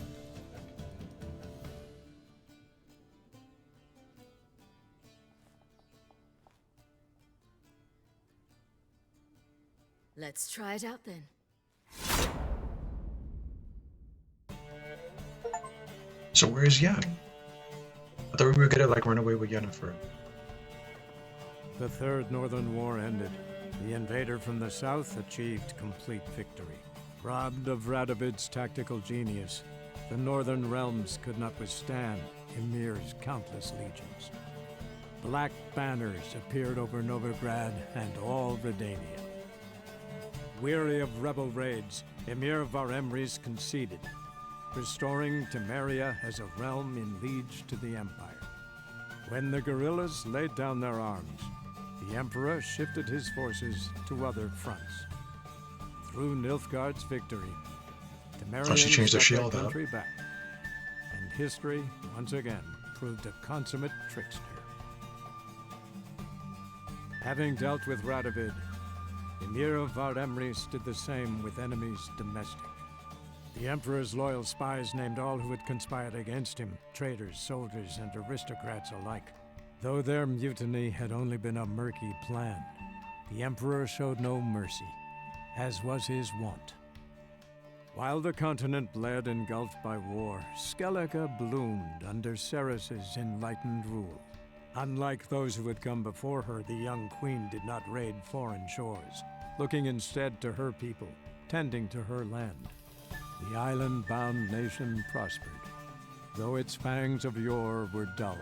Let's try it out then. So where's Yen? I thought we were gonna like run away with Yennefer. The Third Northern War ended. The invader from the south achieved complete victory. Robbed of Radovid's tactical genius, the northern realms could not withstand Ymir's countless legions. Black banners appeared over Novigrad and all Redania. Weary of rebel raids, Ymir Varemres conceded, restoring Temeria as a realm in liege to the Empire. When the guerrillas laid down their arms, the Emperor shifted his forces to other fronts. Through Nilfgaard's victory, Temerians she changed the got their shield out. country back, and history once again proved a consummate trickster. Having dealt with Radovid, Ymir of Varemres did the same with enemies domestic. The Emperor's loyal spies named all who had conspired against him, traitors, soldiers, and aristocrats alike. Though their mutiny had only been a murky plan, the Emperor showed no mercy, as was his wont. While the continent bled engulfed by war, Skellige bloomed under Ceres's enlightened rule. Unlike those who had come before her, the young queen did not raid foreign shores, looking instead to her people, tending to her land. The island-bound nation prospered, though its fangs of yore were dulled.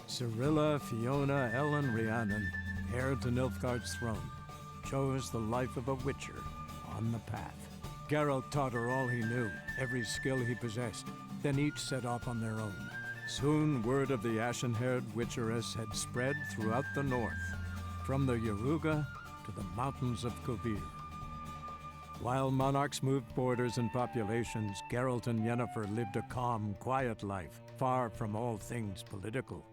Cyrilla, Fiona, Ellen, Rhiannon, heir to Nilfgaard's throne, chose the life of a witcher on the path. Geralt taught her all he knew, every skill he possessed. Then each set off on their own. Soon word of the ashen-haired witcheress had spread throughout the north, from the Yaruga to the mountains of Kovir. While monarchs moved borders and populations, Geralt and Yennefer lived a calm, quiet life, far from all things political.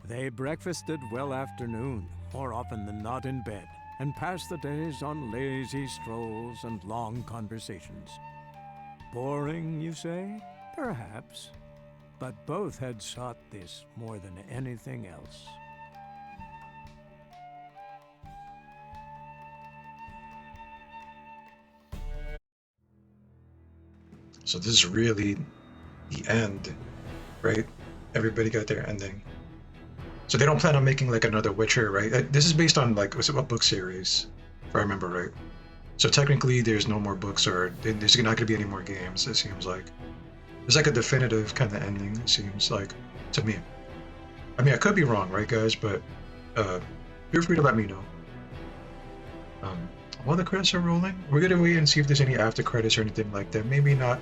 They breakfasted well after noon, more often than not in bed, and passed the days on lazy strolls and long conversations. Boring, you say? Perhaps. But both had sought this more than anything else. So this is really the end, right? Everybody got their ending. So they don't plan on making like another Witcher, right? This is based on like, what's it, a book series, if I remember right. So technically there's no more books, or there's not going to be any more games, it seems like. It's like a definitive kind of ending, it seems like, to me. I mean, I could be wrong, right guys? But feel free to let me know. While the credits are rolling, we're going to wait and see if there's any after credits or anything like that. Maybe not,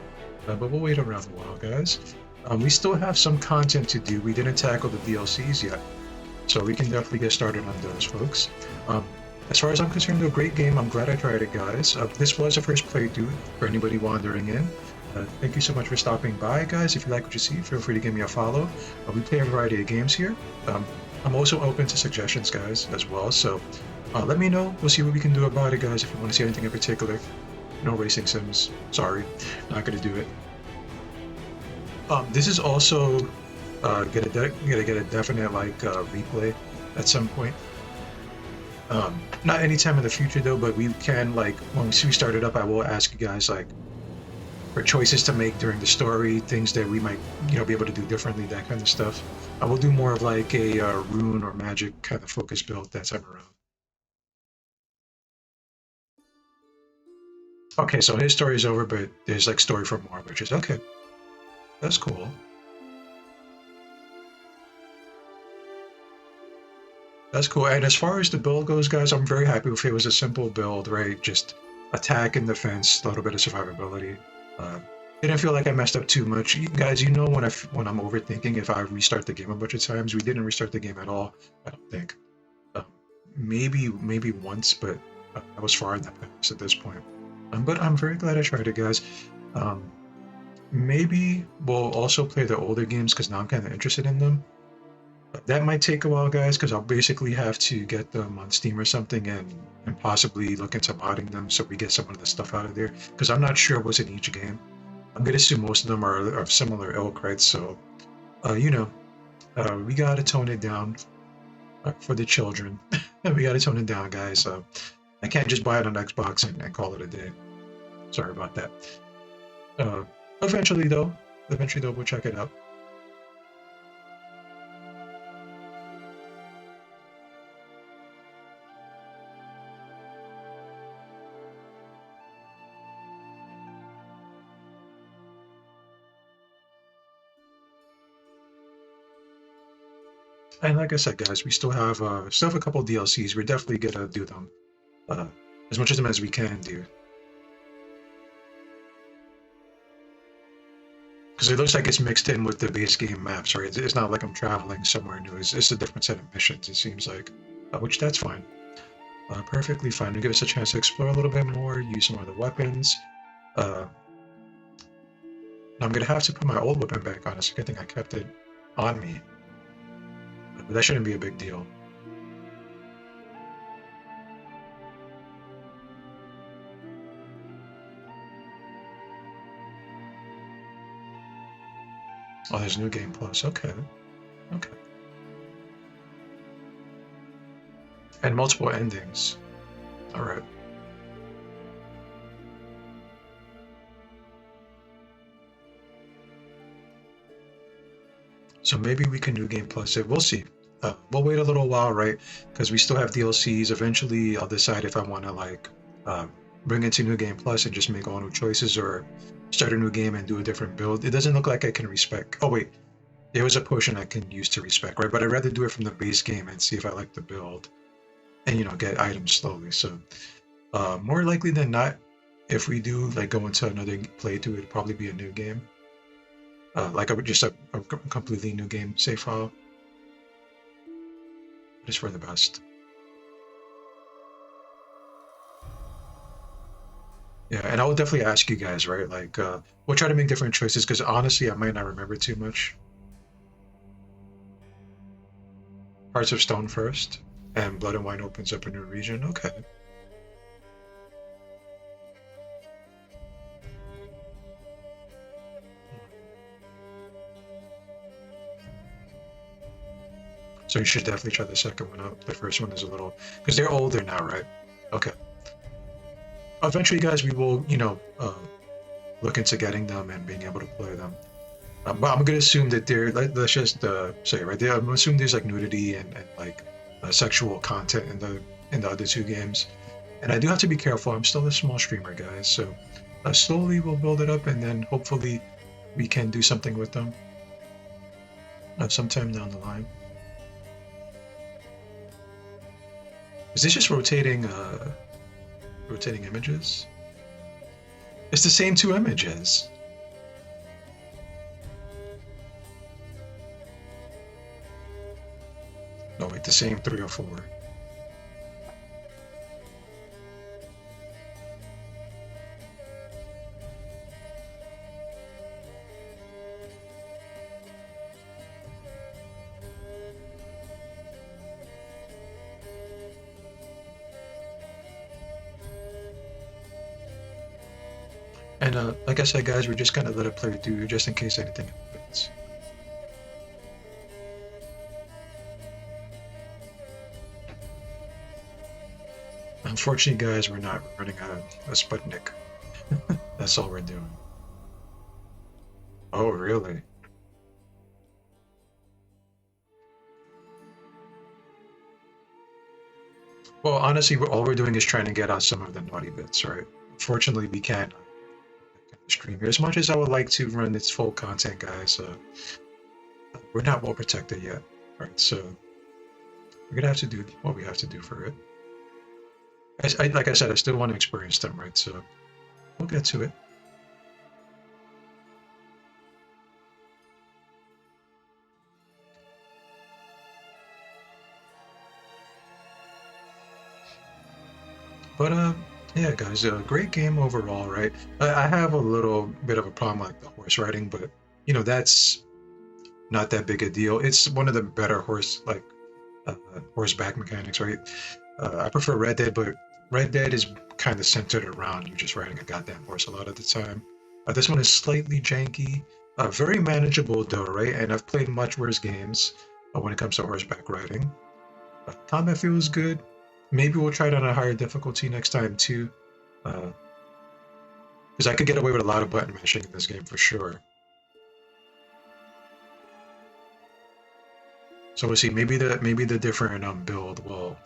but we'll wait around a while, guys. We still have some content to do. We didn't tackle the DLCs yet, so we can definitely get started on those, folks. As far as I'm concerned, a great game. I'm glad I tried it, guys. This was a first playthrough for anybody wandering in. Thank you so much for stopping by, guys. If you like what you see, feel free to give me a follow. We play a variety of games here. I'm also open to suggestions, guys, as well. So let me know. We'll see what we can do about it, guys. If you want to see anything in particular. No racing sims. Sorry, not going to do it. This is also gonna get a definite like replay at some point. Not anytime in the future though, but we can, like, when we start it up, I will ask you guys like for choices to make during the story, things that we might, you know, be able to do differently, that kind of stuff. I will do more of like a rune or magic kind of focus build that time around. Okay, so his story is over, but there's like story for more, which is okay. That's cool. That's cool. And as far as the build goes, guys, I'm very happy with it. It was a simple build, right? Just attack and defense, a little bit of survivability. Didn't feel like I messed up too much. Guys, you know when I'm overthinking, if I restart the game a bunch of times. We didn't restart the game at all, I don't think. Maybe once, but I was far in the past at this point. But I'm very glad I tried it, guys. Maybe we'll also play the older games because now I'm kind of interested in them. But that might take a while, guys, because I'll basically have to get them on Steam or something and possibly look into modding them so we get some of the stuff out of there. Because I'm not sure what's in each game. I'm going to assume most of them are of similar ilk, right? So, you know, we got to tone it down for the children. We got to tone it down, guys. I can't just buy it on Xbox and call it a day. Sorry about that. Eventually though, we'll check it out. And like I said, guys, we still have a couple DLCs. We're definitely gonna do them, as much of them as we can do. Because it looks like it's mixed in with the base game maps, right? It's not like I'm traveling somewhere new. It's a different set of missions, it seems like, which that's fine. Perfectly fine. It'll give us a chance to explore a little bit more, use some other weapons. Now I'm gonna have to put my old weapon back on. It's a good thing I kept it on me. But that shouldn't be a big deal. Oh, there's New Game Plus. Okay. Okay. And multiple endings. Alright. So maybe we can do Game Plus it. We'll see. We'll wait a little while, right? Because we still have DLCs. Eventually, I'll decide if I want to like bring into New Game Plus and just make all new choices, or start a new game and do a different build. It doesn't look like I can respec. Oh wait, there was a potion I can use to respec, right? But I'd rather do it from the base game and see if I like the build. and get items slowly. So more likely than not, if we do like go into another playthrough, it'd probably be a new game, like just a completely new game save file. Just for the best. Yeah, and I will definitely ask you guys, right? Like, we'll try to make different choices because honestly, I might not remember too much. Hearts of Stone first, and Blood and Wine opens up a new region. Okay. So you should definitely try the second one out. The first one is a little, because they're older now, right? Okay. Eventually, guys, we will, look into getting them and being able to play them. But I'm gonna assume that let's just say right there. I'm gonna assume there's like nudity and like sexual content in the other two games, and I do have to be careful. I'm still a small streamer, guys, so slowly we'll build it up, and then hopefully we can do something with them sometime down the line. Is this just rotating images? It's the same two images. No, wait, the same 3 or 4. And like I said, guys, we're just gonna let it play through just in case anything happens. Unfortunately, guys, we're not running a Sputnik. That's all we're doing. Oh, really? Well, honestly, all we're doing is trying to get out some of the naughty bits, right? Unfortunately, we can't stream here as much as I would like to run its full content, guys. We're not well protected yet, right? So we're gonna have to do what we have to do for it. Like I said, I still want to experience them, right? So we'll get to it. But yeah, guys, great game overall, right? I have a little bit of a problem with the horse riding, but that's not that big a deal. It's one of the better horseback mechanics, right? I prefer Red Dead, but Red Dead is kind of centered around you just riding a goddamn horse a lot of the time. This one is slightly janky, very manageable though, right? And I've played much worse games when it comes to horseback riding. Combat feels good. Maybe we'll try it on a higher difficulty next time too. Because I could get away with a lot of button mashing in this game for sure. So we'll see. Maybe the different build will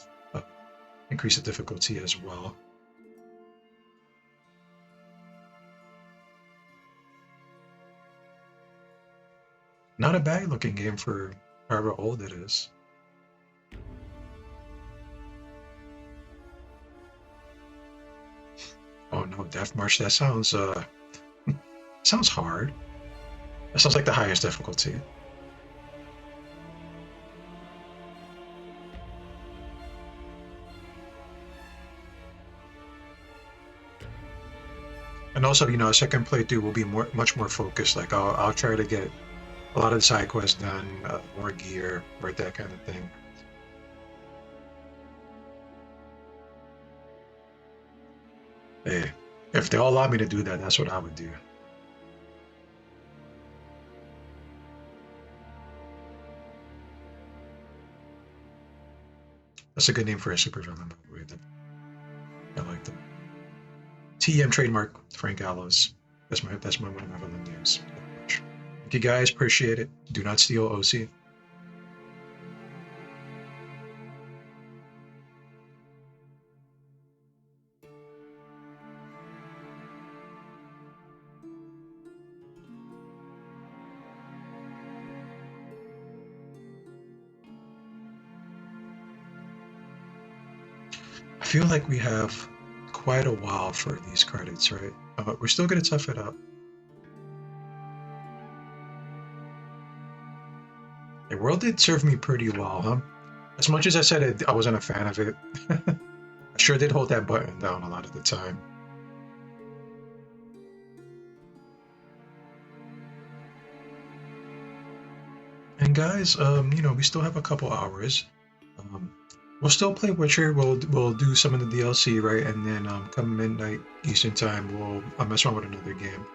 increase the difficulty as well. Not a bad looking game for however old it is. Oh no, Death March, that sounds sounds hard. That sounds like the highest difficulty. And also, a second playthrough will be much more focused. Like I'll try to get a lot of the side quests done, more gear, right, that kind of thing. Hey, if they all allow me to do that, that's what I would do. That's a good name for a supervillain, by the way. I like that. TM trademark, Frank Gallows. That's one of my villain names. Thank you guys, appreciate it. Do not steal OC. feel like we have quite a while for these credits, right? We're still gonna tough it out. The world did serve me pretty well, huh? As much as I said I wasn't a fan of it, I sure did hold that button down a lot of the time. And guys, you know, we still have a couple hours. We'll still play Witcher. We'll do some of the DLC, right? And then come midnight Eastern time, I'll mess around with another game.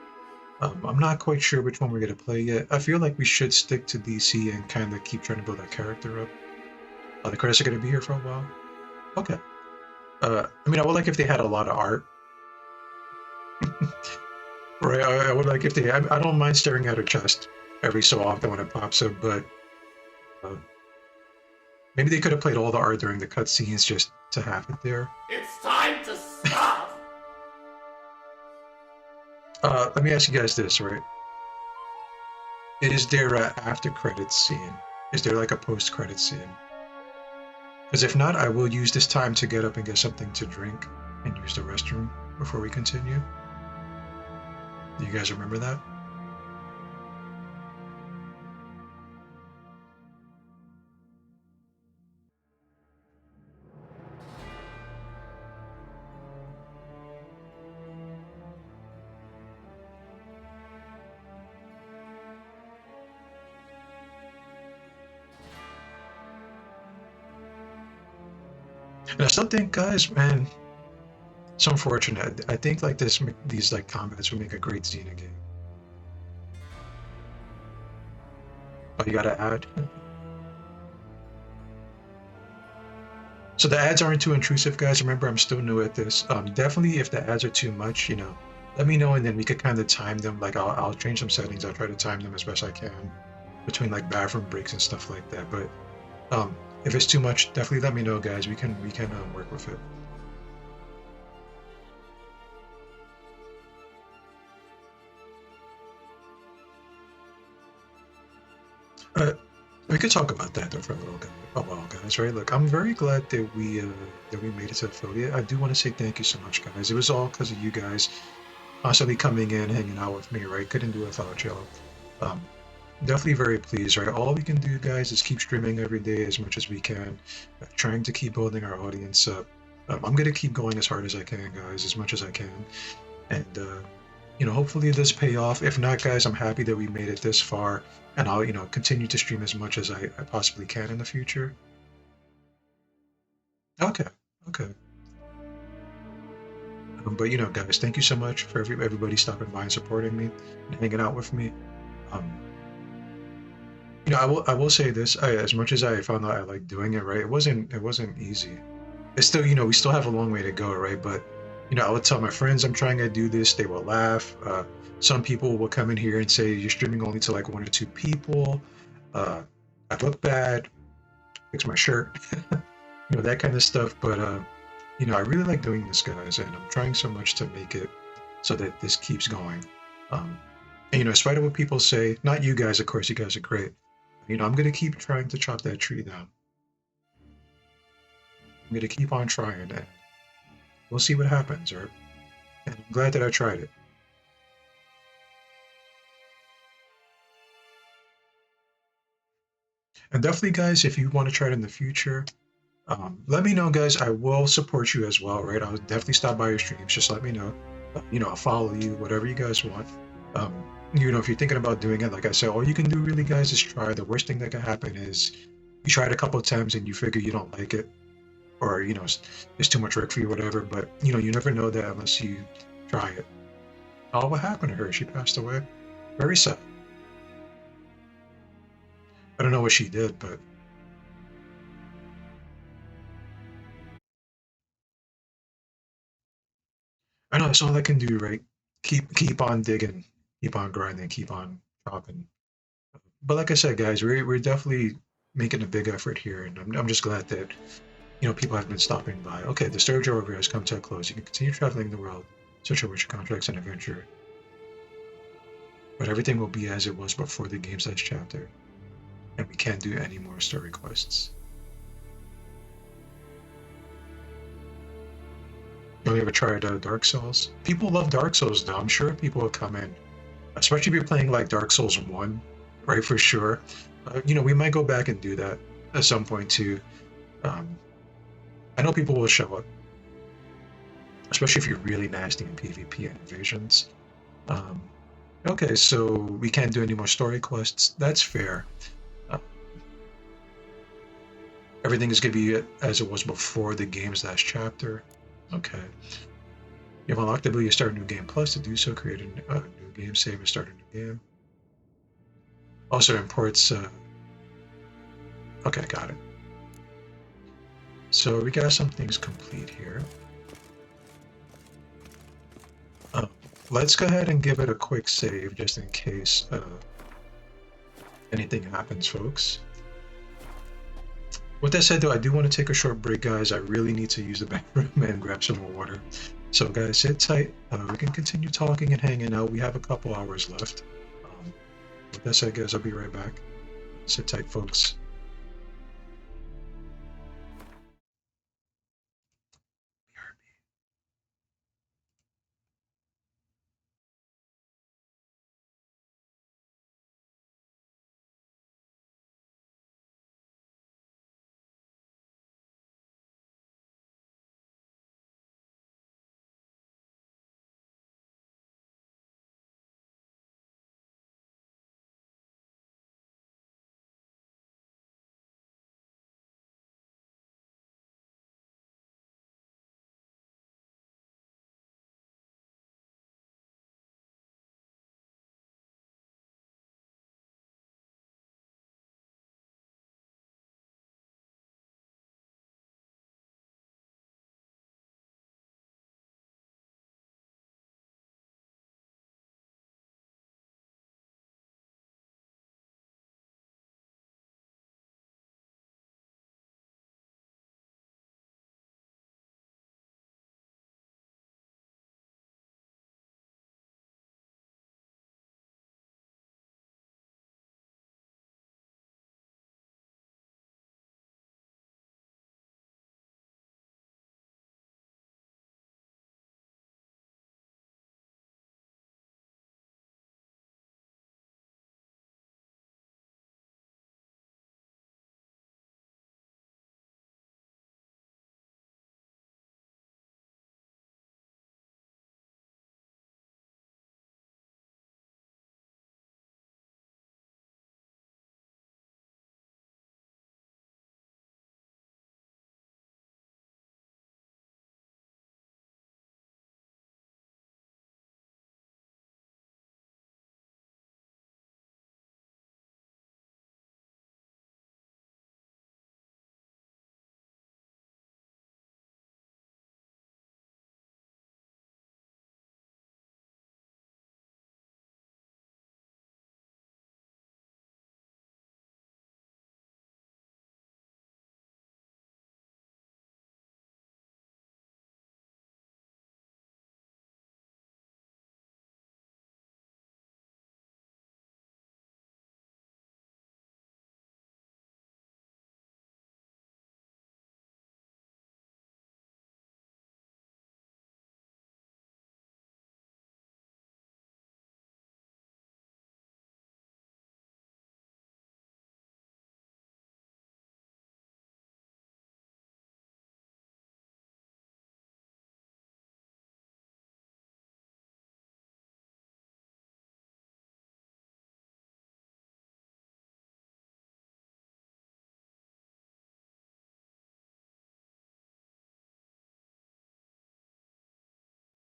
I'm not quite sure which one we're gonna play yet. I feel like we should stick to DC and kind of keep trying to build that character up. The credits are gonna be here for a while. Okay. I mean, I would like if they had a lot of art. Right, I would like if they... I don't mind staring at her chest every so often when it pops up, but... maybe they could have played all the art during the cutscenes just to have it there. It's time to stop! Let me ask you guys this, right? Is there an after-credits scene? Is there like a post-credits scene? Because if not, I will use this time to get up and get something to drink and use the restroom before we continue. Do you guys remember that? And I still think, guys, man, it's unfortunate. I think like these like combats would make a great Xena game. Oh, you gotta add. So the ads aren't too intrusive, guys. Remember, I'm still new at this. Definitely, if the ads are too much, you know, let me know, and then we could kind of time them. Like I'll change some settings. I'll try to time them as best I can between like bathroom breaks and stuff like that. But if it's too much, definitely let me know, guys. We can work with it. We could talk about that though for a while, guys. Right? Look, I'm very glad that we made it to affiliate. I do want to say thank you so much, guys. It was all because of you guys constantly coming in, hanging out with me. Right? Couldn't do it without y'all. Definitely very pleased, right? All we can do, guys, is keep streaming every day as much as we can, trying to keep building our audience up. I'm gonna keep going as hard as I can, guys, as much as I can, and you know, hopefully it does pay off. If not, guys, I'm happy that we made it this far, and I'll, you know, continue to stream as much as I possibly can in the future. Okay. But you know, guys, thank you so much for everybody stopping by and supporting me and hanging out with me. You know, I will say this: as much as I found out I like doing it, right? It wasn't easy. It's still, you know, we still have a long way to go, right? But you know, I would tell my friends I'm trying to do this. They will laugh. Some people will come in here and say you're streaming only to like 1 or 2 people. I look bad. Fix my shirt. You know, that kind of stuff. But you know, I really like doing this, guys, and I'm trying so much to make it so that this keeps going. And, you know, in spite of what people say, not you guys, of course, you guys are great. You know, I'm going to keep trying to chop that tree down. I'm going to keep on trying, and we'll see what happens, right? And I'm glad that I tried it. And definitely, guys, if you want to try it in the future, let me know, guys. I will support you as well, right? I'll definitely stop by your streams. Just let me know. You know, I'll follow you, whatever you guys want. You know, if you're thinking about doing it, like I said, all you can do really, guys, is try. The worst thing that can happen is you try it a couple of times and you figure you don't like it, or, you know, it's too much work for you, whatever. But, you know, you never know that unless you try it. Oh, what happened to her? She passed away. Very sad. I don't know what she did, but... I know, that's all I can do, right? Keep on digging, keep on grinding, keep on chopping. But like I said, guys, we're definitely making a big effort here, and I'm just glad that, you know, people have been stopping by. Okay, the storage over has come to a close. You can continue traveling the world, search for contracts and adventure. But everything will be as it was before the game's last chapter, and we can't do any more story quests. Have you ever tried Dark Souls? People love Dark Souls though. I'm sure people will come in, especially if you're playing like Dark Souls 1, right? For sure. You know, we might go back and do that at some point too. I know people will show up, especially if you're really nasty in PvP and invasions. Okay, so we can't do any more story quests. That's fair. Everything is going to be as it was before the game's last chapter. Okay. You have unlocked the ability to start a new game plus. To do so, create a new game save and start a new game. Also imports... okay, got it. So we got some things complete here. Let's go ahead and give it a quick save just in case anything happens, folks. With that said, though, I do want to take a short break, guys. I really need to use the bathroom and grab some more water. So, guys, sit tight. We can continue talking and hanging out. We have a couple hours left. With that said, guys, I'll be right back. Sit tight, folks.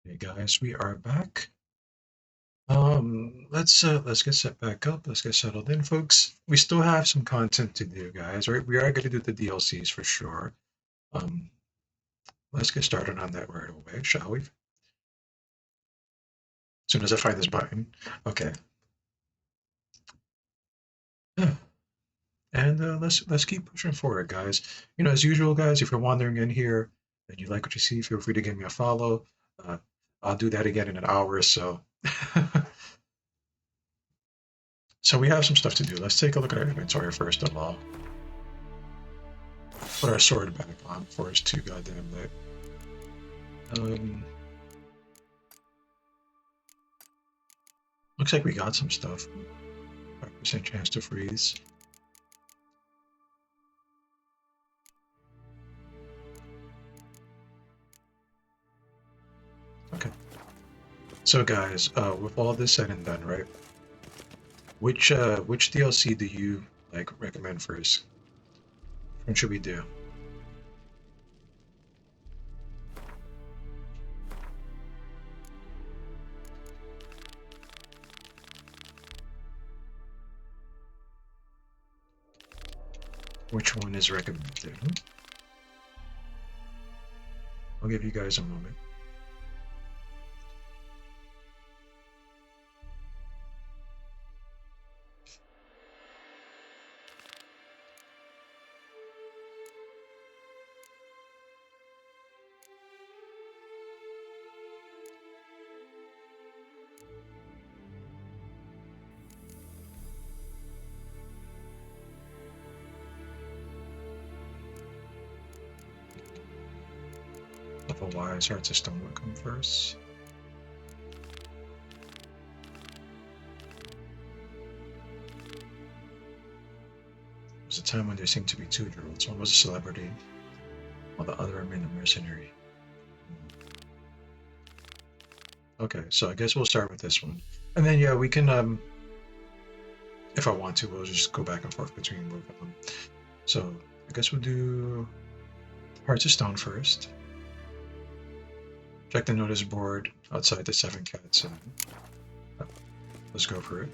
Hey guys, we are back. Let's get set back up. Let's get settled in, folks. We still have some content to do, guys. Right? We are going to do the DLCs for sure. Let's get started on that right away, shall we? As soon as I find this button. Okay. And let's keep pushing forward, guys. You know, as usual, guys, if you're wandering in here and you like what you see, feel free to give me a follow. I'll do that again in an hour or so. So we have some stuff to do. Let's take a look at our inventory first of all. Put our sword back on before it's too goddamn late. Looks like we got some stuff. 5% chance to freeze. Okay. So guys, with all this said and done, right? Which DLC do you like recommend first? Which one should we do? Which one is recommended? I'll give you guys a moment. Level wise, Hearts of Stone will come first. There was a time when there seemed to be two droids. One was a celebrity, while the other remained a mercenary. Okay, so I guess we'll start with this one. And then, yeah, we can, if I want to, we'll just go back and forth between both of them. So, I guess we'll do Hearts of Stone first. Check the notice board outside the 7 cats and let's go for it.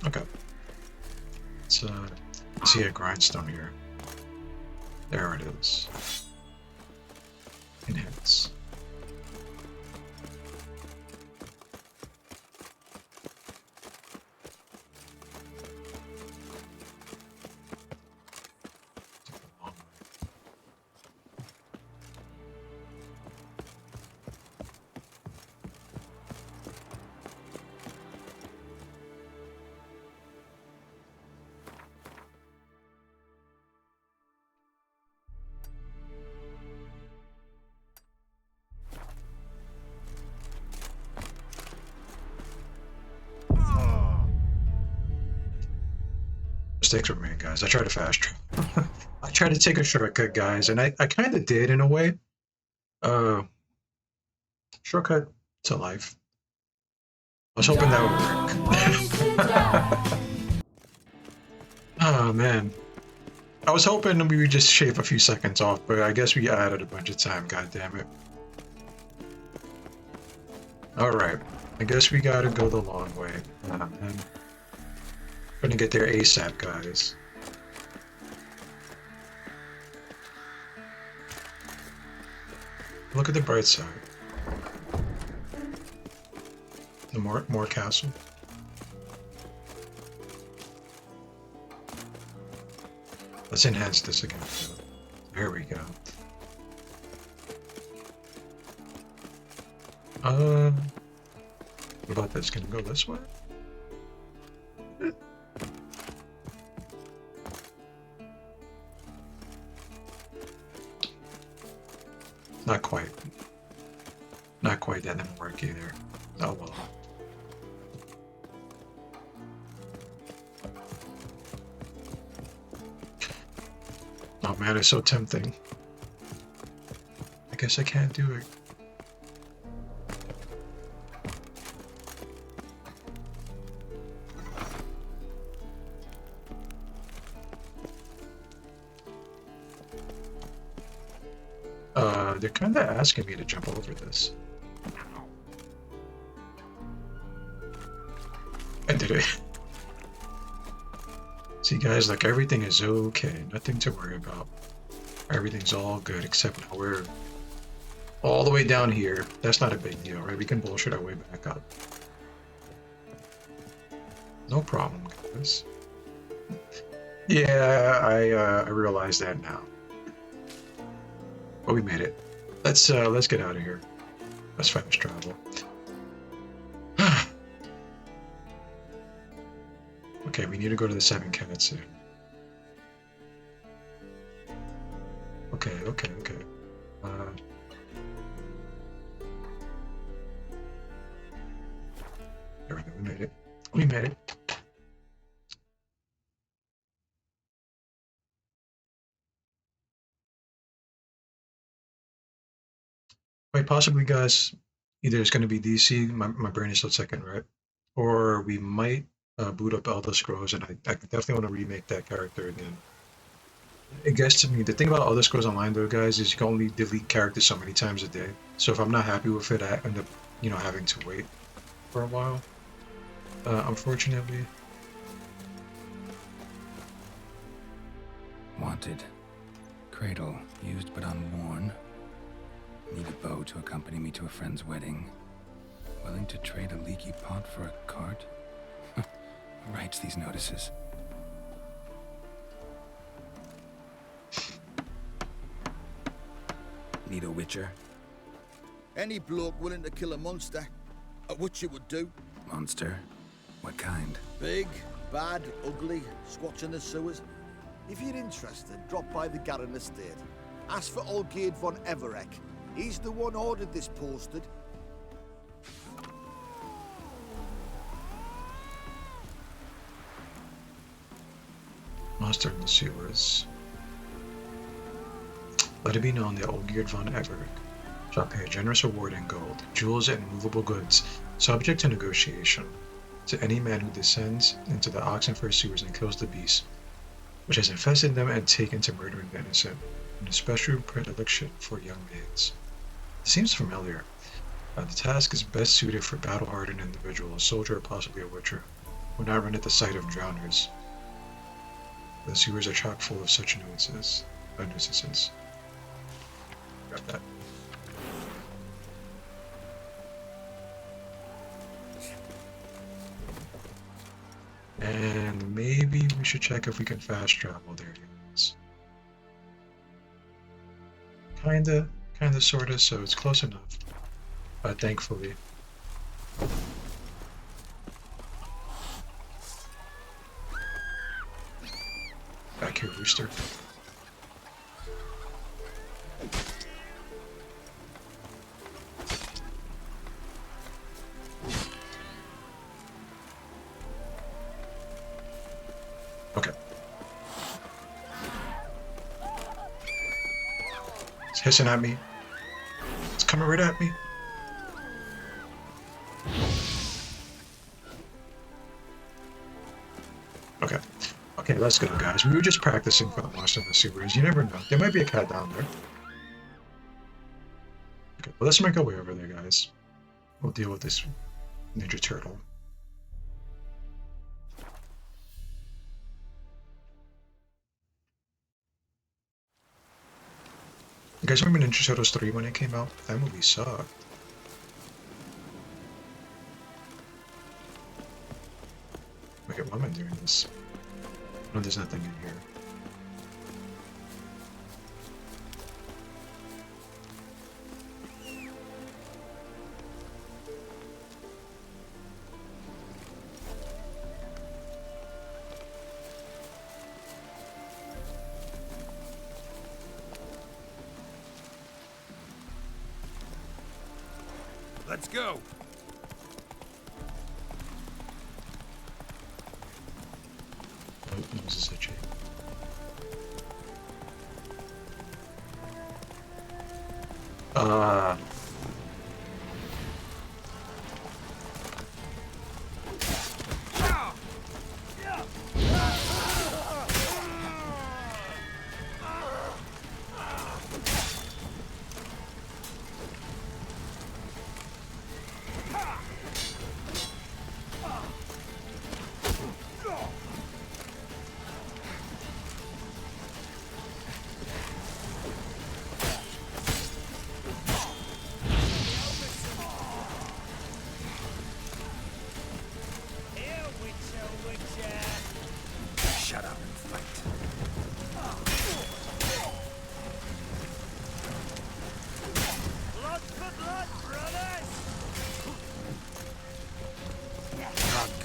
Okay. Let's see a grindstone here. There it is. Enhance. Mistakes were made, guys. I tried to fast travel. I tried to take a shortcut, guys, and I kind of did in a way. Shortcut to life. I was hoping that would work. Oh man. I was hoping we would just shave a few seconds off, but I guess we added a bunch of time, god damn it. Alright. I guess we gotta go the long way. Man. Gonna get there ASAP, guys. Look at the bright side. The more castle. Let's enhance this again. There we go. What about this? Can it go this way? Not quite. Not quite. That didn't work either. Oh well. Oh man, it's so tempting. I guess I can't do it. They're kind of asking me to jump over this. I did it. See guys, like everything is okay. Nothing to worry about. Everything's all good except now we're all the way down here. That's not a big deal, right? We can bullshit our way back up. No problem, guys. Yeah, I realize that now. But we made it. Let's get out of here. Let's fast travel. Okay, we need to go to the 7 cats soon. Okay. There we go, we made it. We made it. Quite possibly, guys, either it's going to be DC, my brain is still second, right? Or we might boot up Elder Scrolls, and I definitely want to remake that character again. It gets to me, the thing about Elder Scrolls Online though, guys, is you can only delete characters so many times a day. So if I'm not happy with it, I end up, you know, having to wait for a while. Unfortunately. Wanted. Cradle, used but unworn. Need a bow to accompany me to a friend's wedding. Willing to trade a leaky pot for a cart? Who writes these notices? Need a witcher? Any bloke willing to kill a monster, a witcher would do. Monster? What kind? Big, bad, ugly, squats in the sewers. If you're interested, drop by the Garren estate. Ask for Olgierd von Everek. He's the one ordered this posted. Monster in the sewers. Let it be known that Olgierd von Everek shall pay a generous reward in gold, jewels, and movable goods, subject to negotiation, to any man who descends into the Oxenford sewers and kills the beast, which has infested them and taken to murdering the innocent, and a special predilection for young maids. It seems familiar. The task is best suited for battle-hardened individuals, a soldier or possibly a witcher, who not run at the sight of drowners. The sewers are chock full of such nuisances. Got that. And maybe we should check if we can fast travel there, guys. Kinda, sorta, so it's close enough. Thankfully. Back here, Rooster. Okay. It's hissing at me. It's coming right at me. Okay. Okay, let's go, guys. We were just practicing for the monster in the sewers. You never know. There might be a cat down there. Okay, well, let's make our way over there, guys. We'll deal with this Ninja Turtle. You guys remember Ninja Turtles 3 when it came out? That movie sucked. Wait, why am I doing this? No, there's nothing in here. Let's go. This is a chain.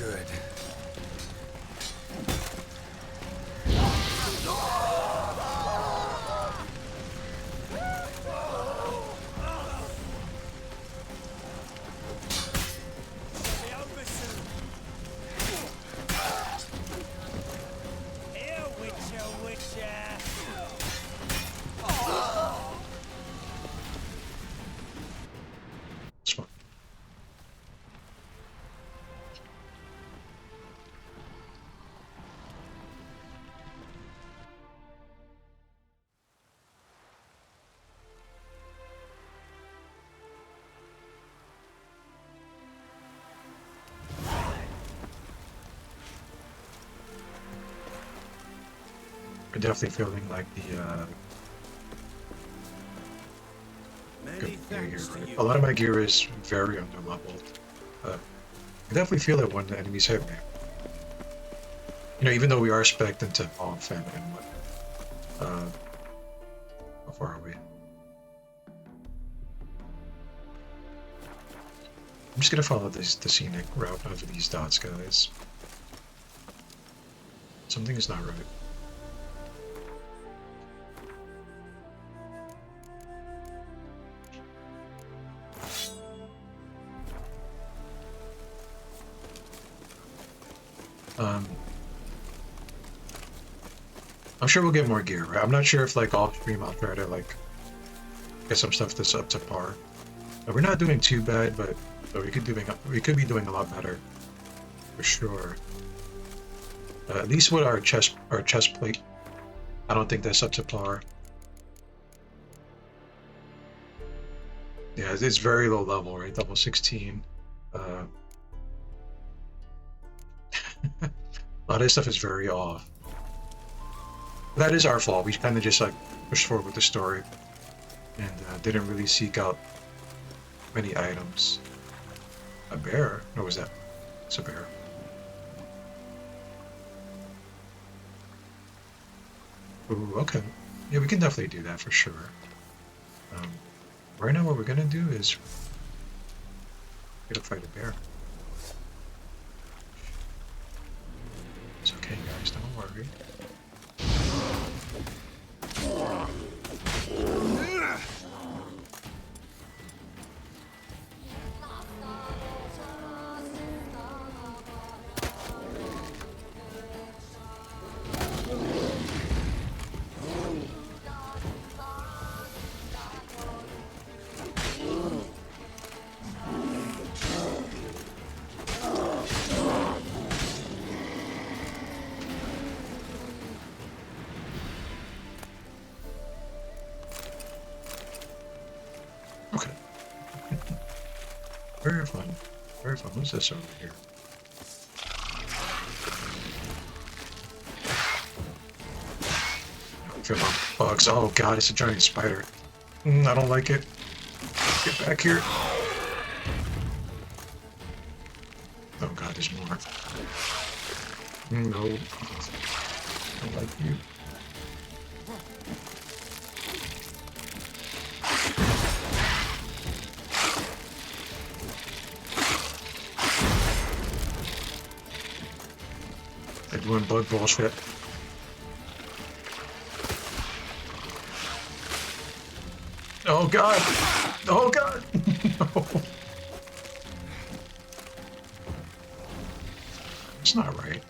good. It's fine. I'm definitely feeling like the a lot of my gear is very underleveled. I definitely feel it when the enemies hit me. You know, even though we are spec'd into off and what. How far are we? I'm just gonna follow the scenic route over these dots, guys. Something is not right. I'm sure we'll get more gear, right? I'm not sure if like off stream I'll try to like get some stuff that's up to par. We're not doing too bad, but we could be doing a lot better, for sure. At least with our chest plate, I don't think that's up to par. Yeah, it's very low level, right? Level 16. A lot of this stuff is very off. That is our fault. We kind of just like pushed forward with the story and didn't really seek out many items. A bear? Or was that? It's a bear. Ooh, okay. Yeah, we can definitely do that for sure. Right now what we're gonna do is we're gonna fight a bear. It's okay, guys, don't worry. Very fun. Very fun. What's this over here? Feel my bugs. Oh god, it's a giant spider. I don't like it. Get back here. Oh god, there's more. No. I don't like you. Doing bug bullshit. Oh god! Oh god! No. It's not right.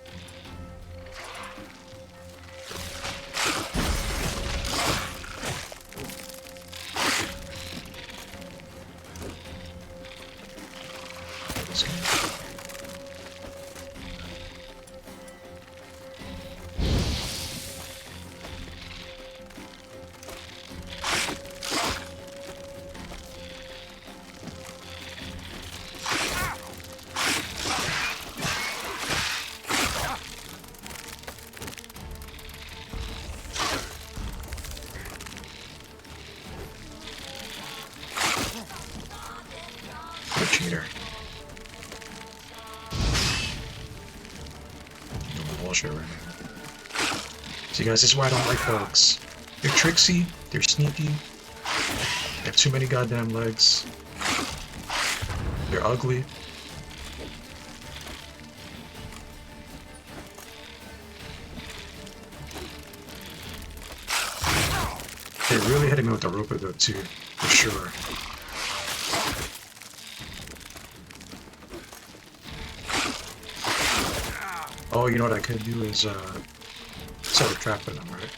Cheater. Doing bullshit right now. See guys, this is why I don't like bugs. They're tricksy, they're sneaky, they have too many goddamn legs, they're ugly. really hitting me with the rope though too, for sure. Oh, you know what I could do is set a trap for them, right?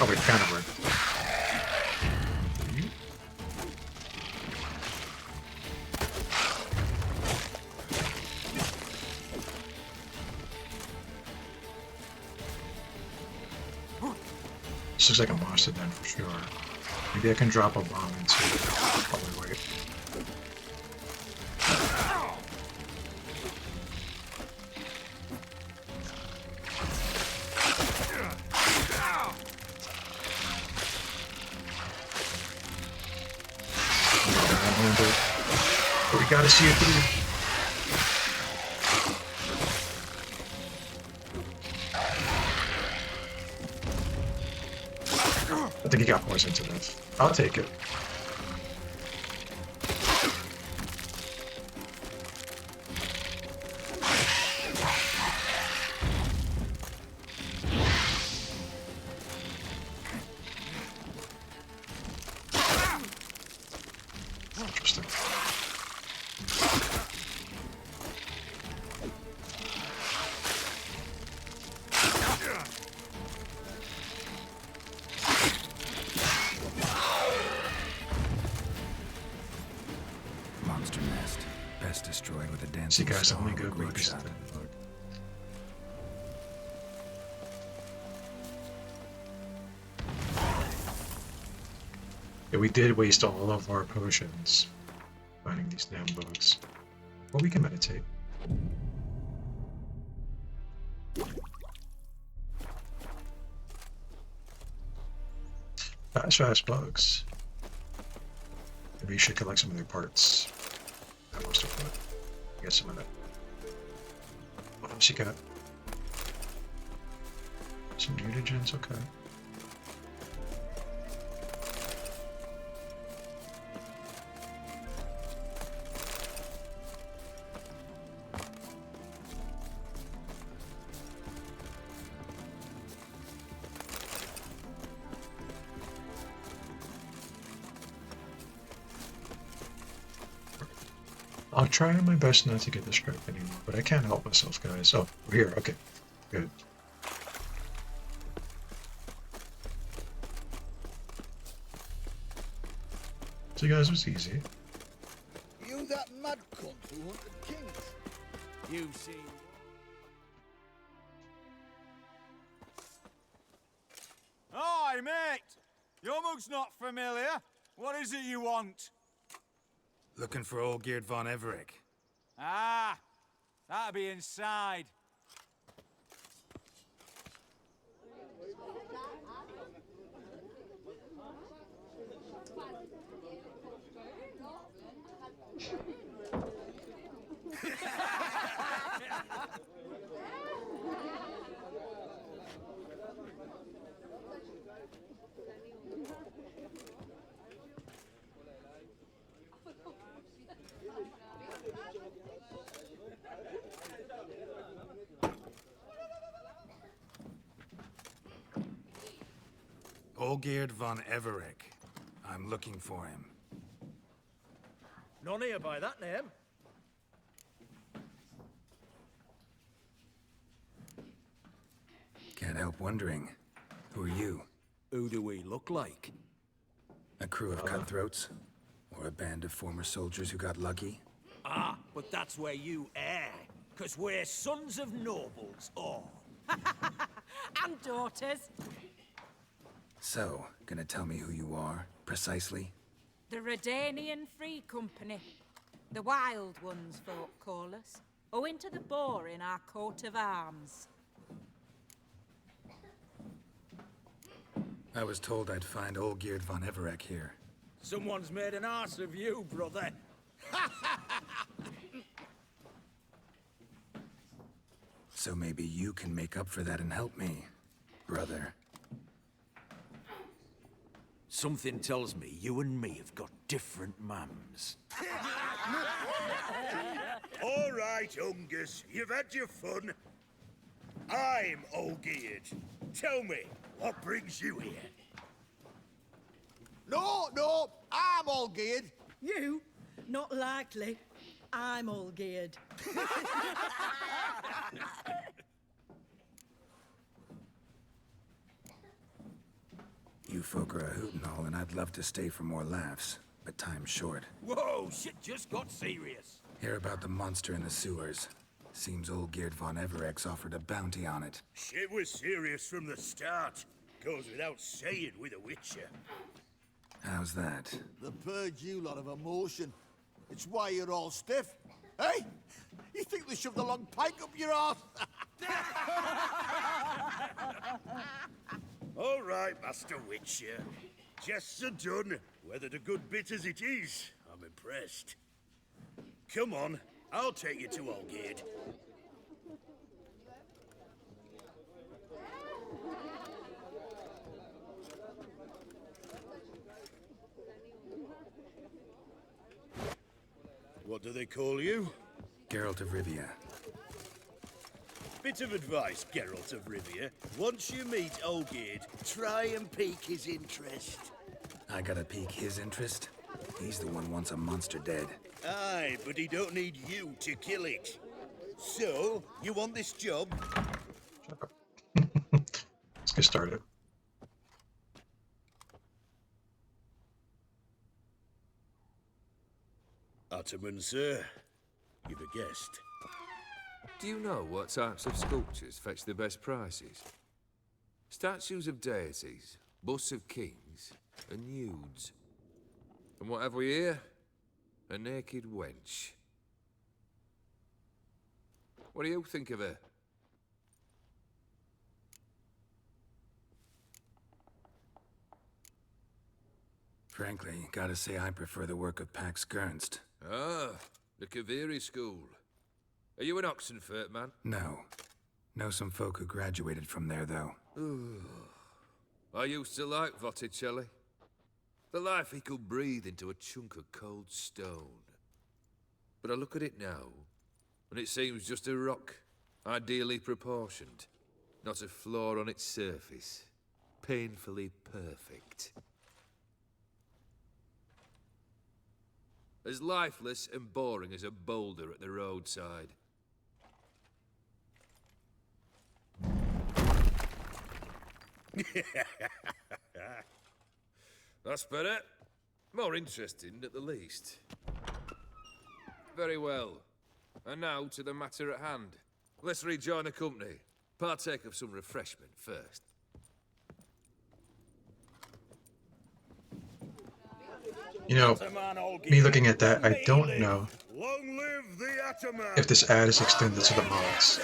Oh wait, kind of work. This looks like a monster den for sure. Maybe I can drop a bomb into it. Probably wait. But we gotta see it through. I think he got poisoned to death. I'll take it. Interesting. Monster nest. Best destroyed with a dancing See guys, star only or good grape work is shot. that. Look. Yeah, we did waste all of our potions finding these damn bugs. But we can meditate. Fast bugs. Maybe you should collect some of their parts. That most of it. Get some of it. What else you got? Some mutagens, okay. I'll try my best not to get distracted anymore, but I can't help myself, guys. Oh, we're here. Okay, good. So, guys, it was easy. You that mad cunt who hunted kings? You've seen. Hi, mate! Your mug's not familiar. What is it you want? Looking for old Geert von Everec. Ah, that'll be inside. Olgierd von Everec. I'm looking for him. None here by that name. Can't help wondering. Who are you? Who do we look like? A crew of cutthroats? Or a band of former soldiers who got lucky? Ah, but that's where you err. 'Cause we're sons of nobles, all. And daughters. So, gonna tell me who you are, precisely? The Redanian Free Company. The Wild Ones, folk call us. Owing to the boar in our coat of arms. I was told I'd find Olgierd von Everec here. Someone's made an arse of you, brother. So maybe you can make up for that and help me, brother. Something tells me you and me have got different mums. All right, Ungus, you've had your fun. I'm Olgierd. Tell me, what brings you here? No, I'm Olgierd. You? Not likely. I'm all geared. You folk are a hoot and all, and I'd love to stay for more laughs, but time's short. Whoa, shit just got serious. Hear about the monster in the sewers. Seems old Geert von Everex offered a bounty on it. Shit was serious from the start. Goes without saying with a Witcher. How's that? The purge you lot of emotion. It's why you're all stiff. Hey? You think they shoved a long pike up your arse? All right, Master Witcher. Jests are done. Whether the good bit as it is, I'm impressed. Come on, I'll take you to Olgierd. What do they call you? Geralt of Rivia. Bit of advice, Geralt of Rivia. Once you meet Olgierd, try and pique his interest. I gotta pique his interest? He's the one wants a monster dead. Aye, but he don't need you to kill it. So, you want this job? Let's get started. Ottoman, sir. You've a guest. Do you know what types of sculptures fetch the best prices? Statues of deities, busts of kings, and nudes. And what have we here? A naked wench. What do you think of her? Frankly, gotta say I prefer the work of Pax Gernst. Ah, the Kaviri school. Are you an Oxenfurt man? No. Know some folk who graduated from there, though. I used to like Botticelli. The life he could breathe into a chunk of cold stone. But I look at it now, and it seems just a rock, ideally proportioned. Not a flaw on its surface. Painfully perfect. As lifeless and boring as a boulder at the roadside. That's better. More interesting, at the least. Very well. And now to the matter at hand. Let's rejoin the company. Partake of some refreshment first. You know, me looking at that, I don't know if this ad is extended to the mods.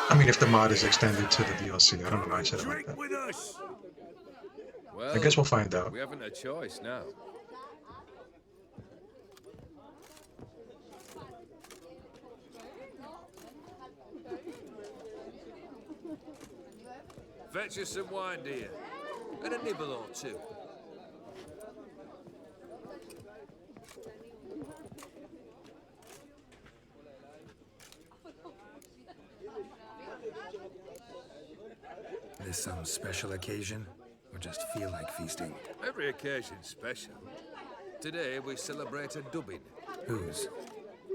I mean, if the mod is extended to the DLC. I don't know why I said it like that. Well, I guess we'll find out. We haven't a choice now. Fetch us some wine, dear. And a nibble or two. This some special occasion? Or just feel like feasting? Every occasion's special. Today we celebrate a dubbing. Whose?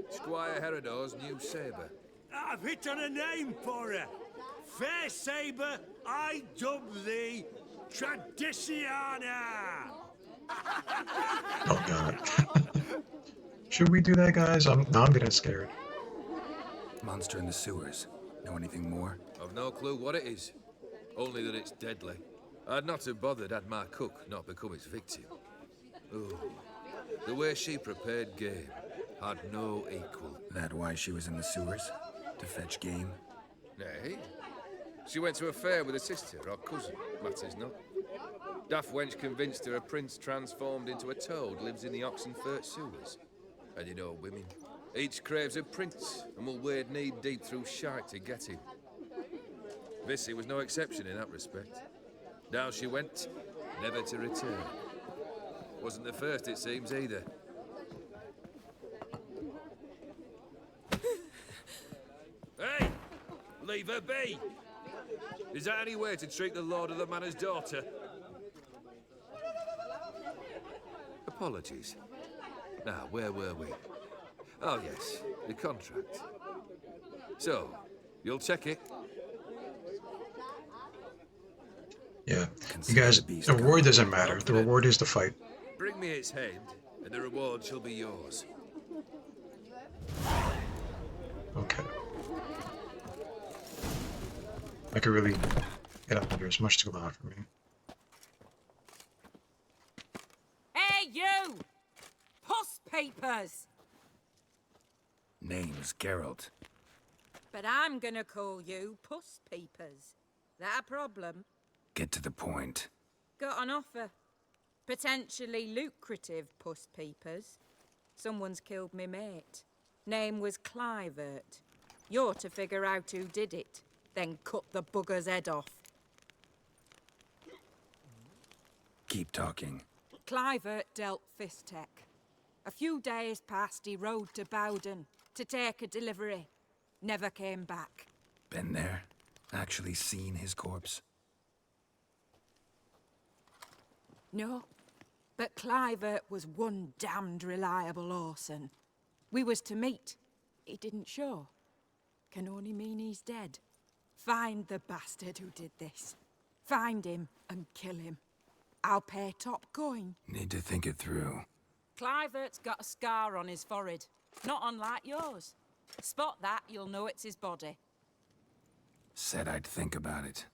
Squire Herodor's new sabre. I've hit on a name for her. Fair Sabre, I dub thee Tradiciana. Oh god. Should we do that, guys? No, I'm getting scared. Monster in the sewers. Know anything more? I've no clue what it is. Only that it's deadly. I'd not have bothered had my cook not become its victim. Oh, the way she prepared game had no equal. That why she was in the sewers? To fetch game? Nay. She went to a fair with a sister or cousin, matters not. Daft wench convinced her a prince transformed into a toad lives in the Oxenfurt sewers. And you know women. Each craves a prince and will wade knee-deep through shite to get him. Vissy was no exception in that respect. Down she went, never to return. Wasn't the first, it seems, either. Hey! Leave her be! Is that any way to treat the lord of the manor's daughter? Apologies. Now, where were we? Oh, yes, the contract. So, you'll check it? Yeah, you guys, the reward doesn't matter. The reward is the fight. Bring me its head, and the reward shall be yours. Okay. I could really get up here. It's much too loud for me. Hey, you! Puss papers! Name's Geralt. But I'm gonna call you Puss Peepers. That a problem? Get to the point. Got an offer. Potentially lucrative Puss Peepers. Someone's killed me mate. Name was Clivert. You're to figure out who did it, then cut the bugger's head off. Keep talking. Clivert dealt Fistech. A few days past, he rode to Bowden to take a delivery. Never came back. Been there? Actually seen his corpse? No, but Clivert was one damned reliable Orson. We was to meet. He didn't show. Can only mean he's dead. Find the bastard who did this. Find him and kill him. I'll pay top coin. Need to think it through. Clivert's got a scar on his forehead, not unlike yours. Spot that, you'll know it's his body. Said I'd think about it.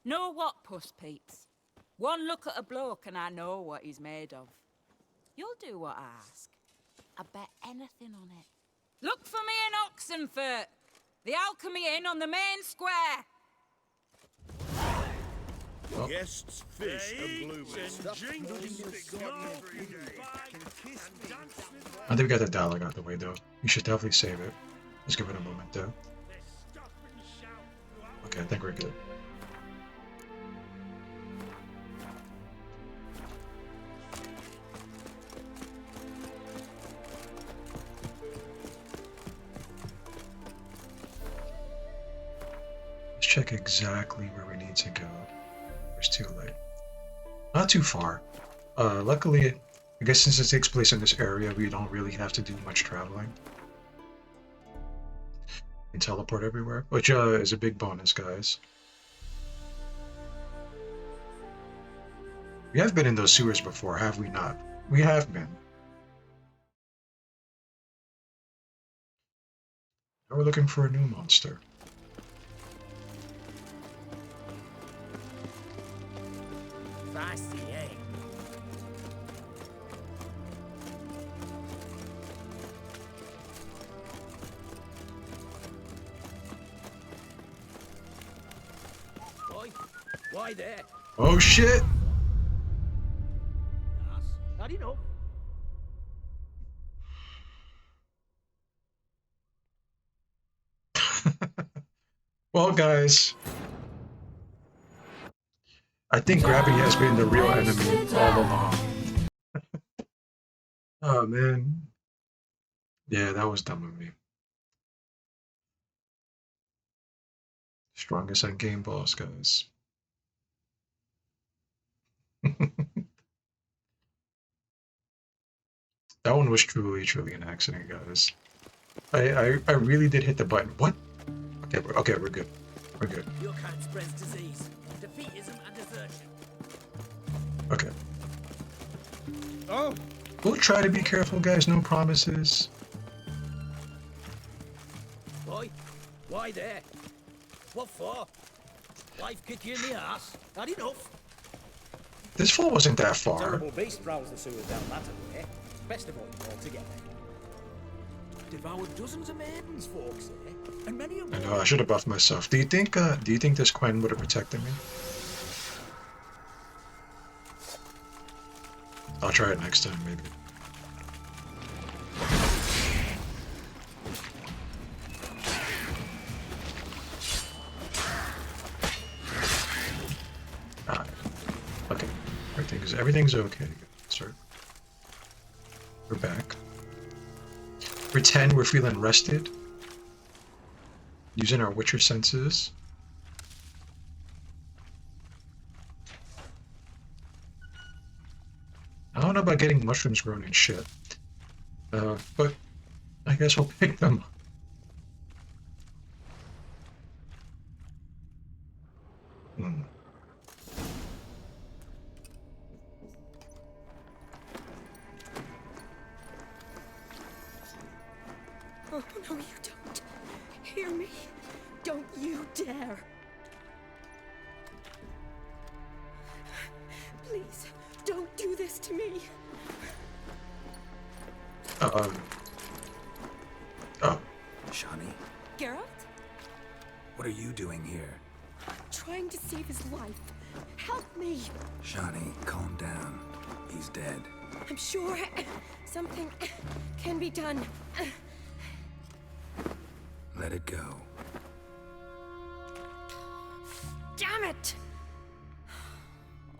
Know what, Puss Peeps? One look at a bloke and I know what he's made of. You'll do what I ask. I bet anything on it. Look for me in Oxenfurt. The Alchemy Inn on the main square. Oh. Guests, fish, and blueberries. I think we got the dialogue out the way though. You should definitely save it. Let's give it a moment though. Okay, I think we're good. Let's check exactly where we need to go. It's too late. Not too far. Luckily, I guess since it takes place in this area, we don't really have to do much traveling. We can teleport everywhere, which is a big bonus, guys. We have been in those sewers before, have we not? We have been. Now we're looking for a new monster. Feisty, eh? Boy, why there? Oh shit! Not enough. Well, guys, I think gravity has been the real enemy all along. Oh man. Yeah, that was dumb of me. Strongest end game boss, guys. That one was truly an accident, guys. I really did hit the button. What? Okay, we're good. We're good. Your kind spreads disease, defeatism, and desertion. Okay. Oh! We'll try to be careful, guys. No promises. Boy, why there? What for? Life kick you in the ass? Not enough. This fall wasn't that far. Terrible beast prowls the sewers down that way. Best avoid them altogether. Devoured dozens of maidens, folks, eh? And many of I know, I should have buffed myself. Do you think this Quen would have protected me? I'll try it next time, maybe. Alright. Okay. Everything's okay. Sir. We're back. Pretend we're feeling rested. Using our Witcher senses. I don't know about getting mushrooms grown and shit. But I guess we'll pick them. Oh, no, you don't. Hear me? Don't you dare. Please, don't do this to me. Oh. Shani, Geralt? what are you doing here? Trying to save his life. Help me. Shani, calm down. He's dead. I'm sure something can be done. Let it go. Damn it!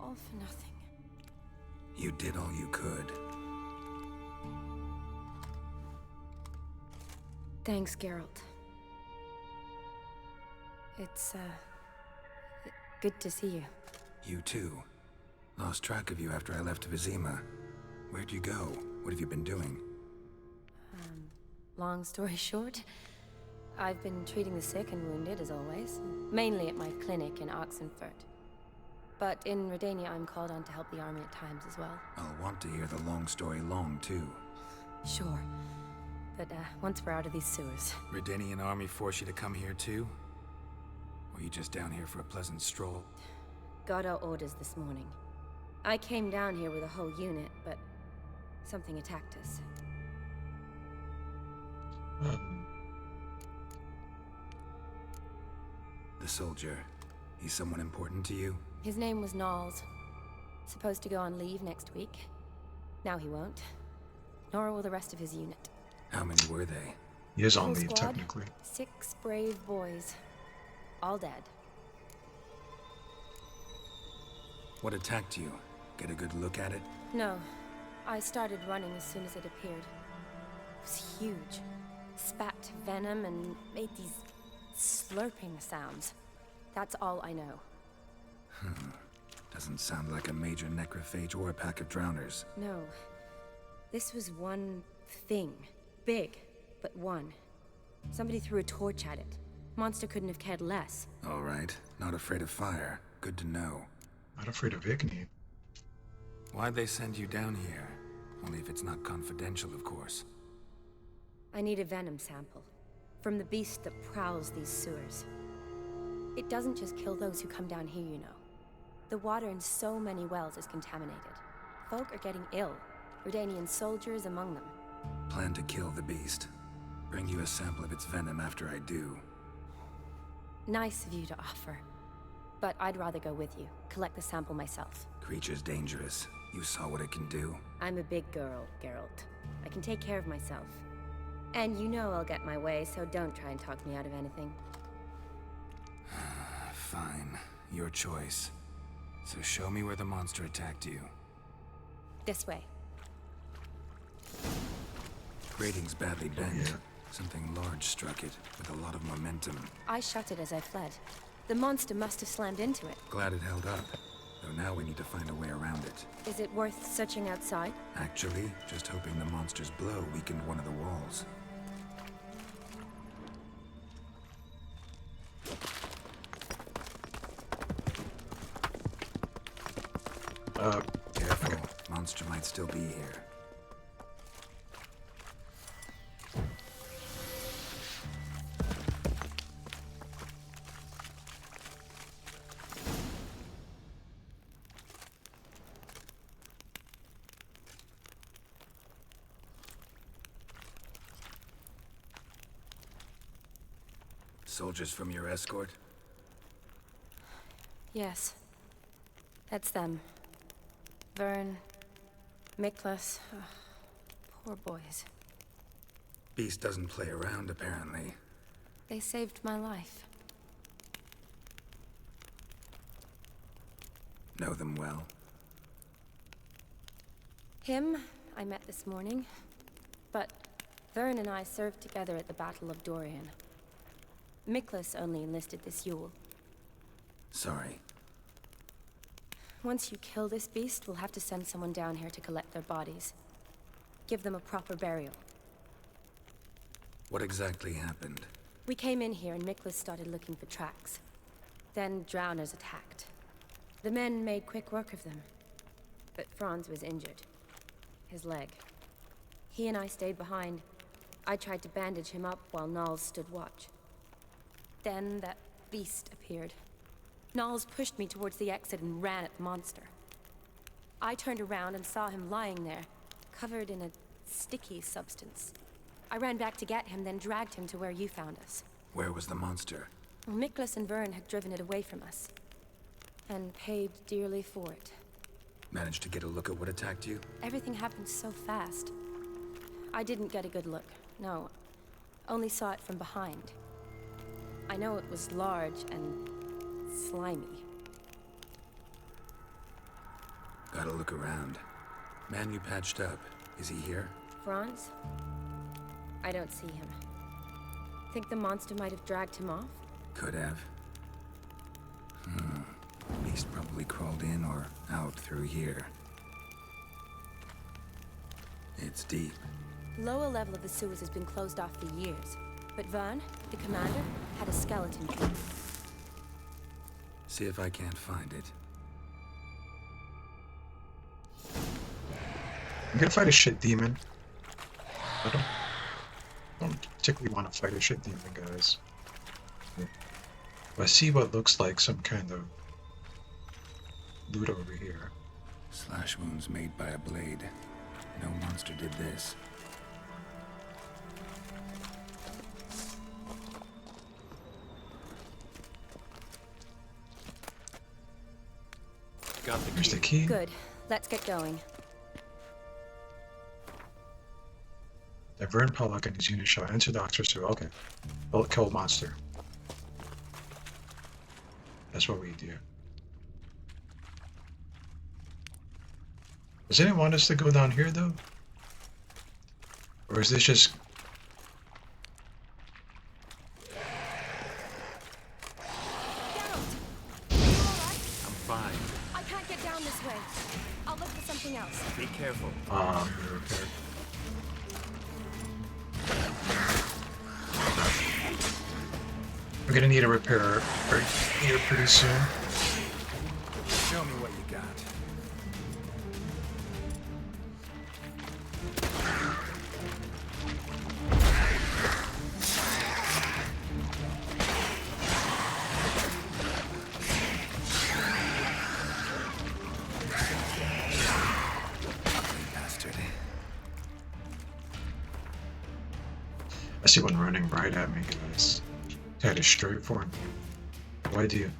All for nothing. You did all you could. Thanks, Geralt. It's, good to see you. You too. Lost track of you after I left Vizima. Where'd you go? What have you been doing? Long story short, I've been treating the sick and wounded, as always. Mainly at my clinic in Oxenfurt. But in Redania, I'm called on to help the army at times as well. I'll want to hear the long story long, too. Sure. But, once we're out of these sewers. Redanian army force you to come here, too? Or you just down here for a pleasant stroll? Got our orders this morning. I came down here with a whole unit, but something attacked us. The soldier. He's someone important to you? His name was Knowles. Supposed to go on leave next week. Now he won't. Nor will the rest of his unit. How many were they? He is on Whole leave, squad, technically. 6 brave boys. All dead. What attacked you? Get a good look at it? No. I started running as soon as it appeared. It was huge. Spat venom and made these slurping sounds. That's all I know. Doesn't sound like a major necrophage or a pack of drowners. No. This was one thing. Big, but one. Somebody threw a torch at it. Monster couldn't have cared less. All right. Not afraid of fire. Good to know. Not afraid of Igni. Why'd they send you down here? Only if it's not confidential, of course. I need a venom sample. From the beast that prowls these sewers. It doesn't just kill those who come down here, you know. The water in so many wells is contaminated. Folk are getting ill. Redanian soldiers among them. Plan to kill the beast. Bring you a sample of its venom after I do. Nice of you to offer. But I'd rather go with you. Collect the sample myself. Creature's dangerous. You saw what it can do. I'm a big girl, Geralt. I can take care of myself. And you know I'll get my way, so don't try and talk me out of anything. Fine. Your choice. So show me where the monster attacked you. This way. Grating's badly bent. Something large struck it, with a lot of momentum. I shut it as I fled. The monster must have slammed into it. Glad it held up. Though now we need to find a way around it. Is it worth searching outside? Actually, just hoping the monster's blow weakened one of the walls. Careful. Okay. Monster might still be here. Soldiers from your escort? Yes. That's them. Vern, Miklas. Poor boys. Beast doesn't play around, apparently. They saved my life. Know them well? Him, I met this morning. But Vern and I served together at the Battle of Dorian. Miklas only enlisted this Yule. Sorry. Once you kill this beast, we'll have to send someone down here to collect their bodies. Give them a proper burial. What exactly happened? We came in here and Miklas started looking for tracks. Then drowners attacked. The men made quick work of them. But Franz was injured. His leg. He and I stayed behind. I tried to bandage him up while Nals stood watch. Then that beast appeared. Nals pushed me towards the exit and ran at the monster. I turned around and saw him lying there, covered in a sticky substance. I ran back to get him, then dragged him to where you found us. Where was the monster? Well, Miklas and Vern had driven it away from us. And paid dearly for it. Managed to get a look at what attacked you? Everything happened so fast. I didn't get a good look, no. Only saw it from behind. I know it was large and slimy. Gotta look around. Man you patched up, is he here? Franz? I don't see him. Think the monster might have dragged him off? Could have. Beast probably crawled in or out through here. It's deep. Lower level of the sewers has been closed off for years. But Vern, the commander, had a skeleton key. See if I can't find it. I'm gonna fight a shit demon. I don't particularly want to fight a shit demon, guys. I see what looks like some kind of loot over here. Slash wounds made by a blade. No monster did this. Got the key. Here's the key. Good. Let's get going. That Vern Pollock and his unit shall enter the Oxford sewer. Okay. Well, kill monster. That's what we do. Does anyone want us to go down here, though? Or is this just... I'm fine. I can't get down this way. I'll look for something else. Be careful. repair. We're gonna need a repair right here pretty soon. Show me what you got. Bastard. I see one running right at me, guys. Headed straight for him. No idea.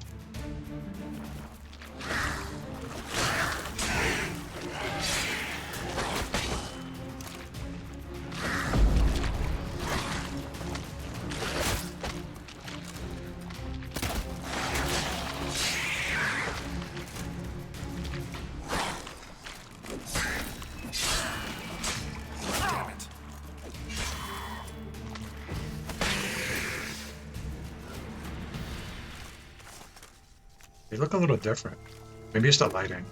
Damn it. They look a little different. Maybe it's the lighting.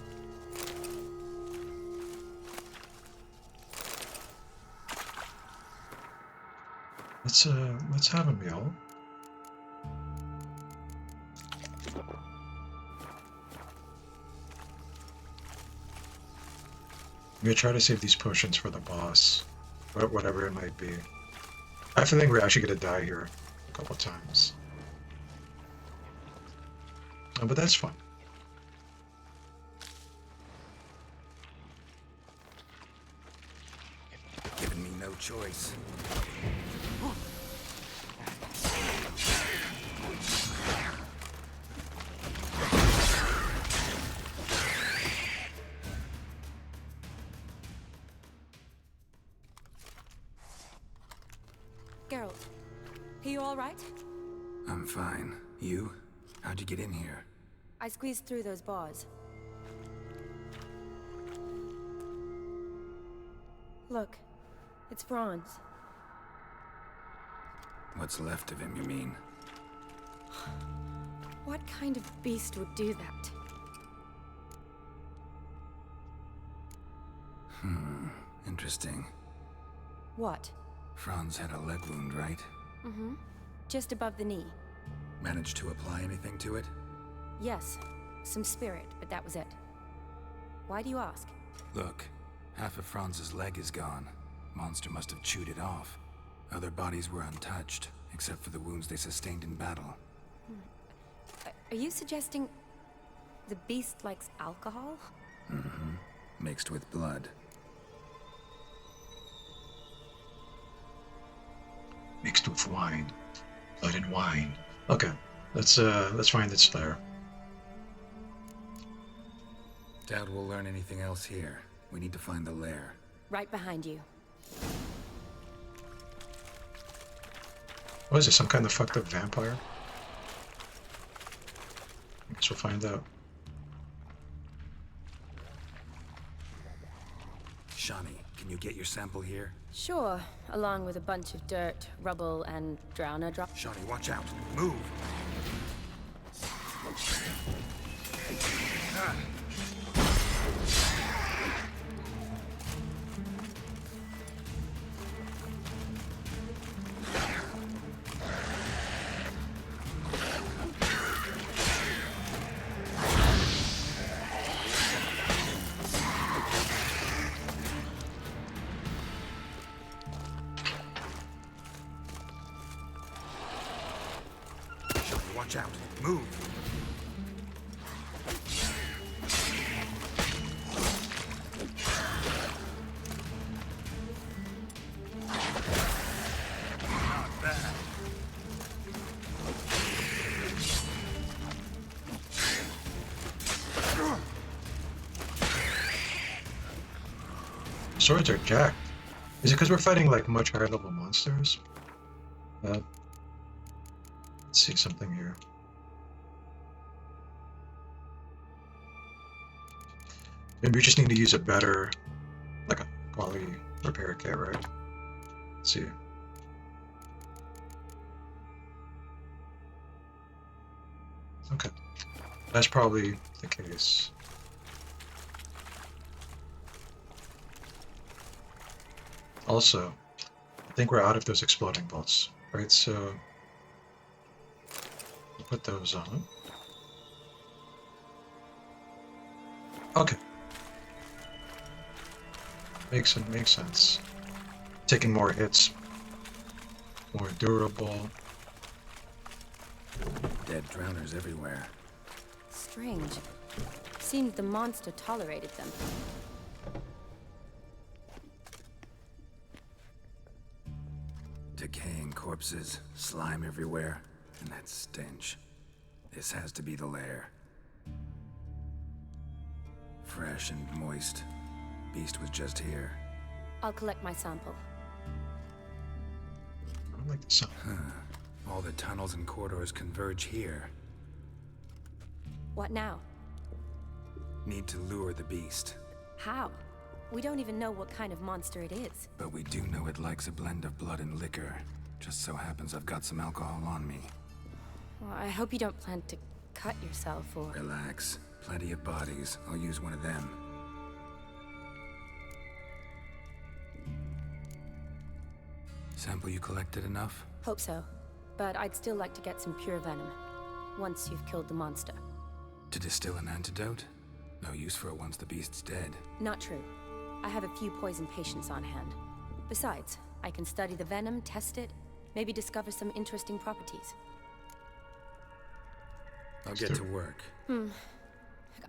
Let's have him, y'all. I'm gonna try to save these potions for the boss, whatever it might be. I have a feeling we're actually gonna die here a couple times. But that's fun. Giving me no choice. Geralt, are you all right? I'm fine. You? How'd you get in here? I squeezed through those bars. Look, it's Franz. What's left of him, you mean? What kind of beast would do that? Interesting. What? Franz had a leg wound, right? Mm-hmm. Just above the knee. Managed to apply anything to it? Yes. Some spirit, but that was it. Why do you ask? Look, half of Franz's leg is gone. Monster must have chewed it off. Other bodies were untouched, except for the wounds they sustained in battle. Are you suggesting the beast likes alcohol? Mm-hmm. Mixed with blood. Mixed with wine. Blood and wine. Okay, let's find its lair. Doubt we'll learn anything else here. We need to find the lair. Right behind you. What is this, some kind of fucked up vampire? I guess we'll find out. Shani, can you get your sample here? Sure, along with a bunch of dirt, rubble, and drowner drop. Shani, watch out! Move! Watch out. Move. Not bad. Swords are jacked. Is it because we're fighting like much higher level monsters? Let's see something here. Maybe we just need to use a better, like a quality repair kit, right? Let's see. Okay, that's probably the case. Also, I think we're out of those exploding bolts, right? So we'll put those on. Okay. Makes sense. Taking more hits, more durable. Dead drowners everywhere. Strange. Seemed the monster tolerated them. Decaying corpses, slime everywhere, and that stench. This has to be the lair. Fresh and moist. Beast was just here. I'll collect my sample. I don't like the sound. All the tunnels and corridors converge here. What now? Need to lure the beast. How? We don't even know what kind of monster it is. But we do know it likes a blend of blood and liquor. Just so happens I've got some alcohol on me. Well, I hope you don't plan to cut yourself or... Relax. Plenty of bodies. I'll use one of them. Sample you collected enough? Hope so. But I'd still like to get some pure venom. Once you've killed the monster. To distill an antidote? No use for it once the beast's dead. Not true. I have a few poison patients on hand. Besides, I can study the venom, test it, maybe discover some interesting properties. I'll get to work.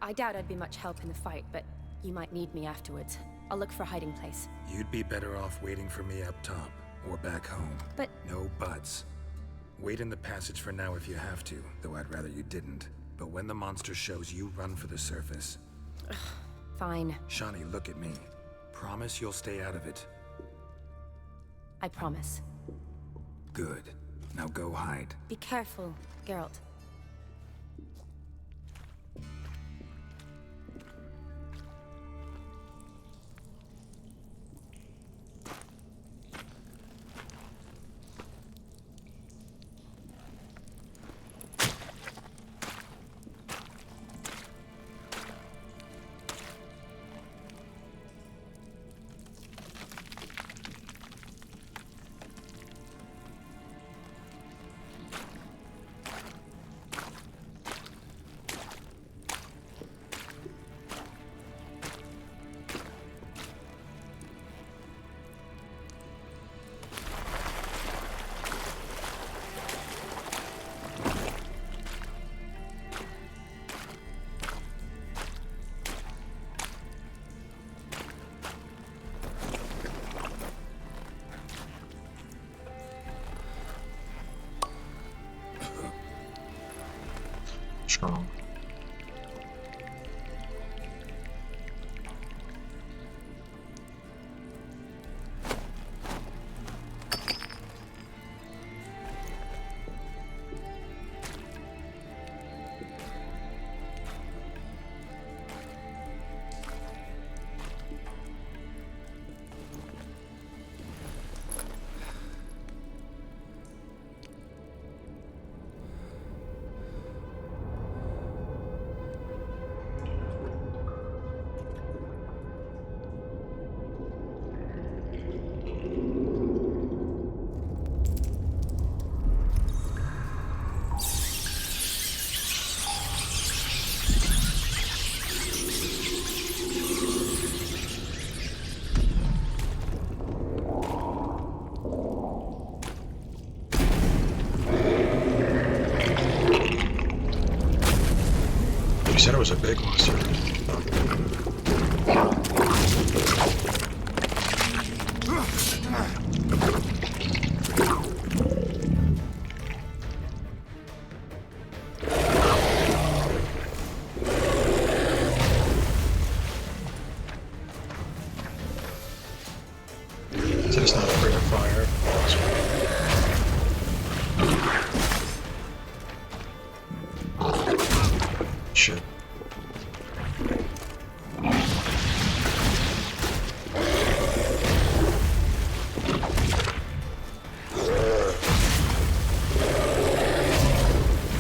I doubt I'd be much help in the fight, but you might need me afterwards. I'll look for a hiding place. You'd be better off waiting for me up top, or back home. But... No buts. Wait in the passage for now if you have to, though I'd rather you didn't. But when the monster shows, you run for the surface. Fine. Shani, look at me. Promise you'll stay out of it. I promise. Good. Now go hide. Be careful, Geralt. strong. You said it was a big monster. So it's not afraid of fire. Shit.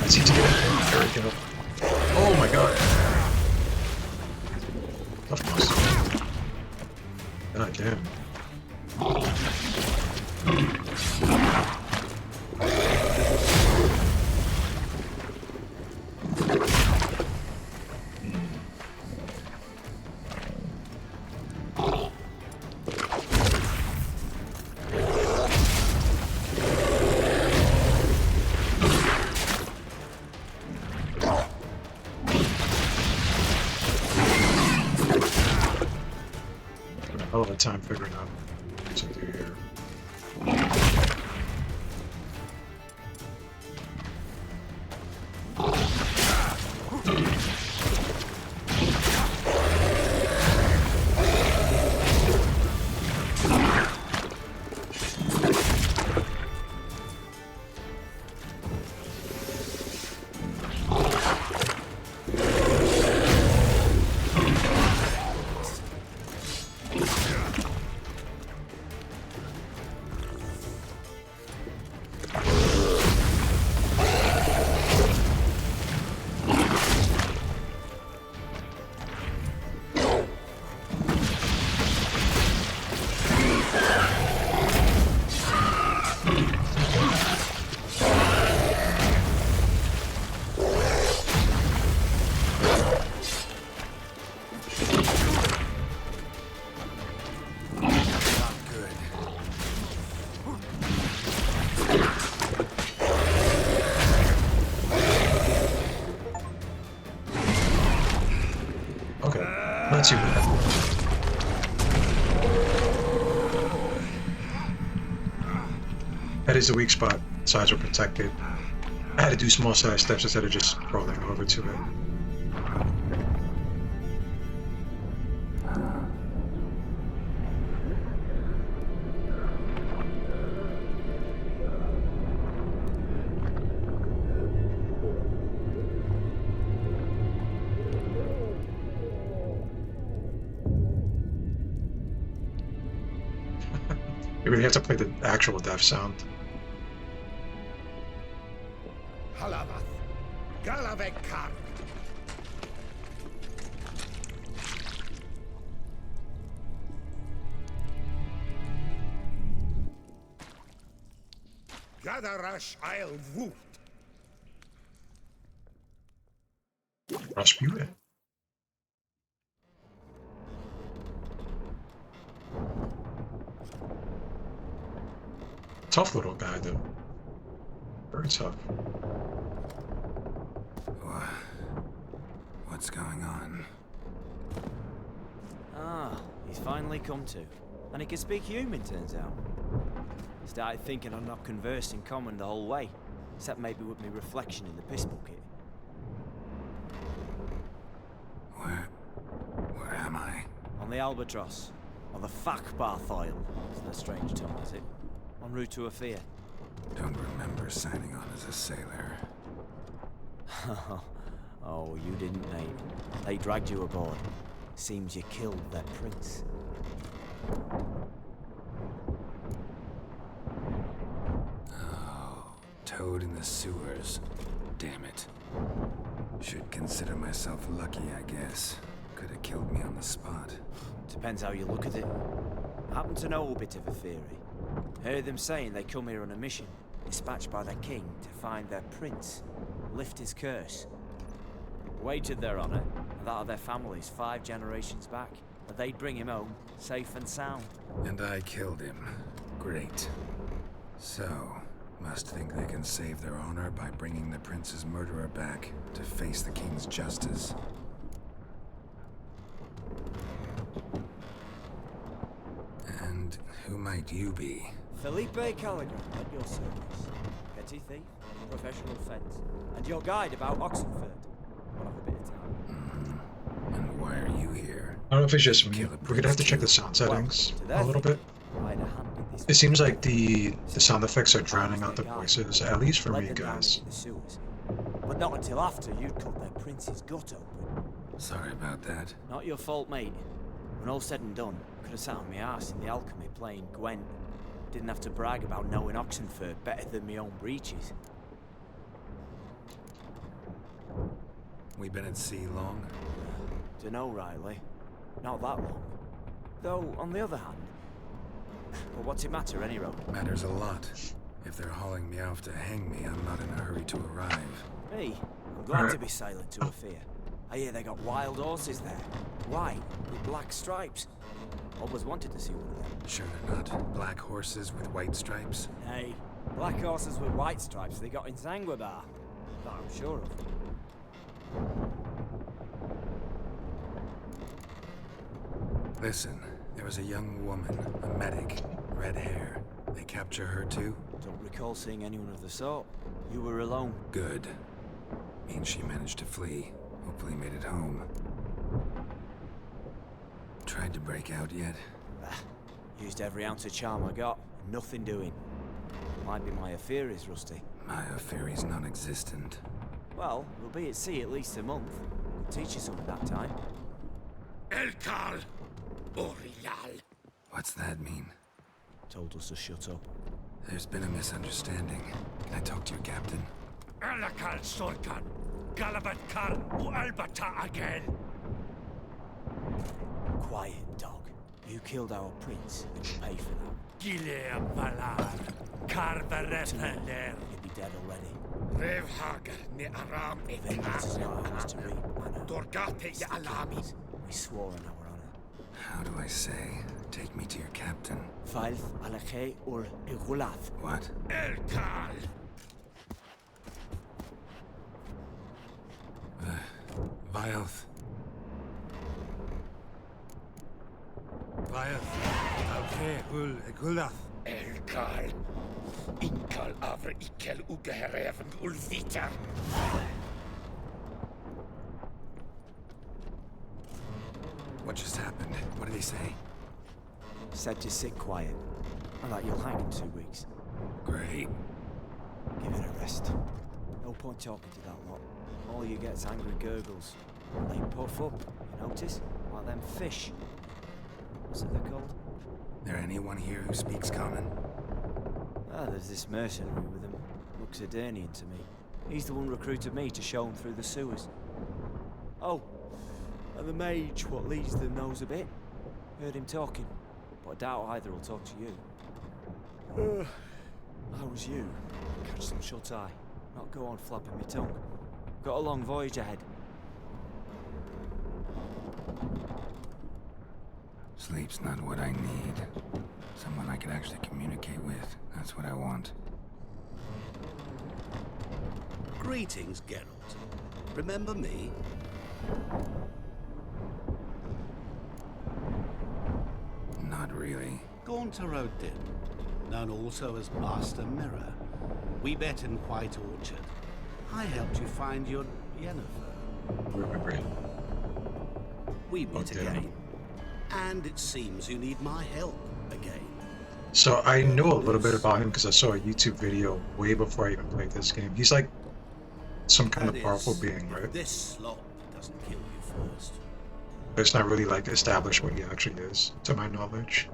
I seem to get it. There we go. Oh my god. Tough monster. God damn. Hell of a time figuring out what to do here. Not too bad. That is the weak spot. Sides are protected. I had to do small side steps instead of just crawling over to it. You really have to play the actual death sound. Halavath, Galavekar. Gadarash I'll Woot. Rasputin. Tough little guy, though. Very tough. What's going on? Ah, he's finally come to. And he can speak human, turns out. Started thinking I'm not conversing common the whole way, except maybe with my reflection in the piss bucket. the Albatross, or the Fakbarthoil, as the strange tongue has it, en route to Ophir. Don't remember signing on as a sailor. Oh, you didn't, mate. They dragged you aboard. Seems you killed their prince. Oh, toad in the sewers. Damn it. Should consider myself lucky, I guess. Could have killed me on the spot. Depends how you look at it. I happen to know a bit of a theory. Heard them saying they come here on a mission, dispatched by their king to find their prince, lift his curse. Wagered their honor, and that of their families 5 generations back, that they'd bring him home, safe and sound. And I killed him. Great. So, must think they can save their honor by bringing the prince's murderer back to face the king's justice. And who might you be? Felipe Callaghan, at your service. Petty thief, professional fence, and your guide about Oxenford. We'll have a bit of time. And why are you here? I don't know if it's just me. We're gonna have to check the sound settings a little bit. It seems like the sound effects are drowning out the voices, at least for me, guys. But not until after you'd cut their prince's gut open. Sorry about that. Not your fault, mate. When all said and done, could have sat on my arse in the alchemy playing Gwent. Didn't have to brag about knowing Oxenford better than my own breeches. We been at sea long? Dunno, Riley. Not that long. Though, on the other hand... Well, what's it matter, any road? Matters a lot. If they're hauling me off to hang me, I'm not in a hurry to arrive. Me? I'm glad to be sailing to Ophir. I hear they got wild horses there. White, with black stripes. Always wanted to see one of them. Sure they're not black horses with white stripes? Hey, black horses with white stripes they got in Zanguebar. That I'm sure of. Listen, there was a young woman, a medic, red hair. They capture her too? Don't recall seeing anyone of the sort. You were alone. Good. Means she managed to flee. Hopefully made it home. Tried to break out yet? Used every ounce of charm I got. Nothing doing. Might be my affair is rusty. My affair is non-existent. Well, we'll be at sea at least a month. Could teach you something that time. Elkal! Orial! What's that mean? Told us to shut up. There's been a misunderstanding. Can I talk to your captain? Elakal Sorkan! Galabat Kar u Albata again! Quiet, dog. You killed our prince, and you pay for that. Gileam Valar! Karvarefender! You'd be dead already. Revhagar ne Aram Vengeance is not ours to reap, Anna. Dorgate ya Alami! We swore on our honor. How do I say? Take me to your captain. Failth Alakhe ur Igulath. What? Elkal! Vioth. Vioth. Alkhe ul Igulath. Elkal. Inkal avre ikel ugehereven ulvita. What just happened? What did he say? Said to sit quiet, and that you'll hang in 2 weeks. Great. Give it a rest. No point talking to that lot. All you get's angry gurgles. They puff up, you notice? Like them fish. What's it they're called? There anyone here who speaks common? Ah, there's this mercenary with him. Looks Adernian to me. He's the one recruited me to show him through the sewers. Oh, and the mage what leads them knows a bit. Heard him talking, but I doubt either will talk to you. How was you? Catch some shut-eye. Not go on flapping my tongue. Got a long voyage ahead. Sleep's not what I need. Someone I can actually communicate with. That's what I want. Greetings, Geralt. Remember me? Not really. Gaunter Odin, known also as Master Mirror. We met in White Orchard. I helped you find your Yennefer. Remember him. We meet again. And it seems you need my help again. So I know a little bit about him because I saw a YouTube video way before I even played this game. He's like some kind of powerful being, right? This slop doesn't kill you first. But it's not really like established what he actually is, to my knowledge.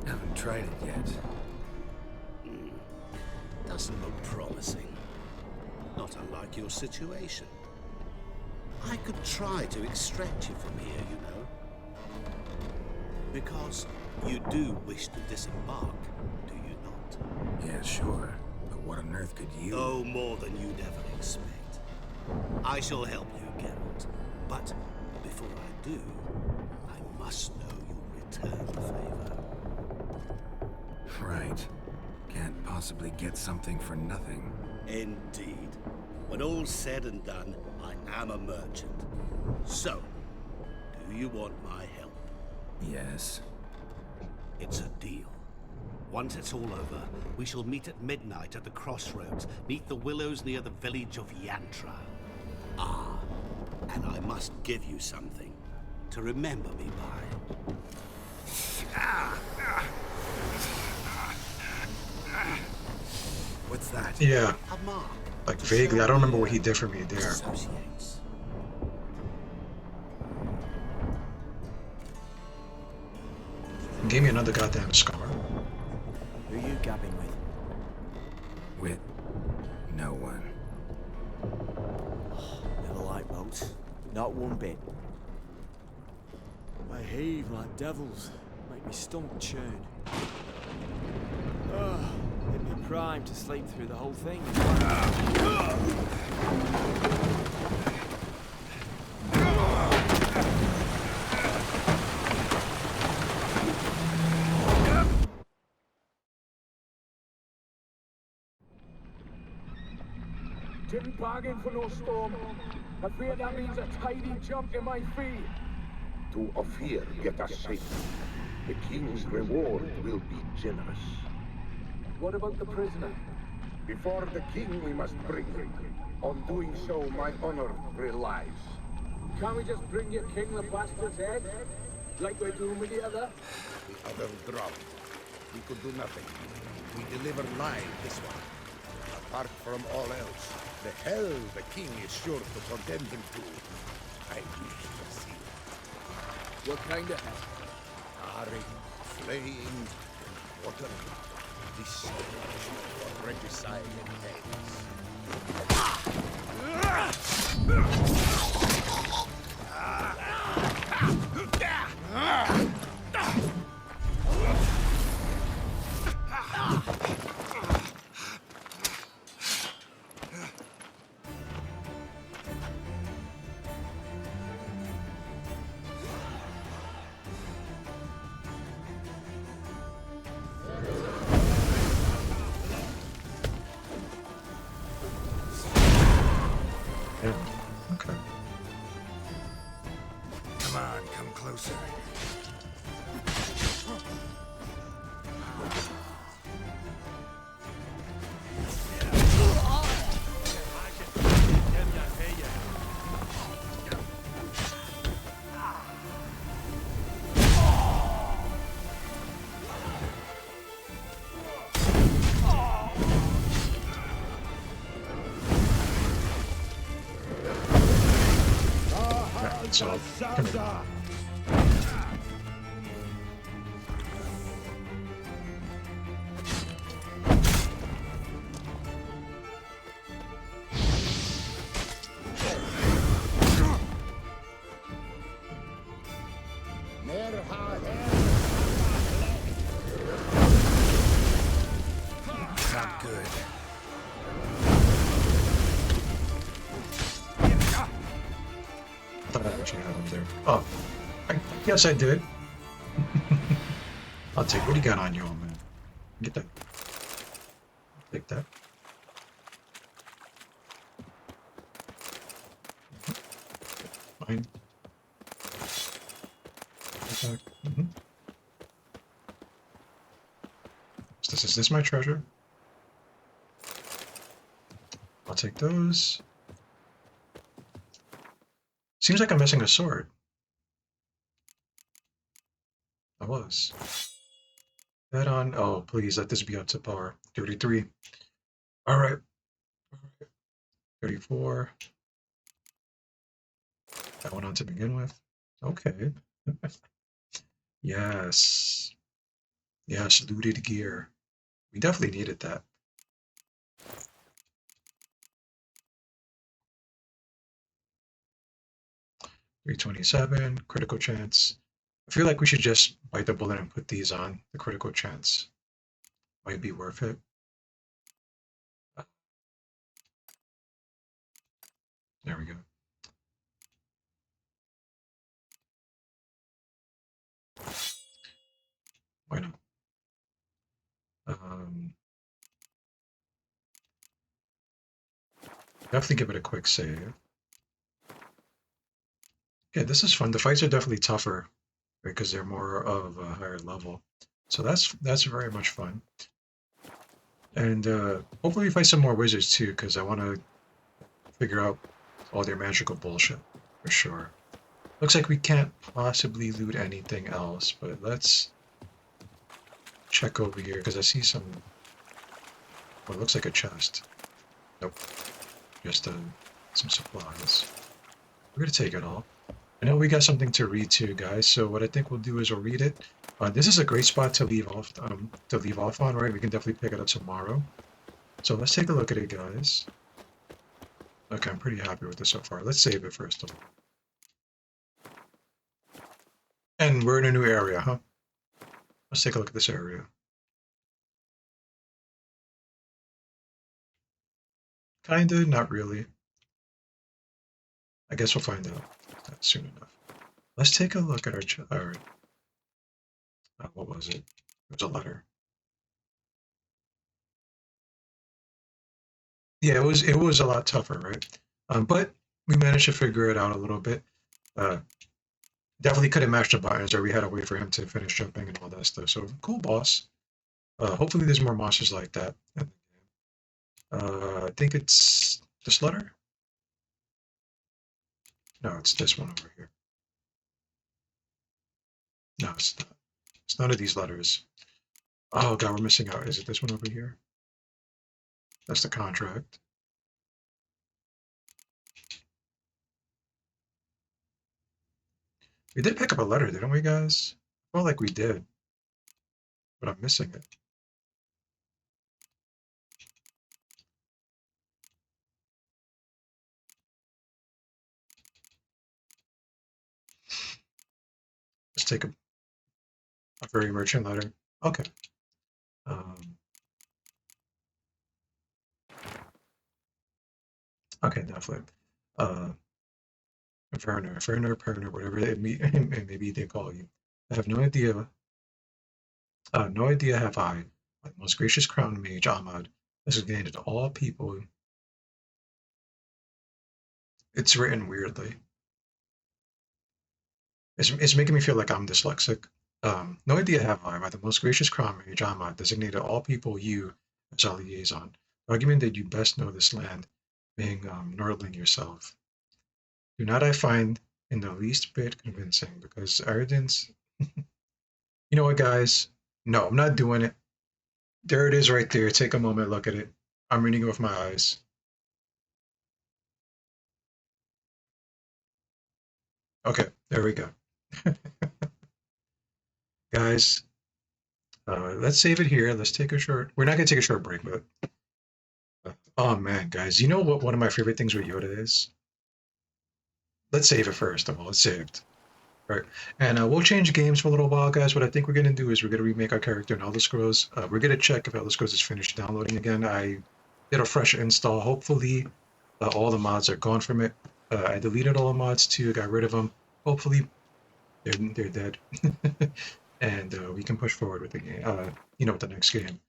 Haven't tried it yet. Doesn't look promising. Not unlike your situation. I could try to extract you from here, you know. Because you do wish to disembark, do you not? Yeah, sure. But what on earth could you... Oh, more than you'd ever expect. I shall help you, Geralt. But before I do, I must know you'll return the favor. Right. Can't possibly get something for nothing. Indeed. When all's said and done, I am a merchant. So, do you want my help? Yes. It's a deal. Once it's all over, we shall meet at midnight at the crossroads, neath the willows near the village of Yantra. Ah, and I must give you something to remember me by. What's that? Yeah. A mark. Like vaguely, I don't remember what he did for me there. Associates. Gave me another goddamn scar. Who are you gabbing with? With no one. Never like boats. Not one bit. I heave like devils. Make me stomach churn. Hit me prime to sleep through the whole thing. Didn't bargain for no storm. I fear that means a tidy jump in my fee. To Ophir, get us safe. The king's reward will be generous. What about the prisoner? Before the king, we must bring him. On doing so, my honor relies. Can't we just bring your king the bastard's head? Like we're doing with the other? The other dropped. We could do nothing. We deliver live this one. Apart from all else, the hell the king is sure to condemn him to. I wish to see it. What kind of hell? Tarring, flaying, and watering. This for regicide and Okay. Come on, come closer. So, come here. Not good. I thought I actually had up there. Oh, I guess I did. I'll take what do you got on you, old man? Get that. Take that. Fine. Mm-hmm. Is this my treasure? I'll take those. Seems like I'm missing a sword. I was. That on. Oh, please let this be up to par. 33. All right. 34. That one on to begin with. Okay. Yes. Yes, looted gear. We definitely needed that. $327, critical chance. I feel like we should just bite the bullet and put these on. The critical chance might be worth it. There we go. Why not? Definitely give it a quick save. Yeah, this is fun. The fights are definitely tougher because they're more of a higher level. So that's very much fun. And hopefully we fight some more wizards too, because I want to figure out all their magical bullshit for sure. Looks like we can't possibly loot anything else, but let's check over here because I see some. Well, it looks like a chest. Nope, just some supplies. We're gonna take it all. I know we got something to read too, guys. So what I think we'll do is we'll read it. This is a great spot to leave off on, right? We can definitely pick it up tomorrow. So let's take a look at it, guys. Okay, I'm pretty happy with this so far. Let's save it first of all. And we're in a new area, huh? Let's take a look at this area. Kinda, not really. I guess we'll find out soon enough. Let's take a look at our what was it? It was a letter. Yeah, it was a lot tougher, right? But we managed to figure it out a little bit. Definitely couldn't match the buttons, or we had to wait for him to finish jumping and all that stuff. So cool, boss. Hopefully, there's more monsters like that. I think it's this letter. No, it's this one over here. No, it's not. It's none of these letters. Oh god, we're missing out. Is it this one over here? That's the contract. We did pick up a letter, didn't we, guys? I felt like we did, but I'm missing it. Let's take a very merchant letter. Okay. Okay, definitely. Ferner, whatever it maybe they call you. I have no idea. No idea have I. My most gracious crown mage Ahmad has granted all people. It's written weirdly. It's making me feel like I'm dyslexic. No idea have I, by the most gracious crown mage Ahmad designated all people you as our liaison. Argument that you best know this land, being Nordling yourself. Do not I find in the least bit convincing, because arrogance. You know what, guys? No, I'm not doing it. There it is right there. Take a moment, look at it. I'm reading it with my eyes. Okay, there we go. Guys, let's save it here. Let's take a short. We're not gonna take a short break, but oh man, guys, you know what? One of my favorite things with Yoda is. Let's save it first of all. It's saved, right? And we'll change games for a little while, guys. What I think we're gonna do is we're gonna remake our character in Elder Scrolls. We're gonna check if Elder Scrolls is finished downloading again. I did a fresh install. Hopefully, all the mods are gone from it. I deleted all the mods too. Got rid of them. Hopefully, they're dead. And we can push forward with the game, with the next game.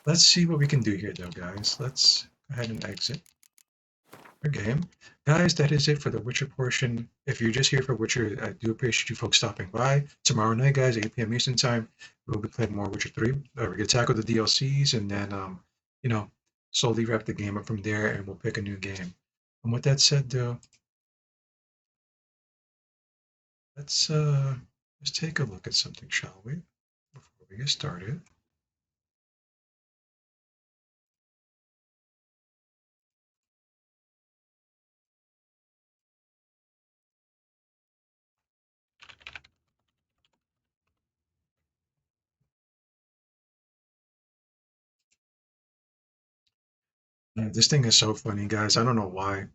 Let's see what we can do here, though, guys. Let's go ahead and exit our game. Guys, that is it for the Witcher portion. If you're just here for Witcher, I do appreciate you folks stopping by. Tomorrow night, guys, 8 p.m. Eastern Time, we'll be playing more Witcher 3. We're going to tackle the DLCs and then, slowly wrap the game up from there, and we'll pick a new game. And with that said, though, Let's take a look at something, shall we? Before we get started. This thing is so funny, guys. I don't know why.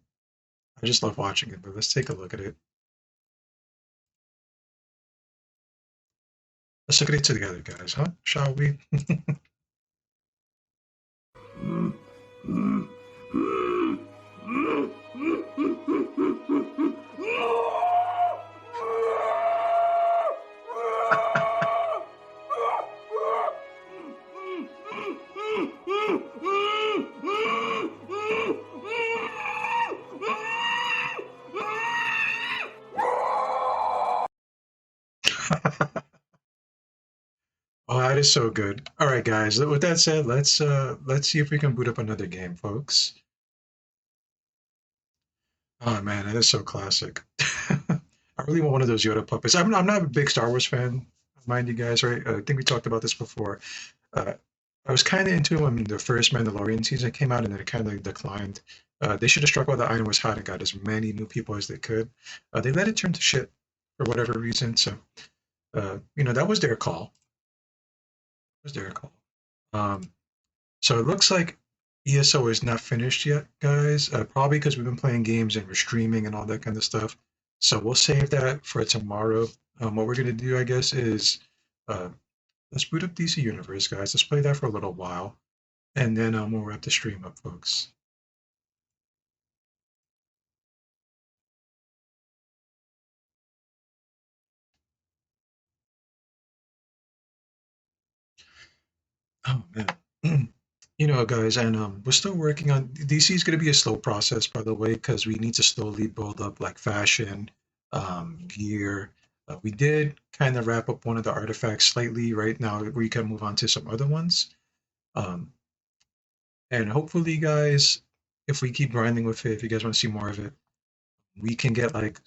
I just love watching it, but let's take a look at it. Let's look at it together, guys, huh? Shall we? Oh, that is so good. All right, guys. With that said, let's see if we can boot up another game, folks. Oh man, that is so classic. I really want one of those Yoda puppets. I'm not a big Star Wars fan, mind you guys, right? I think we talked about this before. I was kind of into when the first Mandalorian season came out, and then it kind of declined. They should have struck while the iron was hot and got as many new people as they could. They let it turn to shit for whatever reason. So, that was their call. It was their call. So it looks like ESO is not finished yet, guys. Probably because we've been playing games and we're streaming and all that kind of stuff. So we'll save that for tomorrow. What we're gonna do, I guess, is let's boot up DC Universe, guys. Let's play that for a little while, and then we'll wrap the stream up, folks. Oh man. Guys, and we're still working on DC is going to be a slow process, by the way, because we need to slowly build up like fashion, gear. We did kind of wrap up one of the artifacts slightly right now. We can move on to some other ones, um, and hopefully, guys, if we keep grinding with it, if you guys want to see more of it, we can get like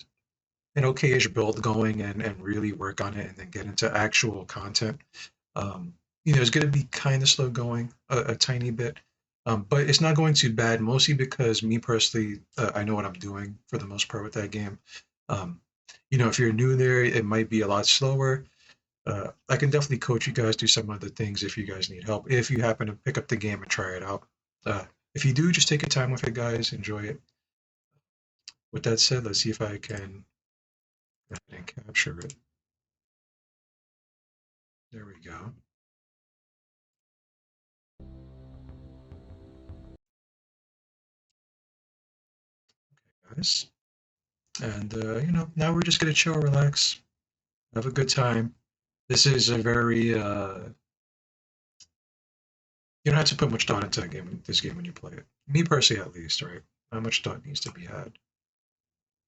an okay-ish build going and really work on it, and then get into actual content. It's going to be kind of slow going a tiny bit, but it's not going too bad, mostly because me personally, I know what I'm doing for the most part with that game. If you're new there, it might be a lot slower. I can definitely coach you guys through some of the things if you guys need help, if you happen to pick up the game and try it out. If you do, just take your time with it, guys. Enjoy it. With that said, let's see if I can go ahead and capture it. There we go. Guys. And, now we're just going to chill, relax, have a good time. This is a very, you don't have to put much thought into this game when you play it. Me personally, at least, right? Not much thought needs to be had.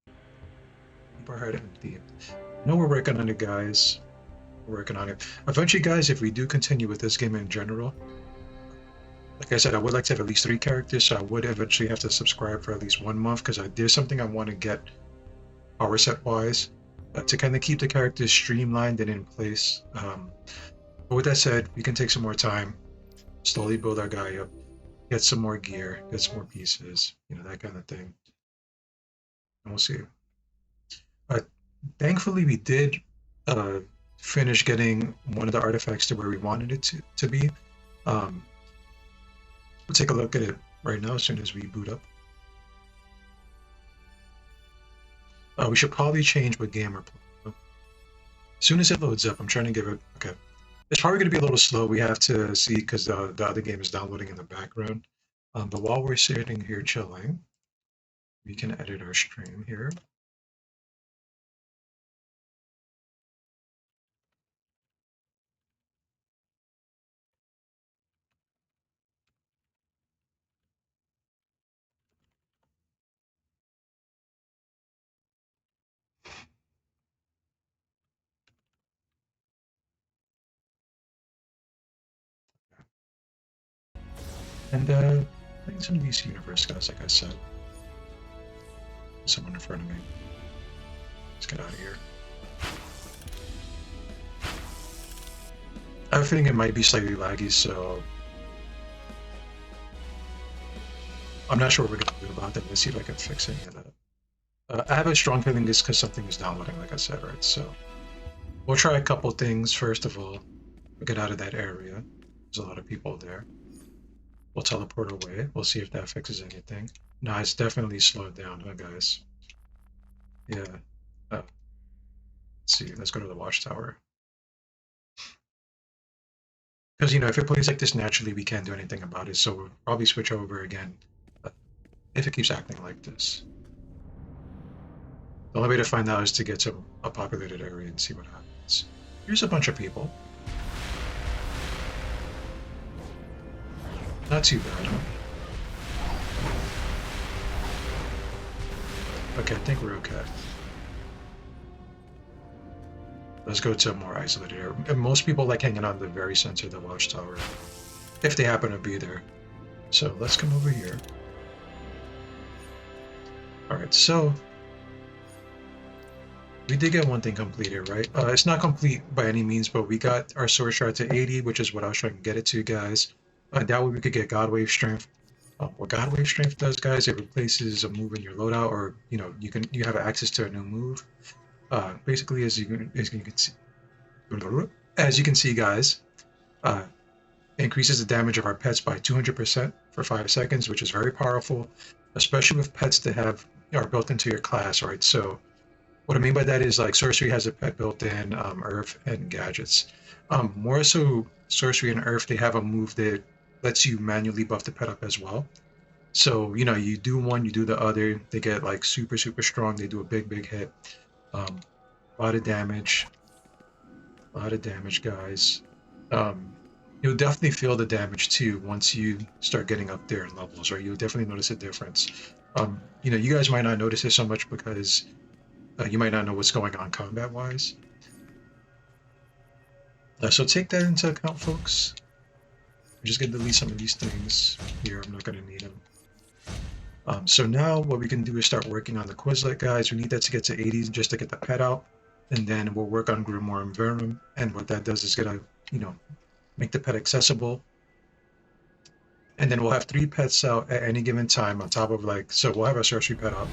Keep our heart empty. No, we're working on it, guys. We're working on it. Eventually, guys, if we do continue with this game in general, like I said, I would like to have at least 3 characters, so I would eventually have to subscribe for at least 1 month, because there's something I want to get power set wise to kind of keep the characters streamlined and in place. But with that said, we can take some more time, slowly build our guy up, get some more gear, get some more pieces, that kind of thing. And we'll see. Thankfully, we did finish getting one of the artifacts to where we wanted it to be. We'll take a look at it right now as soon as we boot up. We should probably change what game we're playing. As soon as it loads up, I'm trying to give it... Okay. It's probably going to be a little slow. We have to see because the other game is downloading in the background. But while we're sitting here chilling, we can edit our stream here. And playing some DC Universe, guys, like I said. Someone in front of me. Let's get out of here. I have a feeling it might be slightly laggy, so I'm not sure what we're gonna do about that. Let's see if I can fix any of that. I have a strong feeling it's because something is downloading, like I said, right? So we'll try a couple things. First of all, we'll get out of that area. There's a lot of people there. We'll teleport away. We'll see if that fixes anything. No, it's definitely slowed down, huh, guys? Yeah. Let's see. Let's go to the watchtower. Because, you know, if it plays like this naturally, we can't do anything about it. So we'll probably switch over again if it keeps acting like this. The only way to find out is to get to a populated area and see what happens. Here's a bunch of people. Not too bad, huh? Okay, I think we're okay. Let's go to a more isolated area. And most people like hanging out in the very center of the watchtower, if they happen to be there. So let's come over here. Alright, so we did get one thing completed, right? It's not complete by any means, but we got our sword shard to 80, which is what I was trying to get it to, guys. That way we could get God Wave Strength. What God Wave Strength does, guys, it replaces a move in your loadout, or you have access to a new move. Basically, as you can see, guys, increases the damage of our pets by 200% for 5 seconds, which is very powerful, especially with pets that are built into your class, right? So what I mean by that is like sorcery has a pet built in, earth and gadgets. More so sorcery and earth, they have a move that lets you manually buff the pet up as well. So, you know, you do one, you do the other, they get like super strong, they do a big hit. A lot of damage, guys. You'll definitely feel the damage too once you start getting up there in levels, right? You'll definitely notice a difference. You know, you guys might not notice it so much because you might not know what's going on combat-wise. So take that into account, folks. I'm just going to delete some of these things here. I'm not going to need them. So now what we can do is start working on the Quizlet, guys. We need that to get to 80 just to get the pet out. And then we'll work on Grimoire and Verum. And what that does is gonna, you know, make the pet accessible. And then we'll have 3 pets out at any given time on top of so we'll have a sorcery pet up,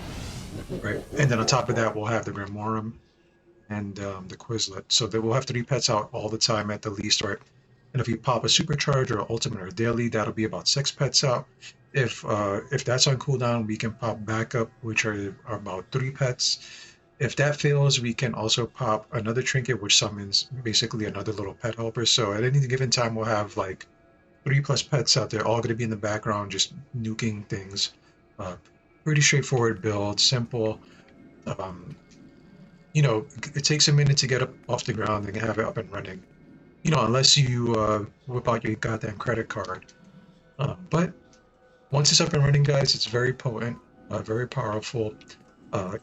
right? And then on top of that, we'll have the Grimoire and the Quizlet. So that we'll have 3 pets out all the time at the least, right? And if you pop a supercharge or ultimate or daily, that'll be about 6 pets out. If that's on cooldown, we can pop backup, which are about 3 pets. If that fails, we can also pop another trinket, which summons basically another little pet helper. So at any given time, we'll have like 3+ pets out there, all going to be in the background, just nuking things. Pretty straightforward build, simple. You know, it takes a minute to get up off the ground and have it up and running. You know, unless you whip out your goddamn credit card. But once it's up and running, guys, it's very potent, very powerful,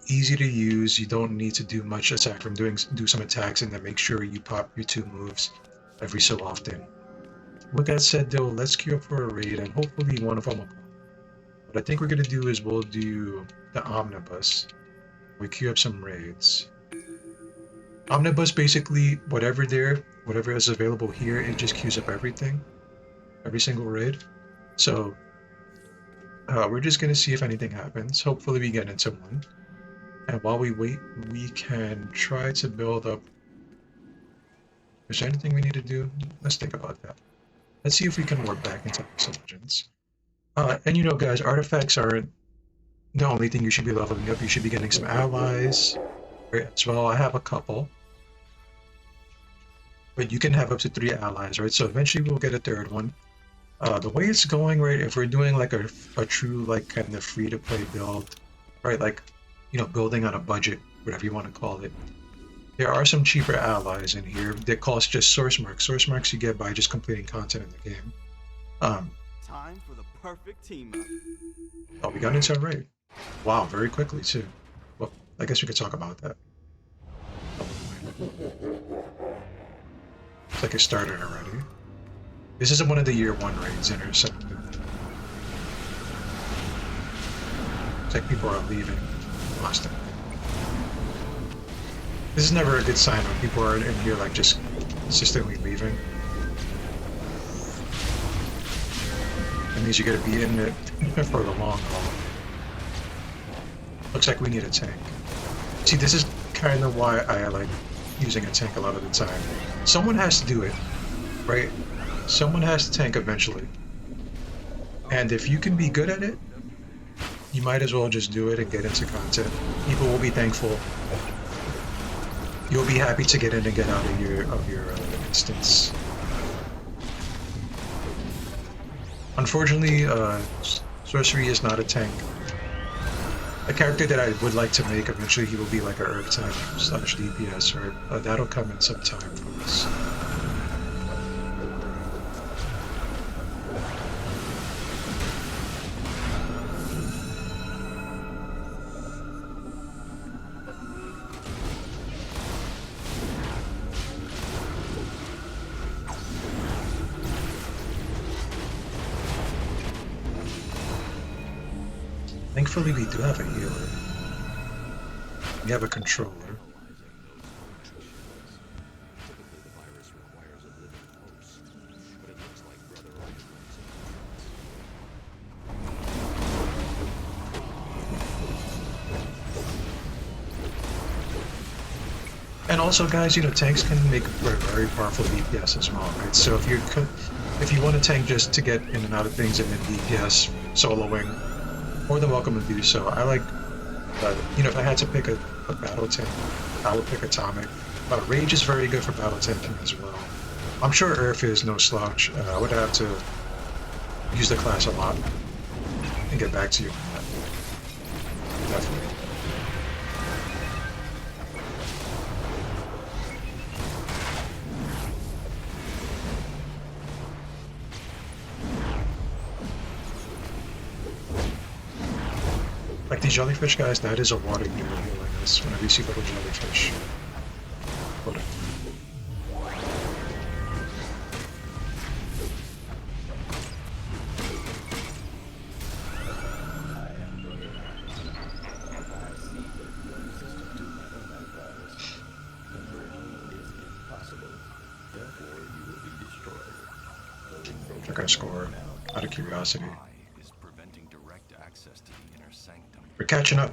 easy to use. You don't need to do much aside from do some attacks, and then make sure you pop your 2 moves every so often. With that said, though, let's queue up for a raid, and hopefully one of them will pop. What I think we're going to do is we'll do the Omnibus. We queue up some raids. Omnibus, basically, whatever is available here, it just queues up everything. Every single raid. So, we're just going to see if anything happens. Hopefully we get into one. And while we wait, we can try to build up... Is there anything we need to do? Let's think about that. Let's see if we can warp back into some legends. And you know, guys, artifacts aren't the only thing you should be leveling up. You should be getting some allies as well. I have a couple. But you can have up to 3 allies, right? So eventually we'll get a 3rd one. The way it's going, right, if we're doing like a true, like, kind of free-to-play build, right, like, you know, building on a budget, whatever you want to call it, there are some cheaper allies in here that cost just source marks. Source marks you get by just completing content in the game. Time for the perfect team up. Oh, we got into a raid. Wow, very quickly, too. Well, I guess we could talk about that. Looks like it started already. This isn't one of the year 1 raids intersected. It's like people are leaving. Lost it. This is never a good sign when people are in here like just consistently leaving. means you gotta be in it for the long haul. Looks like we need a tank. See, this is kind of why I like using a tank a lot of the time. Someone has to do it, right? Someone has to tank eventually. And if you can be good at it, you might as well just do it and get into content. People will be thankful. You'll be happy to get in and get out of your instance. Unfortunately, sorcery is not a tank. A character that I would like to make eventually, he will be like a herb tank / DPS, or that'll come in some time for us. Thankfully, we do have a healer. We have a controller. And also, guys, you know, tanks can make very powerful DPS as well, right? So if you want a tank just to get in and out of things and then DPS soloing, more than welcome to do so. I like, you know, if I had to pick a battle tank, I would pick Atomic. Rage is very good for battle tanking as well. I'm sure Earth is no slouch. I would have to use the class a lot and get back to you on that. Definitely. Like the jellyfish guys, that is a water meter healing us whenever you see little jellyfish. Hold it. Check our score out of curiosity. We're catching up.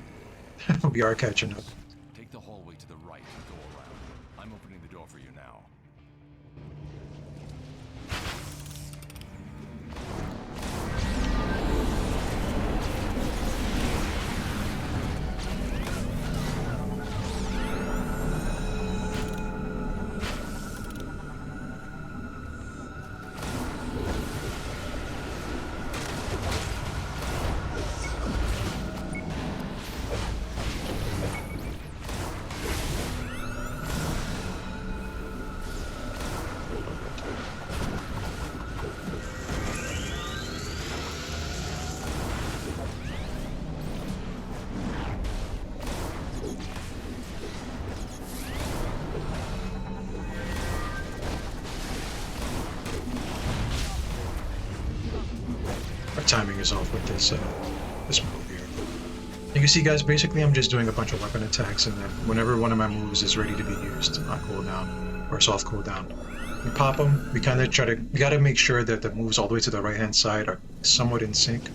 We are catching up. Take the hallway to the right and go around. I'm opening the door for you now. Timing is off with this move here. You can see, guys, basically I'm just doing a bunch of weapon attacks, and then whenever one of my moves is ready to be used on cooldown or soft cooldown, we pop them. We kind of we gotta make sure that the moves all the way to the right hand side are somewhat in sync,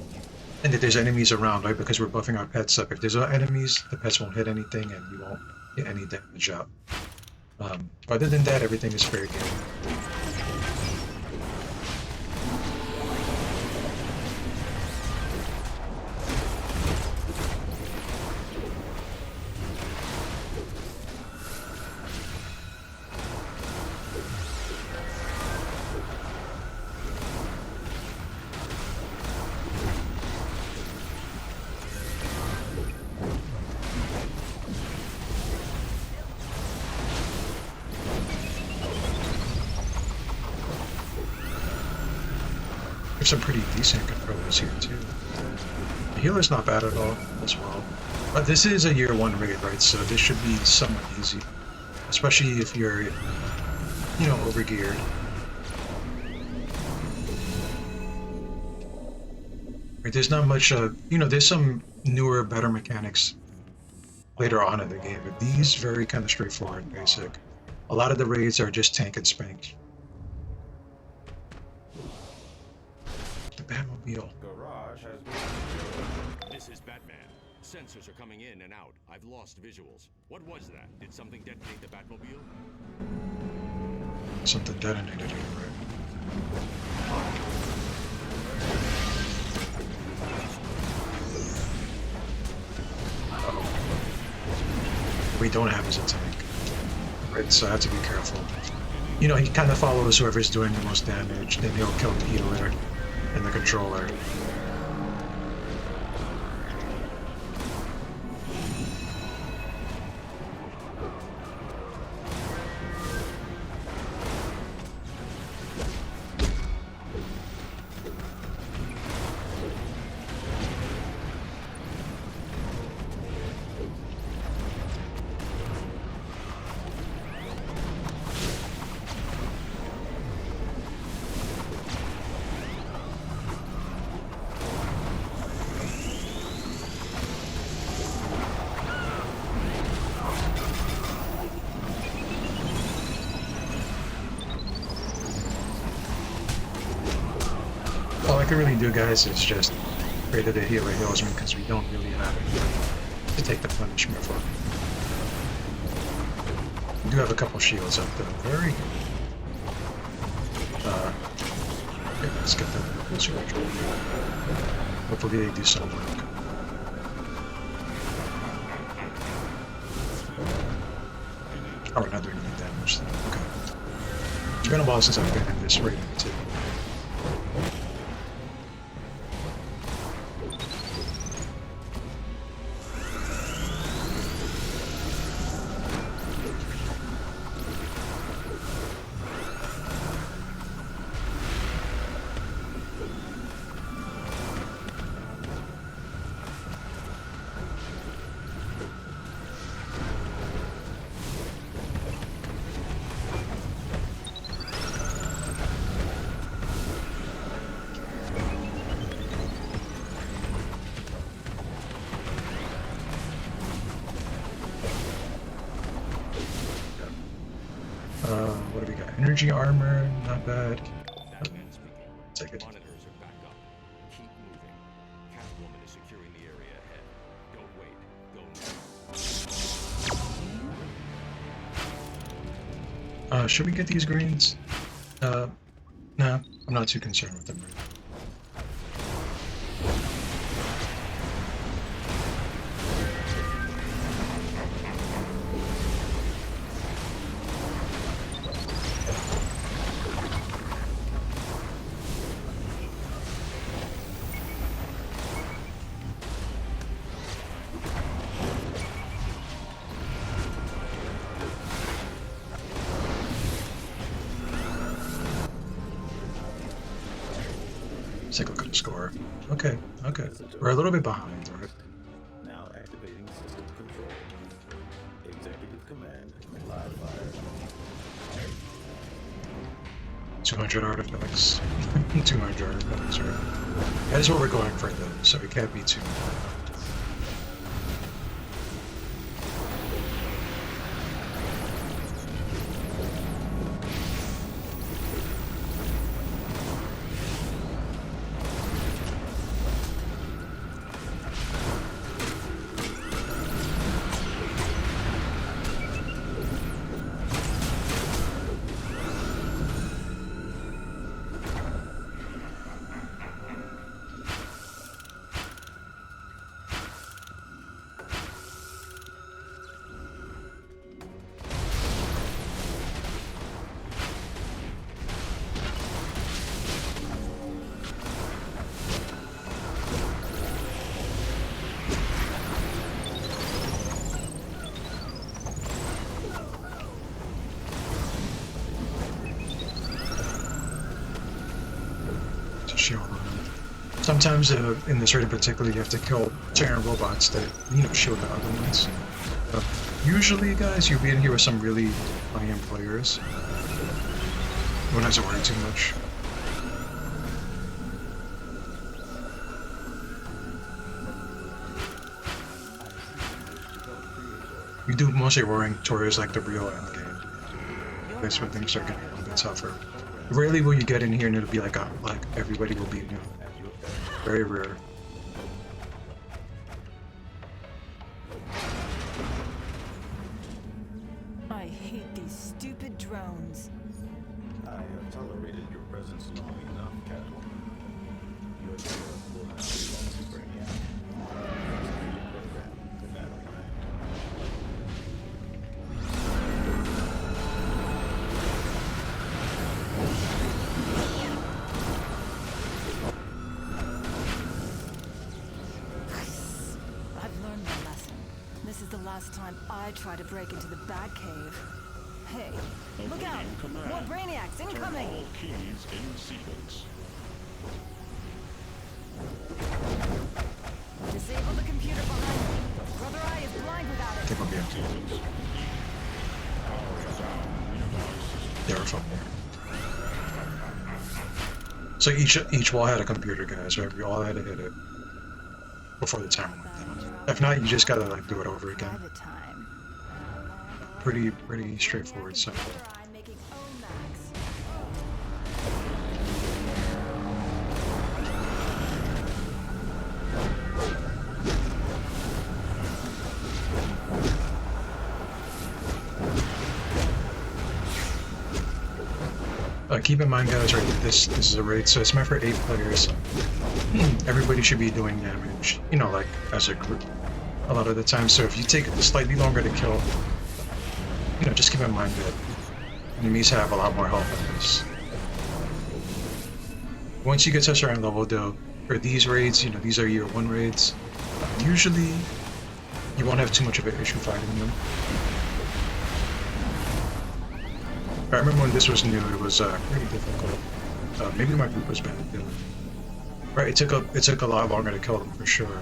and that there's enemies around, right? Because we're buffing our pets up. If there's no enemies, the pets won't hit anything, and you won't get any damage out. Other than that, everything is fair game. Some pretty decent controllers here too. The healer's not bad at all as well. But this is a year 1 raid, right? So this should be somewhat easy, especially if you're, you know, overgeared. Right, there's not much, you know, there's some newer, better mechanics later on in the game, but these very kind of straightforward and basic. A lot of the raids are just tank and spank. Batmobile. This is Batman. Sensors are coming in and out. I've lost visuals. What was that? Did something detonate the Batmobile? Something detonated here, right? We don't have as a tank, right? So I have to be careful. You know, he kind of follows whoever's doing the most damage, then he'll kill the healer and the controller. All I can really do, guys, is just pray that the healer heals me, because we don't really have it to take the punishment for. We do have a couple shields up though. Very good. Okay, let's get the surgery. Hopefully they do some work. Oh, we're not doing any damage then. Okay. It's been a while since I've been in this rating too. What do we got? Energy armor, not bad. Take it. Monitors are back up. Keep moving. Catwoman is securing the area ahead. Don't wait. Go now. Should we get these greens? Nah, I'm not too concerned with them right now. Let's take a look at the score. Okay, okay. We're a little bit behind, right? Now activating system control. Executive command. Live fire. 200 artifacts. 200 artifacts, right? That is what we're going for though, so it can't be too bad. Sometimes in this raid in particular, you have to kill giant robots that, you know, shield the other ones. Usually, guys, you'll be in here with some really high-end players. You won't have to worry too much. We do mostly roaring towards like the real end game. That's when things start getting a little bit tougher. Rarely will you get in here and it'll be like everybody will be, you know, Very rare. I hate these stupid drones. I have tolerated your presence long enough, Catwoman. Your tale will have to long to bring you out. Program, the Battleland. I've learned my lesson. This is the last time I try to break into the Batcave. Hey, look out! More brainiacs incoming! All keys in sequence. Disable the computer behind me. Brother Eye is blind without it. I think we'll be able to. They were from there. So each wall had a computer, guys, right? We all had to hit it before the timer went down. If not, you just gotta like do it over again. Pretty straightforward, simple. Keep in mind, guys, right, this is a raid, so it's meant for 8 players. Everybody should be doing damage, you know, like as a group a lot of the time. So if you take slightly longer to kill, you know, just keep in mind that enemies have a lot more health than this. Once you get to a certain level, though, for these raids, you know, these are year 1 raids, usually you won't have too much of an issue fighting them. I remember when this was new, it was pretty difficult. Maybe my group was bad too. Right, it took a lot longer to kill them for sure.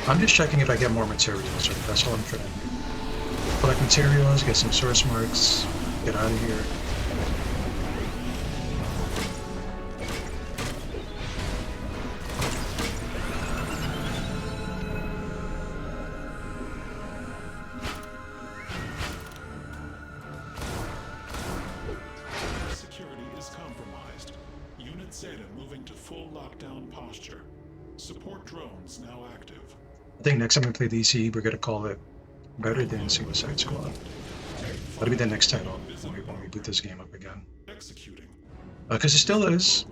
I'm just checking if I get more materials, right? That's all I'm trying to do. Collect materials, get some source marks, get out of here. Security is compromised. Unit Zeta moving to full lockdown posture. Support drones now active. I think next time we play DC, we're gonna call it Better Than Suicide Squad. That'll be the next title when we boot this game up again. Because it still is.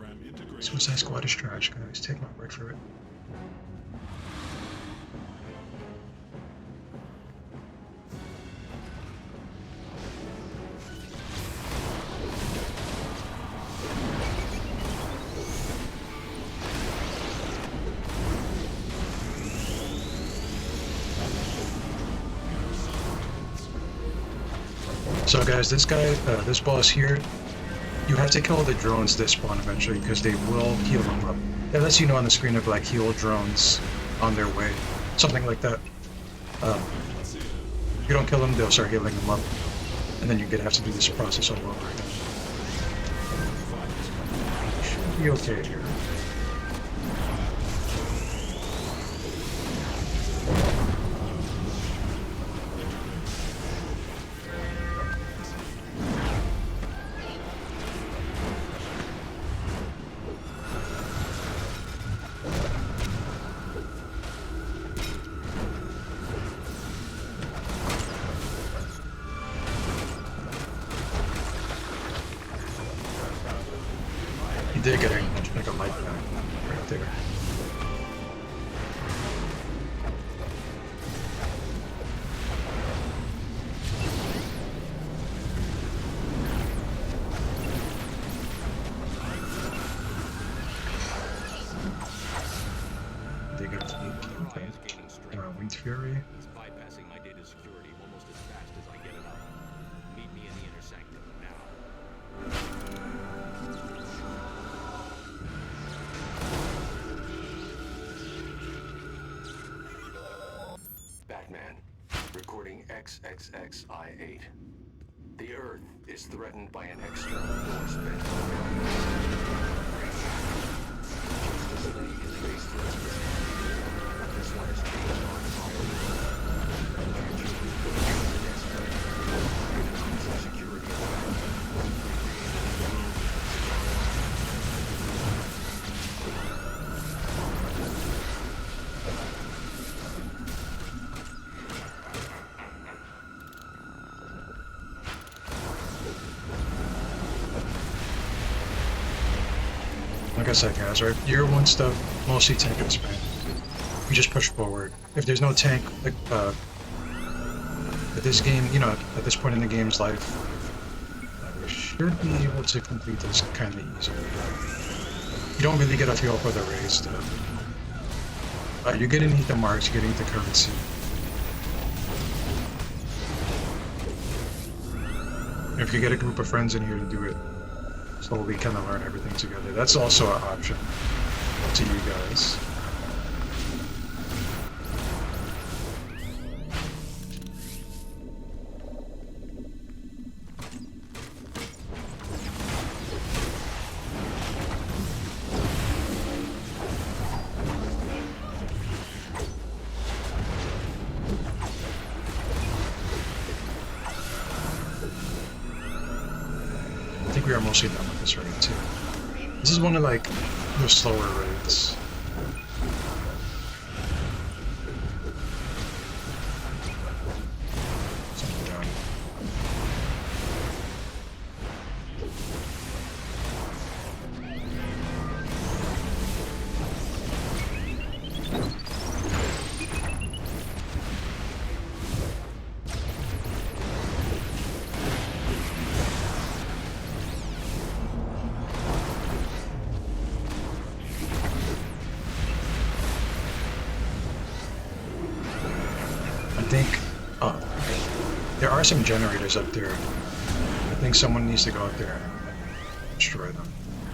Suicide Squad is trash, guys. Take my word for it. So guys, this guy, this boss here, you have to kill the drones that spawn eventually because they will heal them up. It lets you know on the screen of like heal drones on their way, something like that. If you don't kill them, they'll start healing them up, and then you're gonna have to do this process all over again. Should be okay here. He did get like a light back right there. They got to Fury. He's bypassing my data security almost as fast as I get it up. Meet me in the inner sanctum now. Batman, recording XXXI-8. The Earth is threatened by an external force bent on Justice League has faced threats before. This one is changed on fire. Security Like I said, guys, right? Year 1 stuff, mostly tank and spam. You just push forward. If there's no tank, like, at this game, you know, at this point in the game's life, we should be able to complete this kind of easily. You don't really get a feel for the race, though. You're getting the marks, you're getting the currency. If you get a group of friends in here to do it, slowly kind of learn everything together. That's also an option to you guys. I think we are mostly done with this raid too. This is one of like the slower raids. Something down. There are some generators up there. I think someone needs to go out there and destroy them.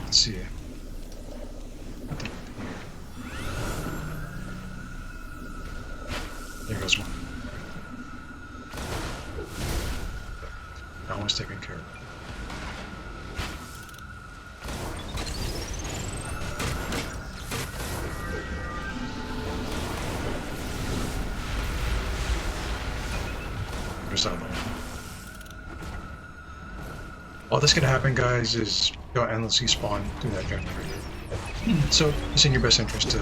Let's see. There goes one. That one's taken care of. All that's gonna happen, guys, is you'll endlessly spawn through that generator. So it's in your best interest to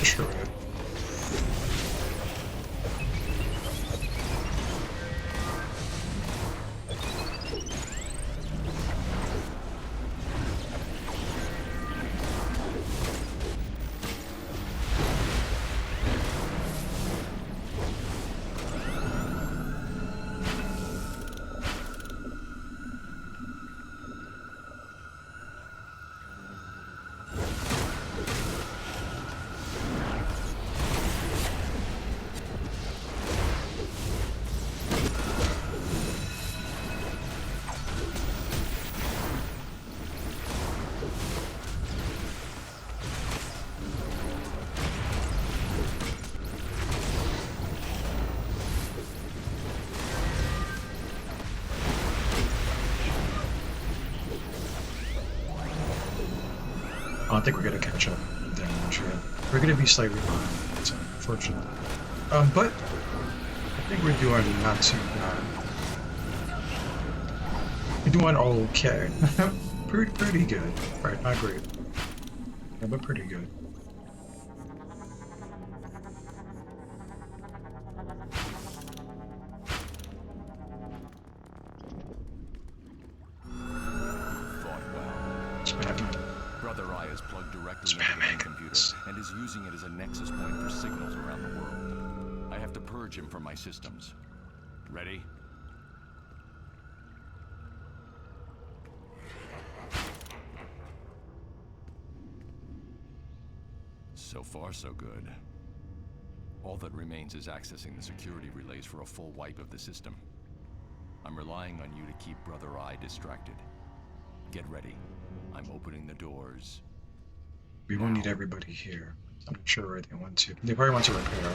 destroy it. I don't think we're gonna catch up that much yet. We're gonna be slightly behind, it's unfortunate. But I think we're doing not too bad. We're doing okay. pretty good. Right, not great. Yeah, but pretty good. and is using it as a nexus point for signals around the world. I have to purge him from my systems. Ready? So far, so good. All that remains is accessing the security relays for a full wipe of the system. I'm relying on you to keep Brother Eye distracted. Get ready. I'm opening the doors. We won't need everybody here. I'm not sure where they want to. They probably want to repair.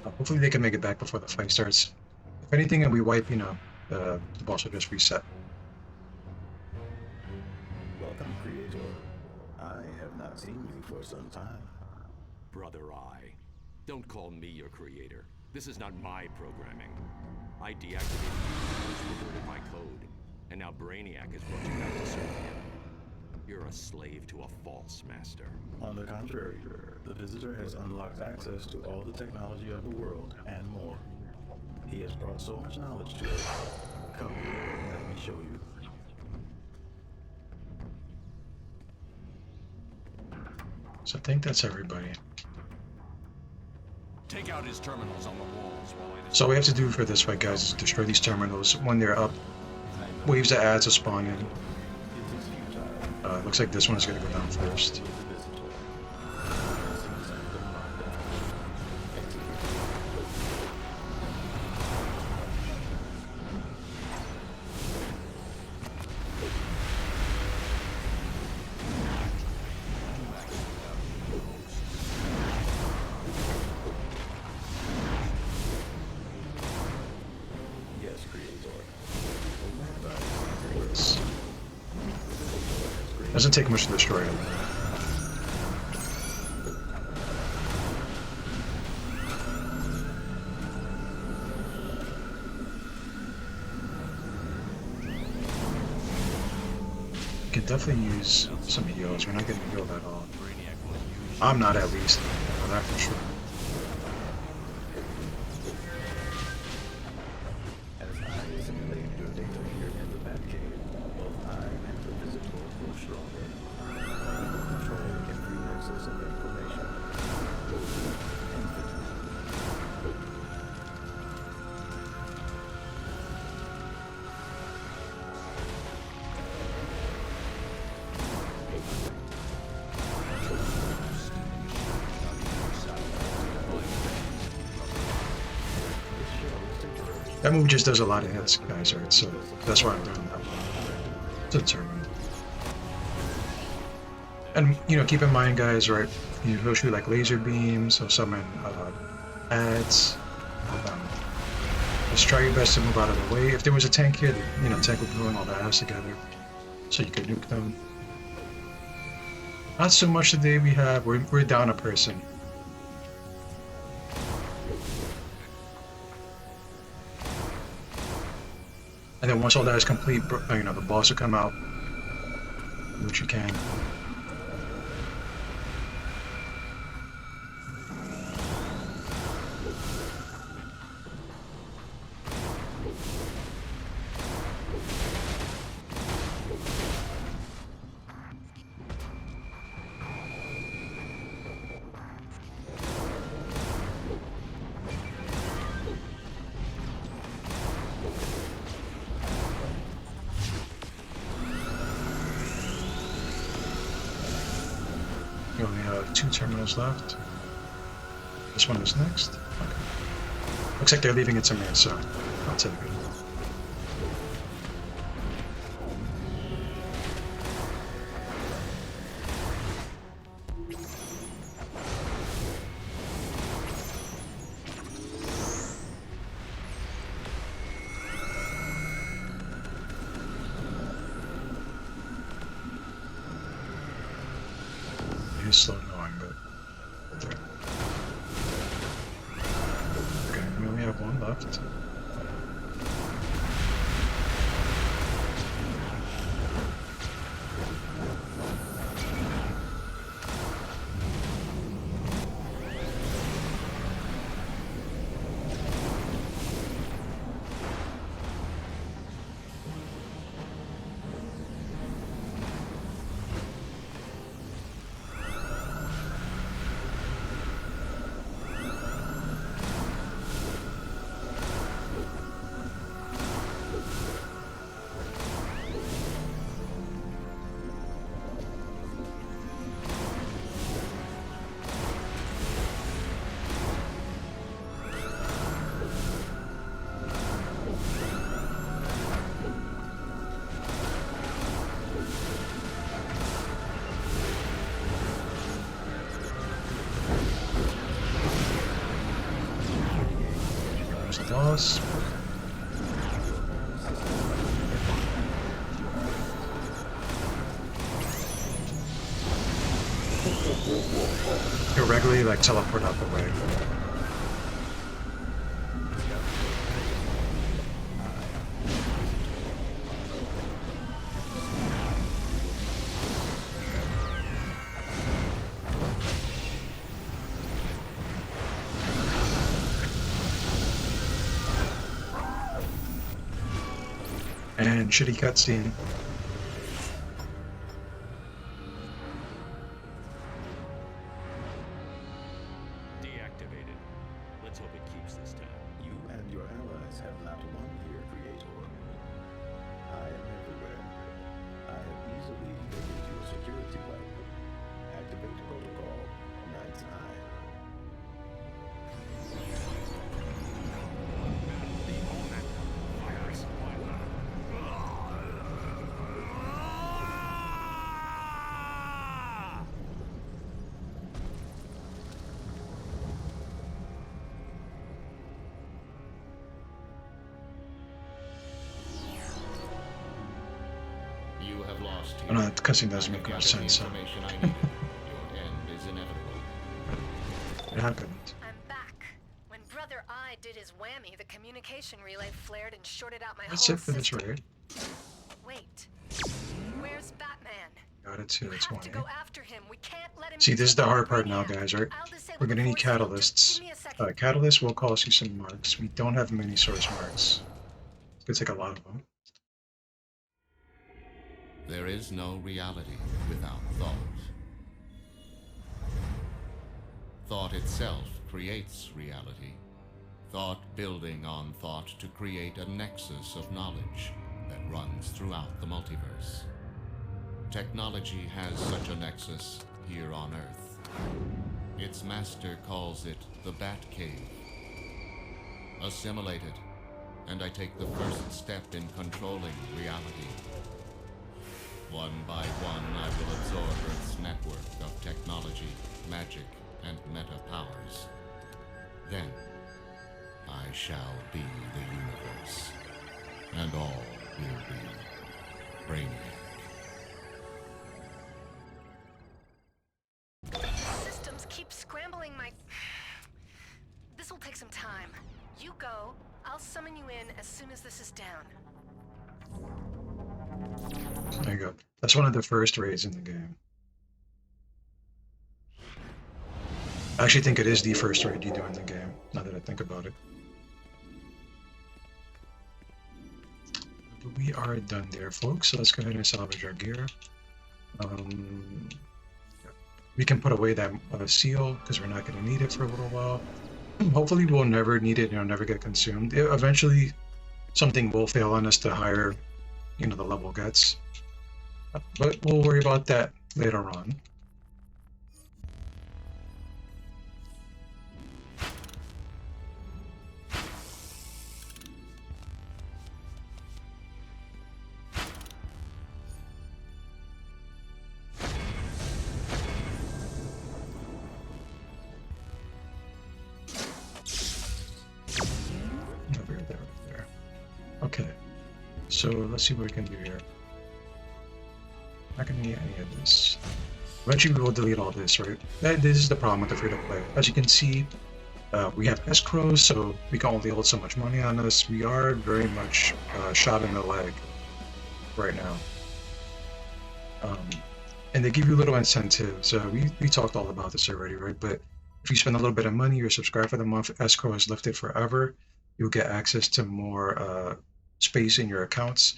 Hopefully they can make it back before the fight starts. If anything, and we wipe, you know, the boss will just reset. Welcome, Creator. I have not seen you for some time. Brother Eye, don't call me your creator. This is not my programming. I deactivated you, which reverted my code, and now Brainiac has brought you back to serve him. You're a slave to a false master. On the contrary, the visitor has unlocked access to all the technology of the world and more. He has brought so much knowledge to us. Come, let me show you. So I think that's everybody. Take out his terminals on the walls while I So all we have to do for this fight, guys, is destroy these terminals. When they're up, waves of ads will spawn in. Looks like this one's gonna go down first. Doesn't take much to destroy them. You can definitely use some heals. We're not getting healed at all. I'm not, at least. I know that for sure. That move just does a lot of hits, guys, right? So that's why I'm doing that. It's determined. And, you know, keep in mind, guys, right? He'll shoot like laser beams, he'll summon ads. Just try your best to move out of the way. If there was a tank here, you know, tank would be pulling all the ads together, so you could nuke them. Not so much today we have. We're down a person. And then once all that is complete, you know, the boss will come out, which you can. We only have 2 terminals left. This one is next. Okay. Looks like they're leaving it to me, so I'll take it. He's slow going, but there. Okay, we only have 1 left. loss. He'll regularly like teleport out the way. And shitty cutscene. Deactivated. Let's hope it keeps this time. You and your allies have not won here, Creator. I am everywhere. I have easily evaded your security wipe. Activate protocol. Night's Eye. You have lost I know that cutscene doesn't make much sense. So. information I needed. Your end is inevitable. It happened. I'm back. When Brother I did his whammy, the communication relay flared and shorted out my That's whole it for this system. raid. Wait. Where's Batman? Got it too, that's why. To go after him. We can't let him See, this is the take hard over part now, Brainiac. guys, right? I'll disable We're gonna the need force field. catalysts. Give me a second. Catalysts will cost you some marks. We don't have many source marks. It's gonna take a lot of them. There is no reality without thought. Thought itself creates reality. Thought building on thought to create a nexus of knowledge that runs throughout the multiverse. Technology has such a nexus here on Earth. Its master calls it the Batcave. Assimilate it, and I take the first step in controlling reality. One by one, I will absorb Earth's network of technology, magic, and meta powers. Then, I shall be the universe, and all will be Brainiac. Systems keep scrambling my... This'll take some time. You go. I'll summon you in as soon as this is down. There you go. That's one of the first raids in the game. I actually think it is the first raid you do in the game, now that I think about it. But we are done there, folks, so let's go ahead and salvage our gear. We can put away that seal, because we're not going to need it for a little while. Hopefully we'll never need it, and it'll never get consumed. Eventually, something will fail on us the higher, the level gets. But we'll worry about that later on. There. Okay, so let's see what we can do here. Not gonna need any of this. Eventually we will delete all this, right? This is the problem with the free-to-play. As you can see, we have escrows, so we can only hold so much money on us. We are very much shot in the leg right now. And they give you little incentives. We talked all about this already, right? But if you spend a little bit of money or subscribe for the month, escrow is lifted forever. You'll get access to more space in your accounts.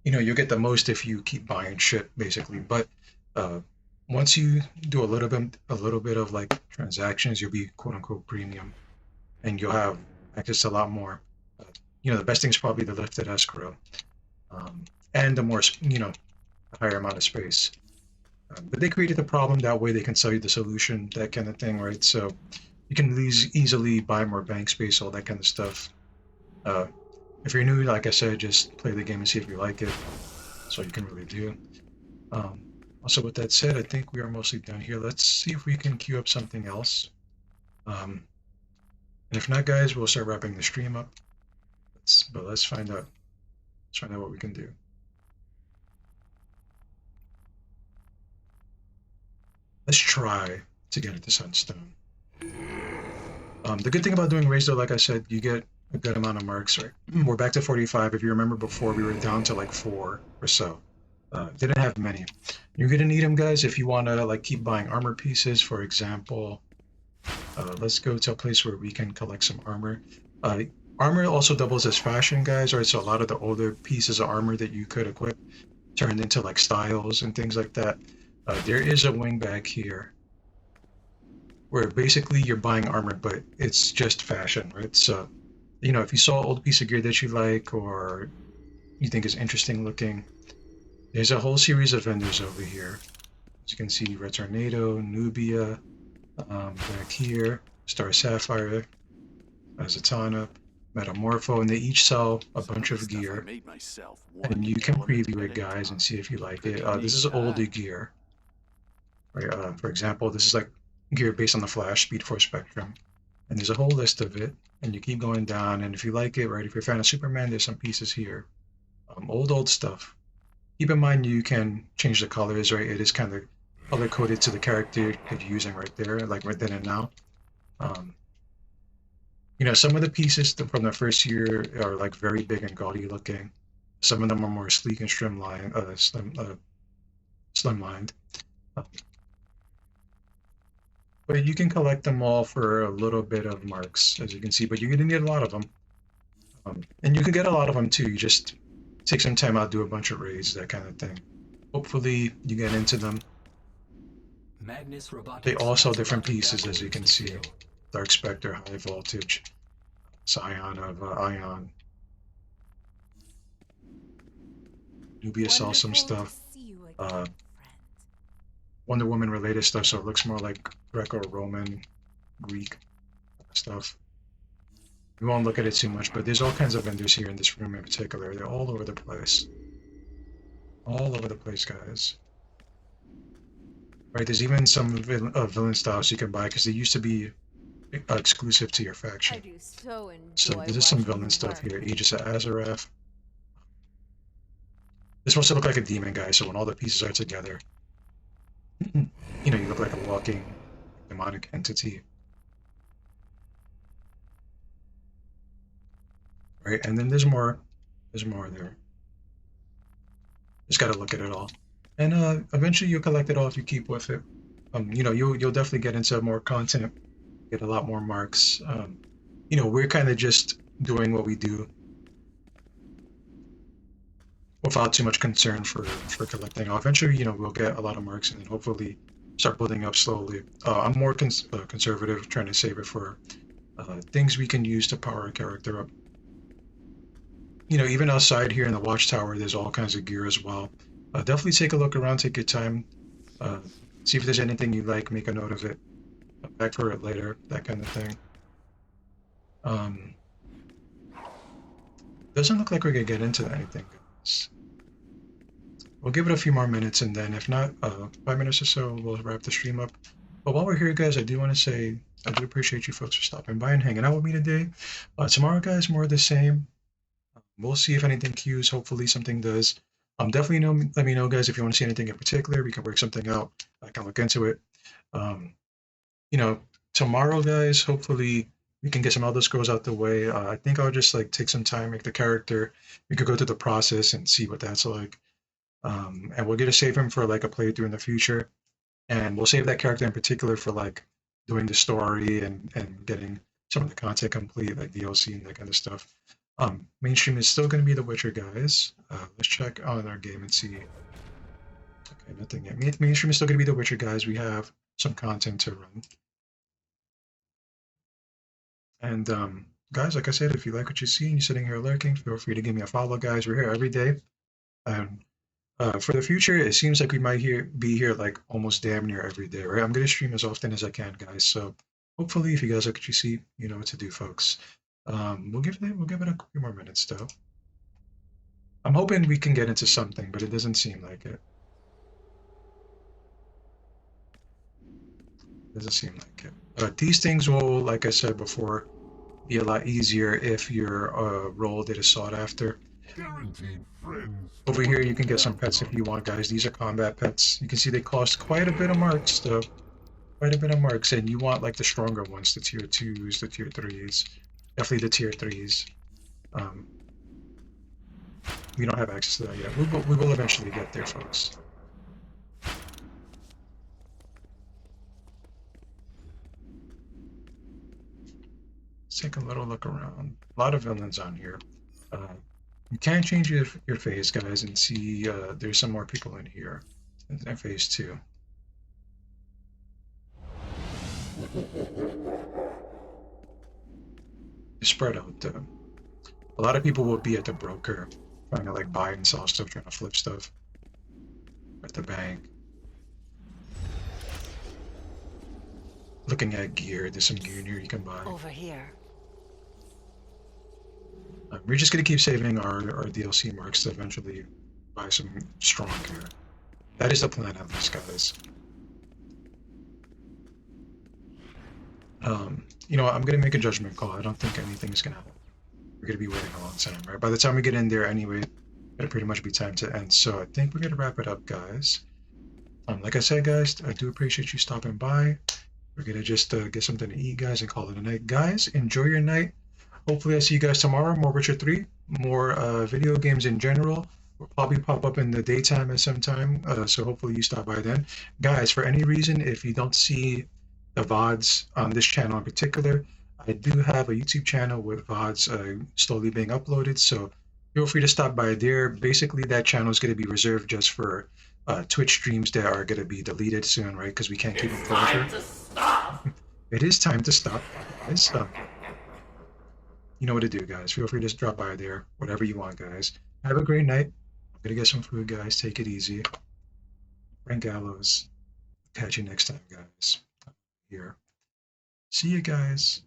You'll get the most if you keep buying shit, basically. But once you do a little bit of like transactions, you'll be quote unquote premium, and you'll have access to a lot more. The best thing is probably the lifted escrow, and the more a higher amount of space. But they created the problem that way they can sell you the solution, that kind of thing, right? So you can easily buy more bank space, all that kind of stuff. If you're new, like I said, just play the game and see if you like it. That's all you can really do. Also, with that said, I think we are mostly done here. Let's see if we can queue up something else. And if not, guys, we'll start wrapping the stream up. But let's find out. Let's find out what we can do. Let's try to get into Sunstone. The good thing about doing raids, though, like I said, you get a good amount of marks, right? We're back to 45. If you remember before, we were down to like 4 or so. Didn't have many. You're gonna need them, guys, if you want to like keep buying armor pieces. For example, let's go to a place where we can collect some armor. Armor also doubles as fashion, guys, right? So a lot of the older pieces of armor that you could equip turned into like styles and things like that. There is a wing back here where basically you're buying armor, but it's just fashion, right? So, you know, if you saw an old piece of gear that you like or you think is interesting looking, there's a whole series of vendors over here. As you can see, Red Tornado, Nubia, back here, Star Sapphire, Zatanna, Metamorpho, and they each sell a bunch of gear. And you can preview it, guys, and see if you like it. This is older gear. Right, for example, this is like gear based on the Flash Speed Force Spectrum. And there's a whole list of it. And you keep going down, and if you like it, right, if you're a fan of Superman, there's some pieces here. Old stuff. Keep in mind you can change the colors, right? It is kind of color coded to the character that you're using right there, like right then and now. You know, some of the pieces from the first year are like very big and gaudy looking. Some of them are more sleek and slimlined. But you can collect them all for a little bit of marks, as you can see. But you're gonna need a lot of them, and you can get a lot of them too. You just take some time out, do a bunch of raids, that kind of thing. Hopefully, you get into them. They all sell different pieces, as you can see. Dark Spectre, High Voltage, Scion of Ion. Nubia sells some stuff. Wonder Woman related stuff, so it looks more like Greco-Roman, Greek stuff. We won't look at it too much, but there's all kinds of vendors here in this room in particular. They're all over the place. All over the place, guys. Right, there's even some villain styles you can buy because they used to be exclusive to your faction. I do so enjoy So there's some watching villain you stuff work. here. Aegis of Azarath. This wants to look like a demon, guy, so when all the pieces are together, you know, you look like a walking demonic entity. Right, and then there's more there. Just gotta look at it all. And eventually you'll collect it all if you keep with it. You know, you'll definitely get into more content, get a lot more marks. You know, we're kind of just doing what we do without too much concern for collecting. Eventually, you know, we'll get a lot of marks and then hopefully start building up slowly. I'm more conservative, trying to save it for things we can use to power our character up. You know, even outside here in the watchtower, there's all kinds of gear as well. Definitely take a look around, take your time, see if there's anything you like, make a note of it, come back for it later, that kind of thing. Doesn't look like we're gonna get into anything, guys. We'll give it a few more minutes, and then if not, 5 minutes or so, we'll wrap the stream up. But while we're here, guys, I do want to say I do appreciate you folks for stopping by and hanging out with me today. Tomorrow, guys, more of the same. We'll see if anything queues. Hopefully something does. Definitely let me know, guys, if you want to see anything in particular. We can work something out. I can look into it. You know, tomorrow, guys, hopefully we can get some Elder Scrolls out the way. I think I'll just like take some time, make the character. We could go through the process and see what that's like. And we'll get a save him for like a playthrough in the future. And we'll save that character in particular for like doing the story and getting some of the content complete, like DLC and that kind of stuff. Mainstream is still going to be The Witcher, guys. Let's check on our game and see. Okay, nothing yet. Mainstream is still going to be The Witcher, guys. We have some content to run. And guys, like I said, if you like what you see and you're sitting here lurking, feel free to give me a follow, guys. We're here every day. And for the future, it seems like we might be here like almost damn near every day, right? I'm going to stream as often as I can, guys. So hopefully, if you guys like what you see, you know what to do, folks. We'll give it a few more minutes, though. I'm hoping we can get into something, but it doesn't seem like it. Doesn't seem like it. These things will, like I said before, be a lot easier if your role that is sought after. Over here, you can get some pets if you want, guys. These are combat pets. You can see they cost quite a bit of marks, though. Quite a bit of marks, and you want like the stronger ones, the tier 2s, the tier 3s. Definitely the tier 3s. We don't have access to that yet. We will eventually get there, folks. Let's take a little look around. A lot of villains on here. You can change your phase, guys, and see there's some more people in here in phase 2. Spread out. A lot of people will be at the broker, trying to like buy and sell stuff, trying to flip stuff. At the bank. Looking at gear, there's some gear in here you can buy. Over here. We're just gonna keep saving our DLC marks to eventually buy some strong gear. That is the plan, at least, guys. You know what, I'm gonna make a judgment call. I don't think anything's gonna happen. We're gonna be waiting a long time, right? By the time we get in there anyway, it'll pretty much be time to end. So I think we're gonna wrap it up, guys. Like I said, guys, I do appreciate you stopping by. We're gonna just get something to eat, guys, and call it a night. Guys, enjoy your night. Hopefully I see you guys tomorrow. More Witcher 3, more video games in general. Will probably pop up in the daytime at some time, so hopefully you stop by then. Guys, for any reason, if you don't see the VODs on this channel in particular, I do have a YouTube channel with VODs slowly being uploaded, so feel free to stop by there. Basically, that channel is going to be reserved just for Twitch streams that are going to be deleted soon, right? Because we can't keep them forever. It is time to stop, guys. You know what to do, guys. Feel free to just drop by there, whatever you want, guys. Have a great night. I'm gonna get some food, guys. Take it easy. Frank Gallows. Catch you next time, guys. Here. See you guys.